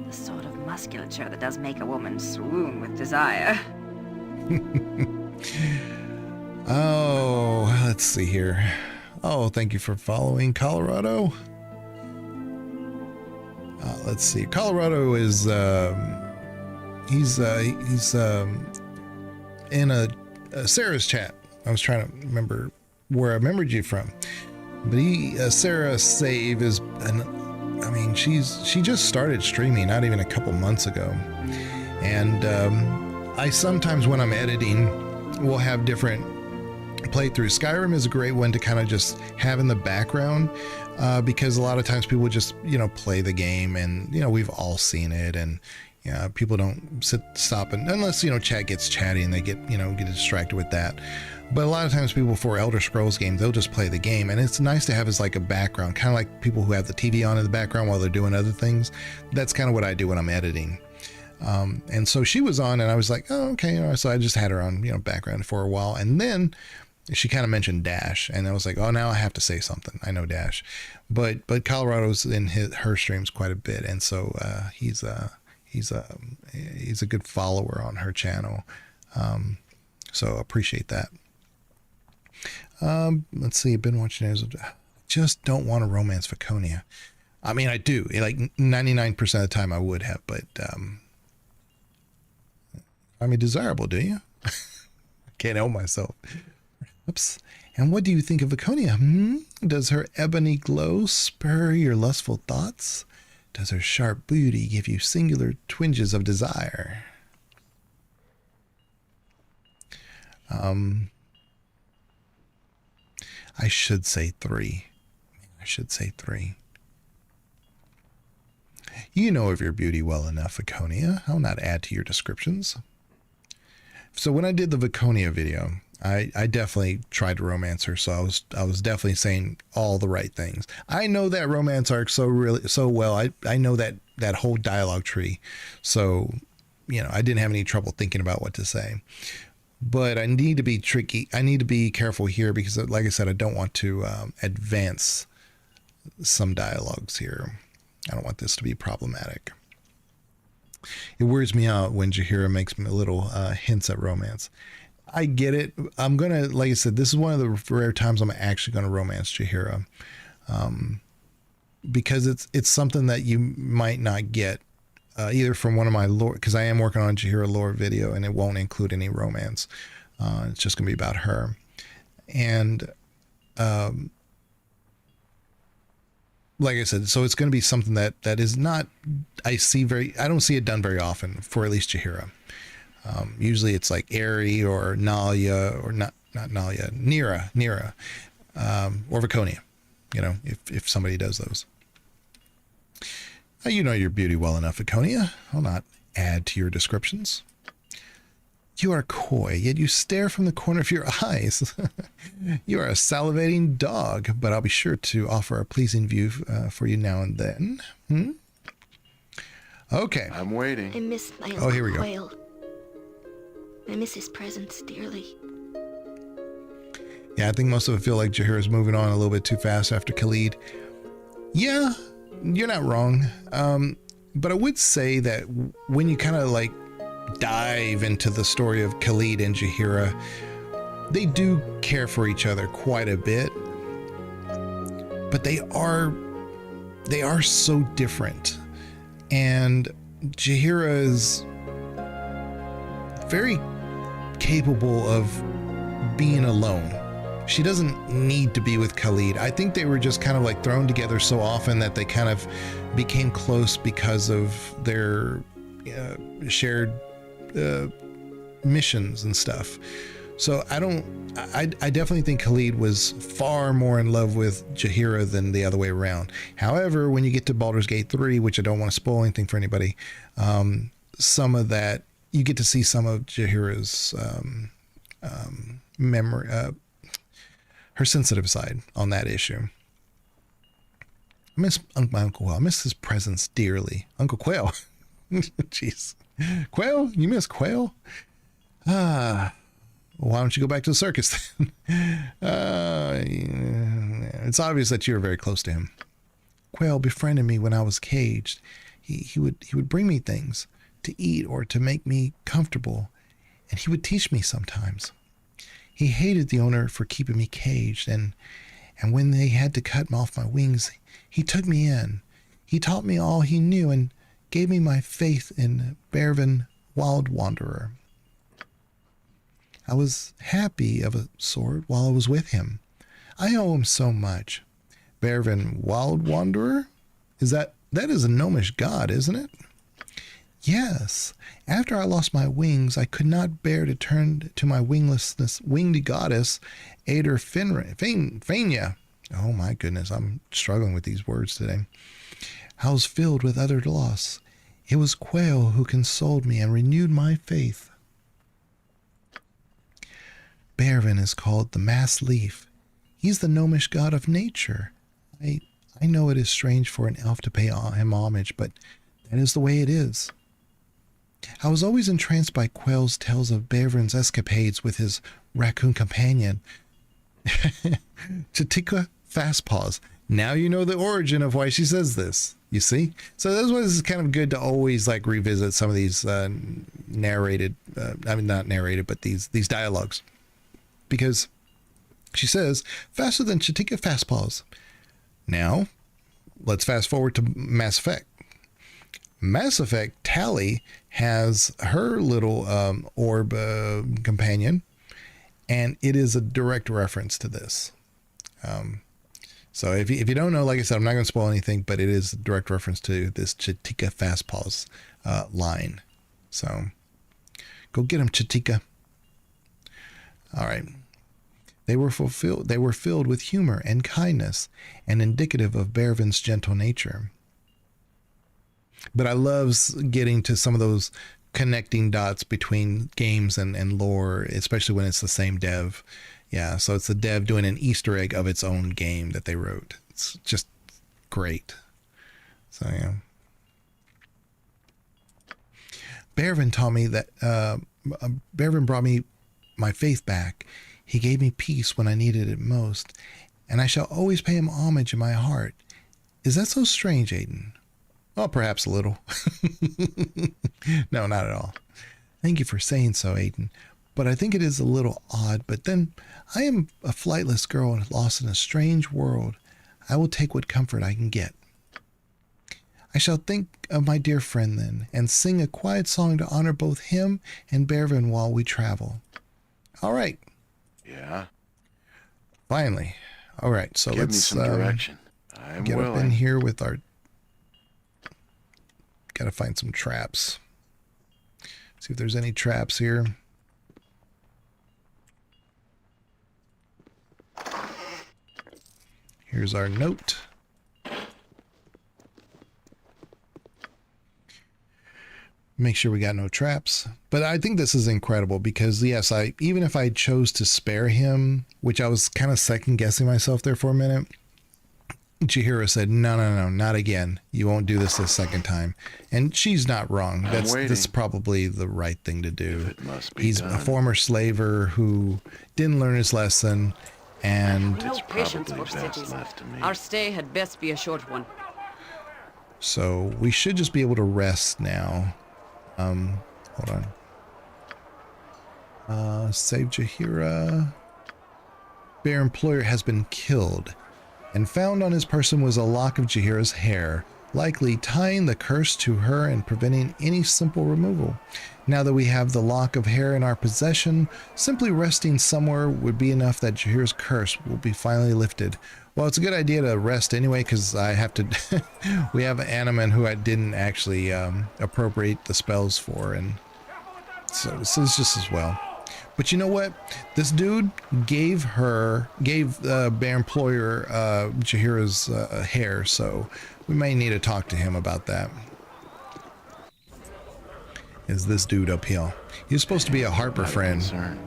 The sort of musculature that does make a woman swoon with desire. Oh, let's see here. Oh, thank you for following, Colorado. Let's see. Colorado is he's in a Sarah's chat. I was trying to remember where I remembered you from, but Sarah Save is I mean, she just started streaming not even a couple months ago, and I sometimes when I'm editing will have different playthroughs. Skyrim is a great one to kind of just have in the background because a lot of times people just play the game, and we've all seen it, and people don't stop and unless chat gets chatty and they get distracted with that. But a lot of times people for Elder Scrolls games, they'll just play the game, and it's nice to have as like a background, kind of like people who have the TV on in the background while they're doing other things. That's kind of what I do when I'm editing. And so she was on, and I was like, oh, okay. So I just had her on, background for a while, and then she kind of mentioned Dash, and I was like, oh, now I have to say something. I know Dash, but Colorado's in her streams quite a bit, and so he's a good follower on her channel. So appreciate that. Let's see. I've been watching it. Just don't want to romance Viconia. I mean, I do. Like 99% of the time I would have, but I mean, desirable, do you? Can't help myself. Oops. And what do you think of Viconia? Does her ebony glow spur your lustful thoughts? Does her sharp beauty give you singular twinges of desire? I should say 3. You know of your beauty well enough, Viconia. I'll not add to your descriptions. So when I did the Viconia video, I definitely tried to romance her. So I was definitely saying all the right things. I know that romance arc so well. I know that whole dialogue tree. So, I didn't have any trouble thinking about what to say. But I need to be tricky. I need to be careful here because, like I said, I don't want to advance some dialogues here. I don't want this to be problematic. It wears me out when Jaheira makes me little hints at romance. I get it. I'm going to, like I said, this is one of the rare times I'm actually going to romance Jaheira. Because it's something that you might not get either from one of my lore, because I am working on a Jaheira lore video and it won't include any romance. It's just going to be about her. And like I said, so it's going to be something that is not, I don't see it done very often for at least Jaheira. Usually it's like Aerie or Nalia, or not Nalia, Nira, or Viconia, if somebody does those. You know your beauty well enough, Viconia. I'll not add to your descriptions. You are coy, yet you stare from the corner of your eyes. You are a salivating dog, but I'll be sure to offer a pleasing view for you now and then. Okay. I'm waiting. I miss my Oh, here we go. Quail. I miss his presence dearly. Yeah, I think most of it feel like Jaheira's moving on a little bit too fast after Khalid. Yeah, you're not wrong. But I would say that when you kind of like dive into the story of Khalid and Jaheira, they do care for each other quite a bit, but they are so different. And Jaheira is very capable of being alone. She doesn't need to be with Khalid. I think they were just kind of like thrown together so often that they kind of became close because of their shared missions and stuff. So I definitely think Khalid was far more in love with Jaheira than the other way around. However, when you get to Baldur's Gate 3, which I don't want to spoil anything for anybody, some of that, you get to see some of Jaheira's memory, her sensitive side on that issue. I miss my Uncle Quail. I miss his presence dearly. Uncle Quail. Jeez. Quail? You miss Quail? Why don't you go back to the circus then? It's obvious that you're very close to him. Quail befriended me when I was caged. He would bring me things to eat or to make me comfortable, and he would teach me sometimes. He hated the owner for keeping me caged, and when they had to cut off my wings, he took me in. He taught me all he knew and gave me my faith in Bervin, Wild Wanderer. I was happy of a sort while I was with him. I owe him so much. Bervin, Wild Wanderer? That is a gnomish god, isn't it? Yes. After I lost my wings, I could not bear to turn to my winglessness, winged goddess, Ader Fenya. Oh my goodness, I'm struggling with these words today. I was filled with utter loss. It was Quail who consoled me and renewed my faith. Bervin is called the Mass Leaf. He's the gnomish god of nature. I know it is strange for an elf to pay him homage, but that is the way it is. I was always entranced by Quail's tales of Bervin's escapades with his raccoon companion, Chitika Fastpaws. Now you know the origin of why she says this. You see? So that's why this is kind of good to always like revisit some of these narrated, not narrated, but these dialogues. Because she says, faster than Chitika Fastpaws. Now, let's fast forward to Mass Effect. Mass Effect, Tally has her little orb companion, and it is a direct reference to this. So if you don't know, like I said, I'm not going to spoil anything, but it is a direct reference to this Chitika Fastpaws line. So go get him, Chitika. All right. They were filled with humor and kindness, and indicative of Bervin's gentle nature. But I love getting to some of those connecting dots between games and lore, especially when it's the same dev. Yeah, so it's the dev doing an Easter egg of its own game that they wrote. It's just great. So, yeah. Bervin taught me that, Bervin brought me my faith back. He gave me peace when I needed it most, and I shall always pay him homage in my heart. Is that so strange, Aiden? Well, perhaps a little. No, not at all. Thank you for saying so, Aiden. But I think it is a little odd. But then I am a flightless girl lost in a strange world. I will take what comfort I can get. I shall think of my dear friend then, and sing a quiet song to honor both him and Bervin while we travel. All right. Yeah? Finally. All right, so Give let's me some direction. I'm get willing. up in here with our... Got to find some traps. See if there's any traps here. Here's our note. Make sure we got no traps. But I think this is incredible because, yes, even if I chose to spare him, which I was kind of second guessing myself there for a minute, Chihiro said, no, not again. You won't do this the second time. And she's not wrong. That's probably the right thing to do. It must be He's done. a former slaver who didn't learn his lesson, and No patience for cities. Our stay had best be a short one. so we should just be able to rest now. Hold on. Save Jahira. Their employer has been killed, and found on his person was a lock of Jahira's hair, likely tying the curse to her and preventing any simple removal. Now that we have the lock of hair in our possession, simply resting somewhere would be enough that Jahira's curse will be finally lifted. Well, it's a good idea to rest anyway, because I have to... we have an Animan who I didn't actually appropriate the spells for, and so this is just as well. But you know what? This dude gave their employer Jahira's hair, so we may need to talk to him about that. Is this dude up here? He's supposed to be a Harper friend.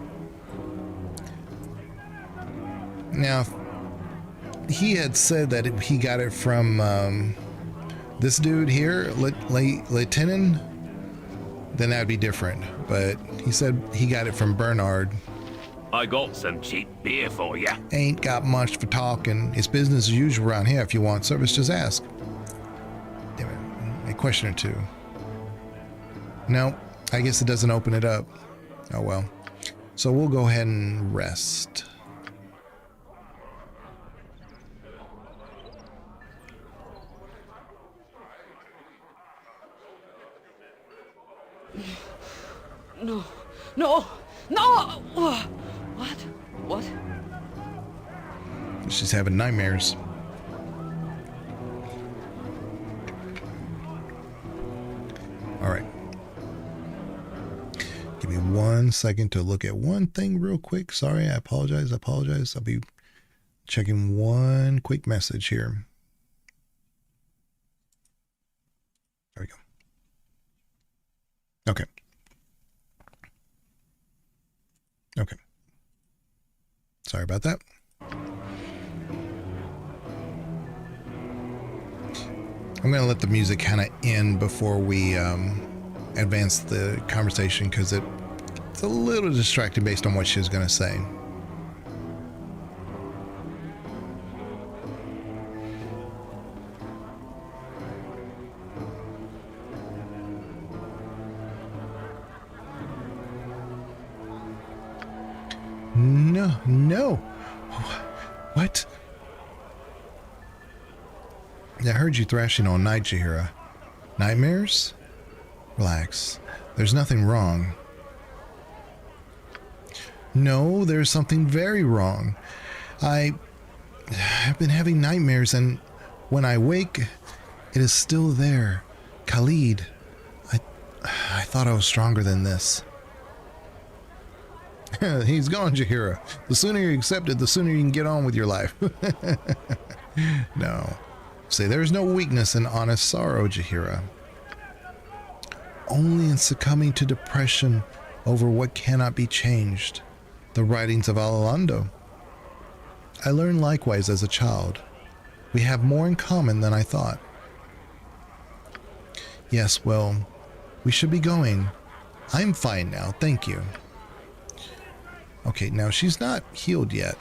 Now, he had said that he got it from this dude here, Lieutenant. Then that'd be different. But he said he got it from Bernard. I got some cheap beer for ya. Ain't got much for talking. It's business as usual around here. If you want service, just ask. a question or two. No, I guess it doesn't open it up. Oh well. So we'll go ahead and rest. No, no, no! What? What? She's having nightmares. All right. Give me 1 second to look at one thing real quick. Sorry, I apologize. I'll be checking one quick message here. There we go. Okay. Okay. Sorry about that. I'm going to let the music kind of end before we advance the conversation, because it's a little distracting based on what she was going to say. No. What? I heard you thrashing all night, Jaheira. Nightmares? Relax. There's nothing wrong. No, there's something very wrong. I've been having nightmares, and when I wake, it is still there. Khalid. I thought I was stronger than this. He's gone, Jaheira. The sooner you accept it, the sooner you can get on with your life. No. See, there's no weakness in honest sorrow, Jaheira. Only in succumbing to depression over what cannot be changed. The writings of Alejandro. I learned likewise as a child. We have more in common than I thought. Yes, well, we should be going. I'm fine now, thank you. Okay, now she's not healed yet.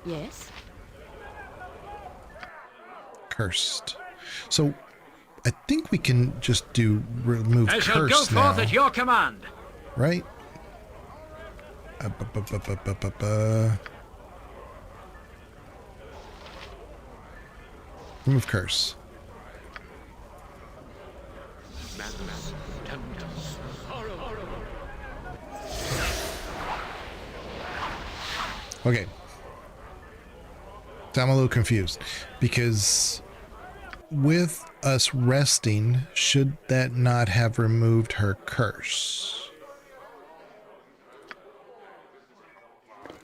Yes? Cursed. So, I think we can just remove I shall curse go now. forth at your command. Right? Remove curse. Okay. So I'm a little confused because with us resting, should that not have removed her curse?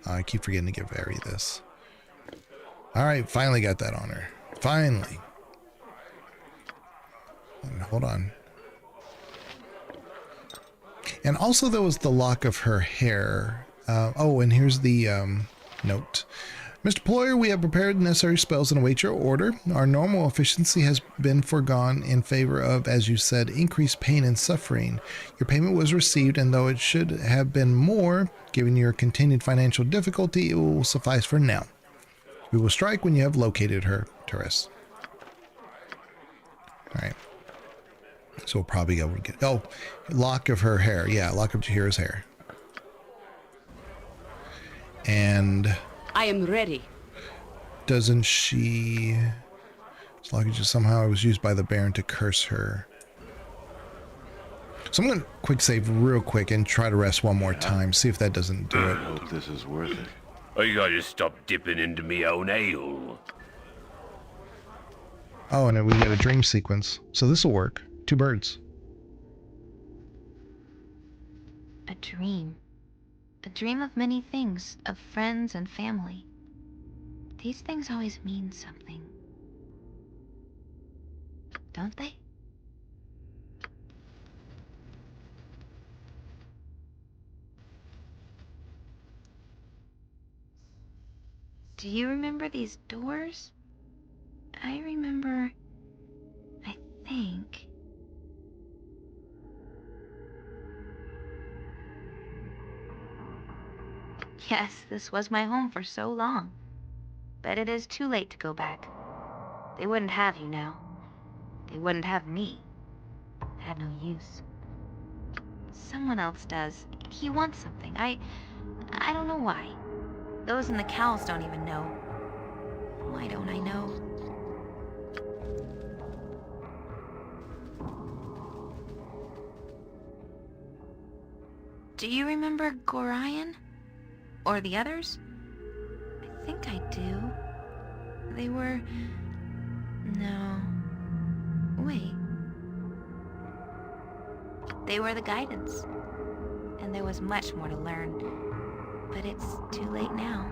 I keep forgetting to give Ari this. All right, finally got that on her. Finally. Hold on. And also there was the lock of her hair. Oh, and here's the note. Mr. Ployer, we have prepared the necessary spells and await your order. Our normal efficiency has been foregone in favor of, as you said, increased pain and suffering. Your payment was received, and though it should have been more, given your continued financial difficulty, it will suffice for now. We will strike when you have located her, Turris. Alright. So we'll probably go get... Oh, lock of her hair. Yeah, lock of Jaheira's hair. And... I am ready. Doesn't she... It's like it just somehow it was used by the Baron to curse her. So I'm going to quick save real quick and try to rest one more time. See if that doesn't do it. I hope this is worth it. I gotta stop dipping into me own ale. Oh, and then we get a dream sequence. So this will work. 2 birds. A dream. A dream of many things, of friends and family. These things always mean something. Don't they? Do you remember these doors? I remember... I think... Yes, this was my home for so long. But it is too late to go back. They wouldn't have you now. They wouldn't have me. had no use. Someone else does. He wants something. I don't know why. Those in the cowls don't even know. Why don't I know? Do you remember Gorion? Or the others? I think I do. They were... No. Wait. They were the guidance. And there was much more to learn. But it's too late now.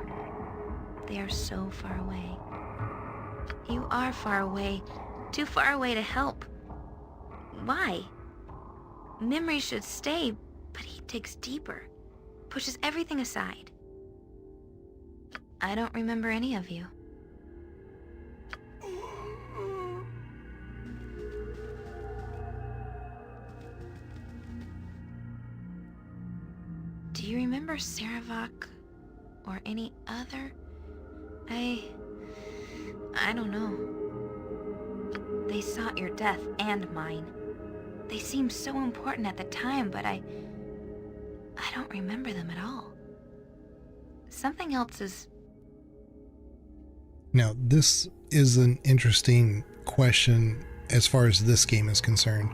They are so far away. You are far away. Too far away to help. Why? Memory should stay, but he digs deeper. Pushes everything aside. I don't remember any of you. Do you remember Saravak or any other? I don't know. They sought your death and mine. They seemed so important at the time, but I don't remember them at all. Something else is... Now, this is an interesting question as far as this game is concerned.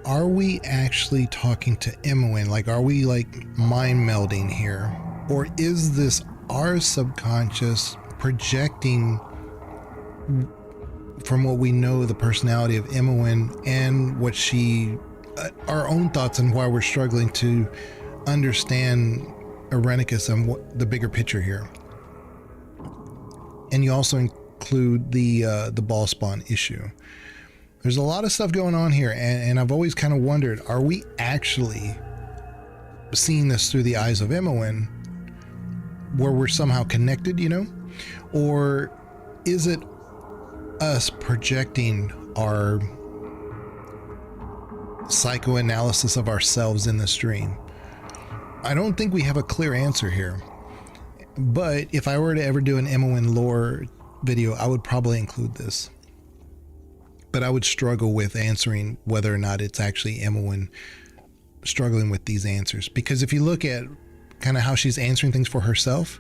Are we actually talking to Imoen? Like, are we like mind melding here? Or is this our subconscious projecting from what we know the personality of Imoen and what she, our own thoughts and why we're struggling to understand Irenicus and what the bigger picture here? And you also include the Bhaalspawn issue. There's a lot of stuff going on here, and I've always kind of wondered, are we actually seeing this through the eyes of Imoen, where we're somehow connected, you know? Or is it us projecting our psychoanalysis of ourselves in this dream? I don't think we have a clear answer here. But if I were to ever do an Imoen lore video, I would probably include this. But I would struggle with answering whether or not it's actually Imoen struggling with these answers. Because if you look at kind of how she's answering things for herself,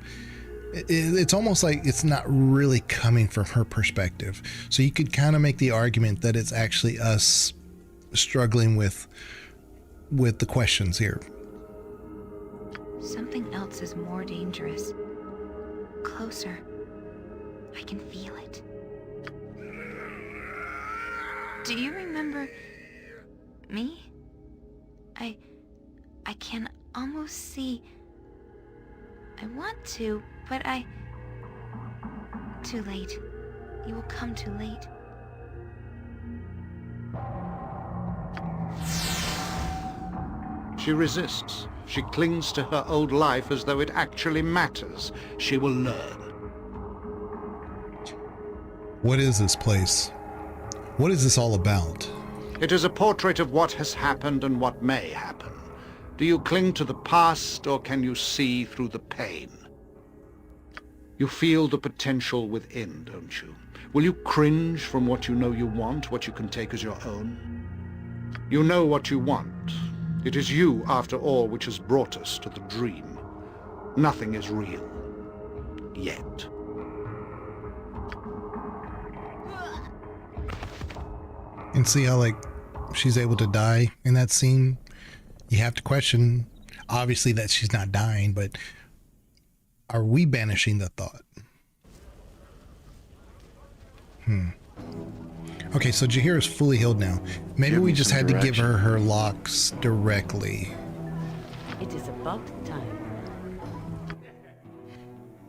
it's almost like it's not really coming from her perspective. So you could kind of make the argument that it's actually us struggling with the questions here. Something else is more dangerous. Closer. I can feel it. Do you remember me? I can almost see. I want to, but too late. You will come too late. She resists. She clings to her old life as though it actually matters. She will learn. What is this place? What is this all about? It is a portrait of what has happened and what may happen. Do you cling to the past, or can you see through the pain? You feel the potential within, don't you? Will you cringe from what you know you want, what you can take as your own? You know what you want. It is you, after all, which has brought us to the dream. Nothing is real. Yet. And see how, like, she's able to die in that scene? You have to question, obviously, that she's not dying, but are we banishing the thought? Okay, so Jaheira's fully healed now. Maybe we just had to give her locks directly. It is about time.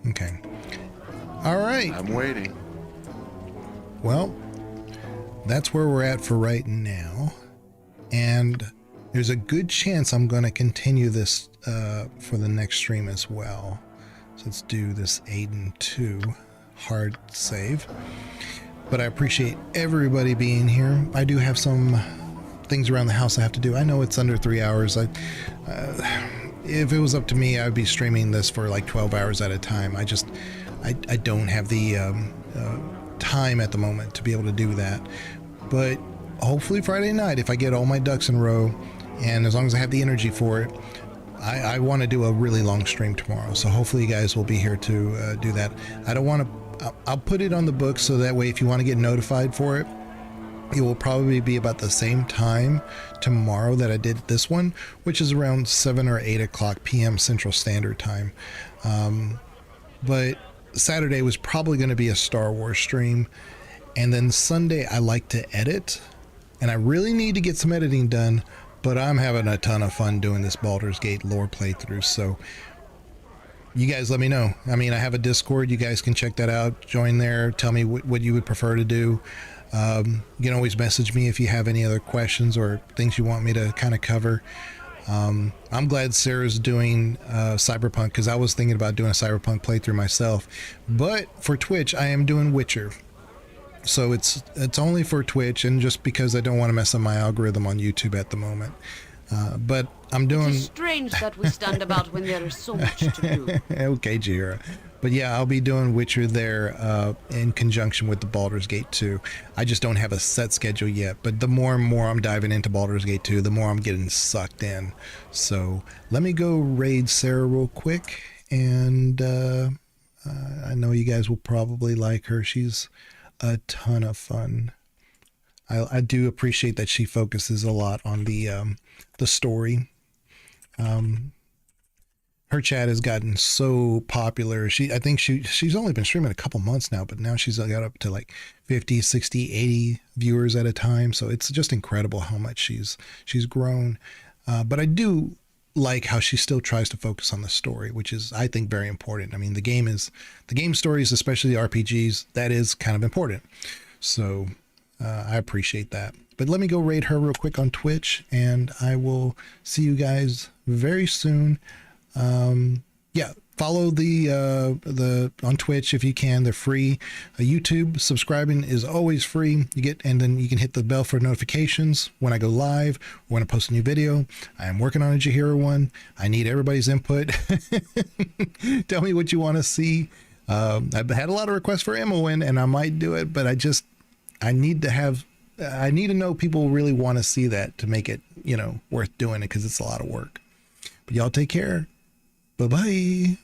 Okay. All right. I'm waiting. Well, that's where we're at for right now. And there's a good chance I'm going to continue this for the next stream as well. So let's do this Aiden 2 hard save. But I appreciate everybody being here. I do have some things around the house I have to do. I know it's under 3 hours. If it was up to me, I'd be streaming this for like 12 hours at a time. I don't have the time at the moment to be able to do that. But hopefully Friday night, if I get all my ducks in a row, and as long as I have the energy for it, I want to do a really long stream tomorrow. So hopefully you guys will be here to do that. I don't want to, I'll put it on the book so that way if you want to get notified for it, it will probably be about the same time tomorrow that I did this one, which is around 7 or 8 o'clock p.m. Central Standard Time. But Saturday was probably going to be a Star Wars stream. And then Sunday, I like to edit. And I really need to get some editing done. But I'm having a ton of fun doing this Baldur's Gate lore playthrough. So you guys let me know. I mean, I have a Discord. You guys can check that out. Join there. Tell me what you would prefer to do. You can always message me if you have any other questions or things you want me to kind of cover. I'm glad Sarah's doing Cyberpunk, because I was thinking about doing a Cyberpunk playthrough myself. But for Twitch, I am doing Witcher. So it's only for Twitch, and just because I don't want to mess up my algorithm on YouTube at the moment. But I'm doing... It is strange that we stand about when there is so much to do. Okay, Jira. But yeah, I'll be doing Witcher there in conjunction with the Baldur's Gate 2. I just don't have a set schedule yet. But the more and more I'm diving into Baldur's Gate 2, the more I'm getting sucked in. So let me go raid Sarah real quick. And I know you guys will probably like her. She's a ton of fun. I do appreciate that she focuses a lot on the story. Her chat has gotten so popular. I think she's only been streaming a couple months now, but now she's got up to like 50, 60, 80 viewers at a time. So it's just incredible how much she's grown. But I do like how she still tries to focus on the story, which is, I think, very important. I mean, the game stories, especially the RPGs, that is kind of important. So I appreciate that. But let me go raid her real quick on Twitch, and I will see you guys very soon. Yeah, follow the on Twitch if you can. They're free. YouTube subscribing is always free. And then you can hit the bell for notifications when I go live or when I post a new video. I am working on a Jaheira one. I need everybody's input. Tell me what you want to see. I've had a lot of requests for Imoen, and I might do it, but I need to know people really want to see that to make it, worth doing it, because it's a lot of work. But y'all take care. Bye-bye.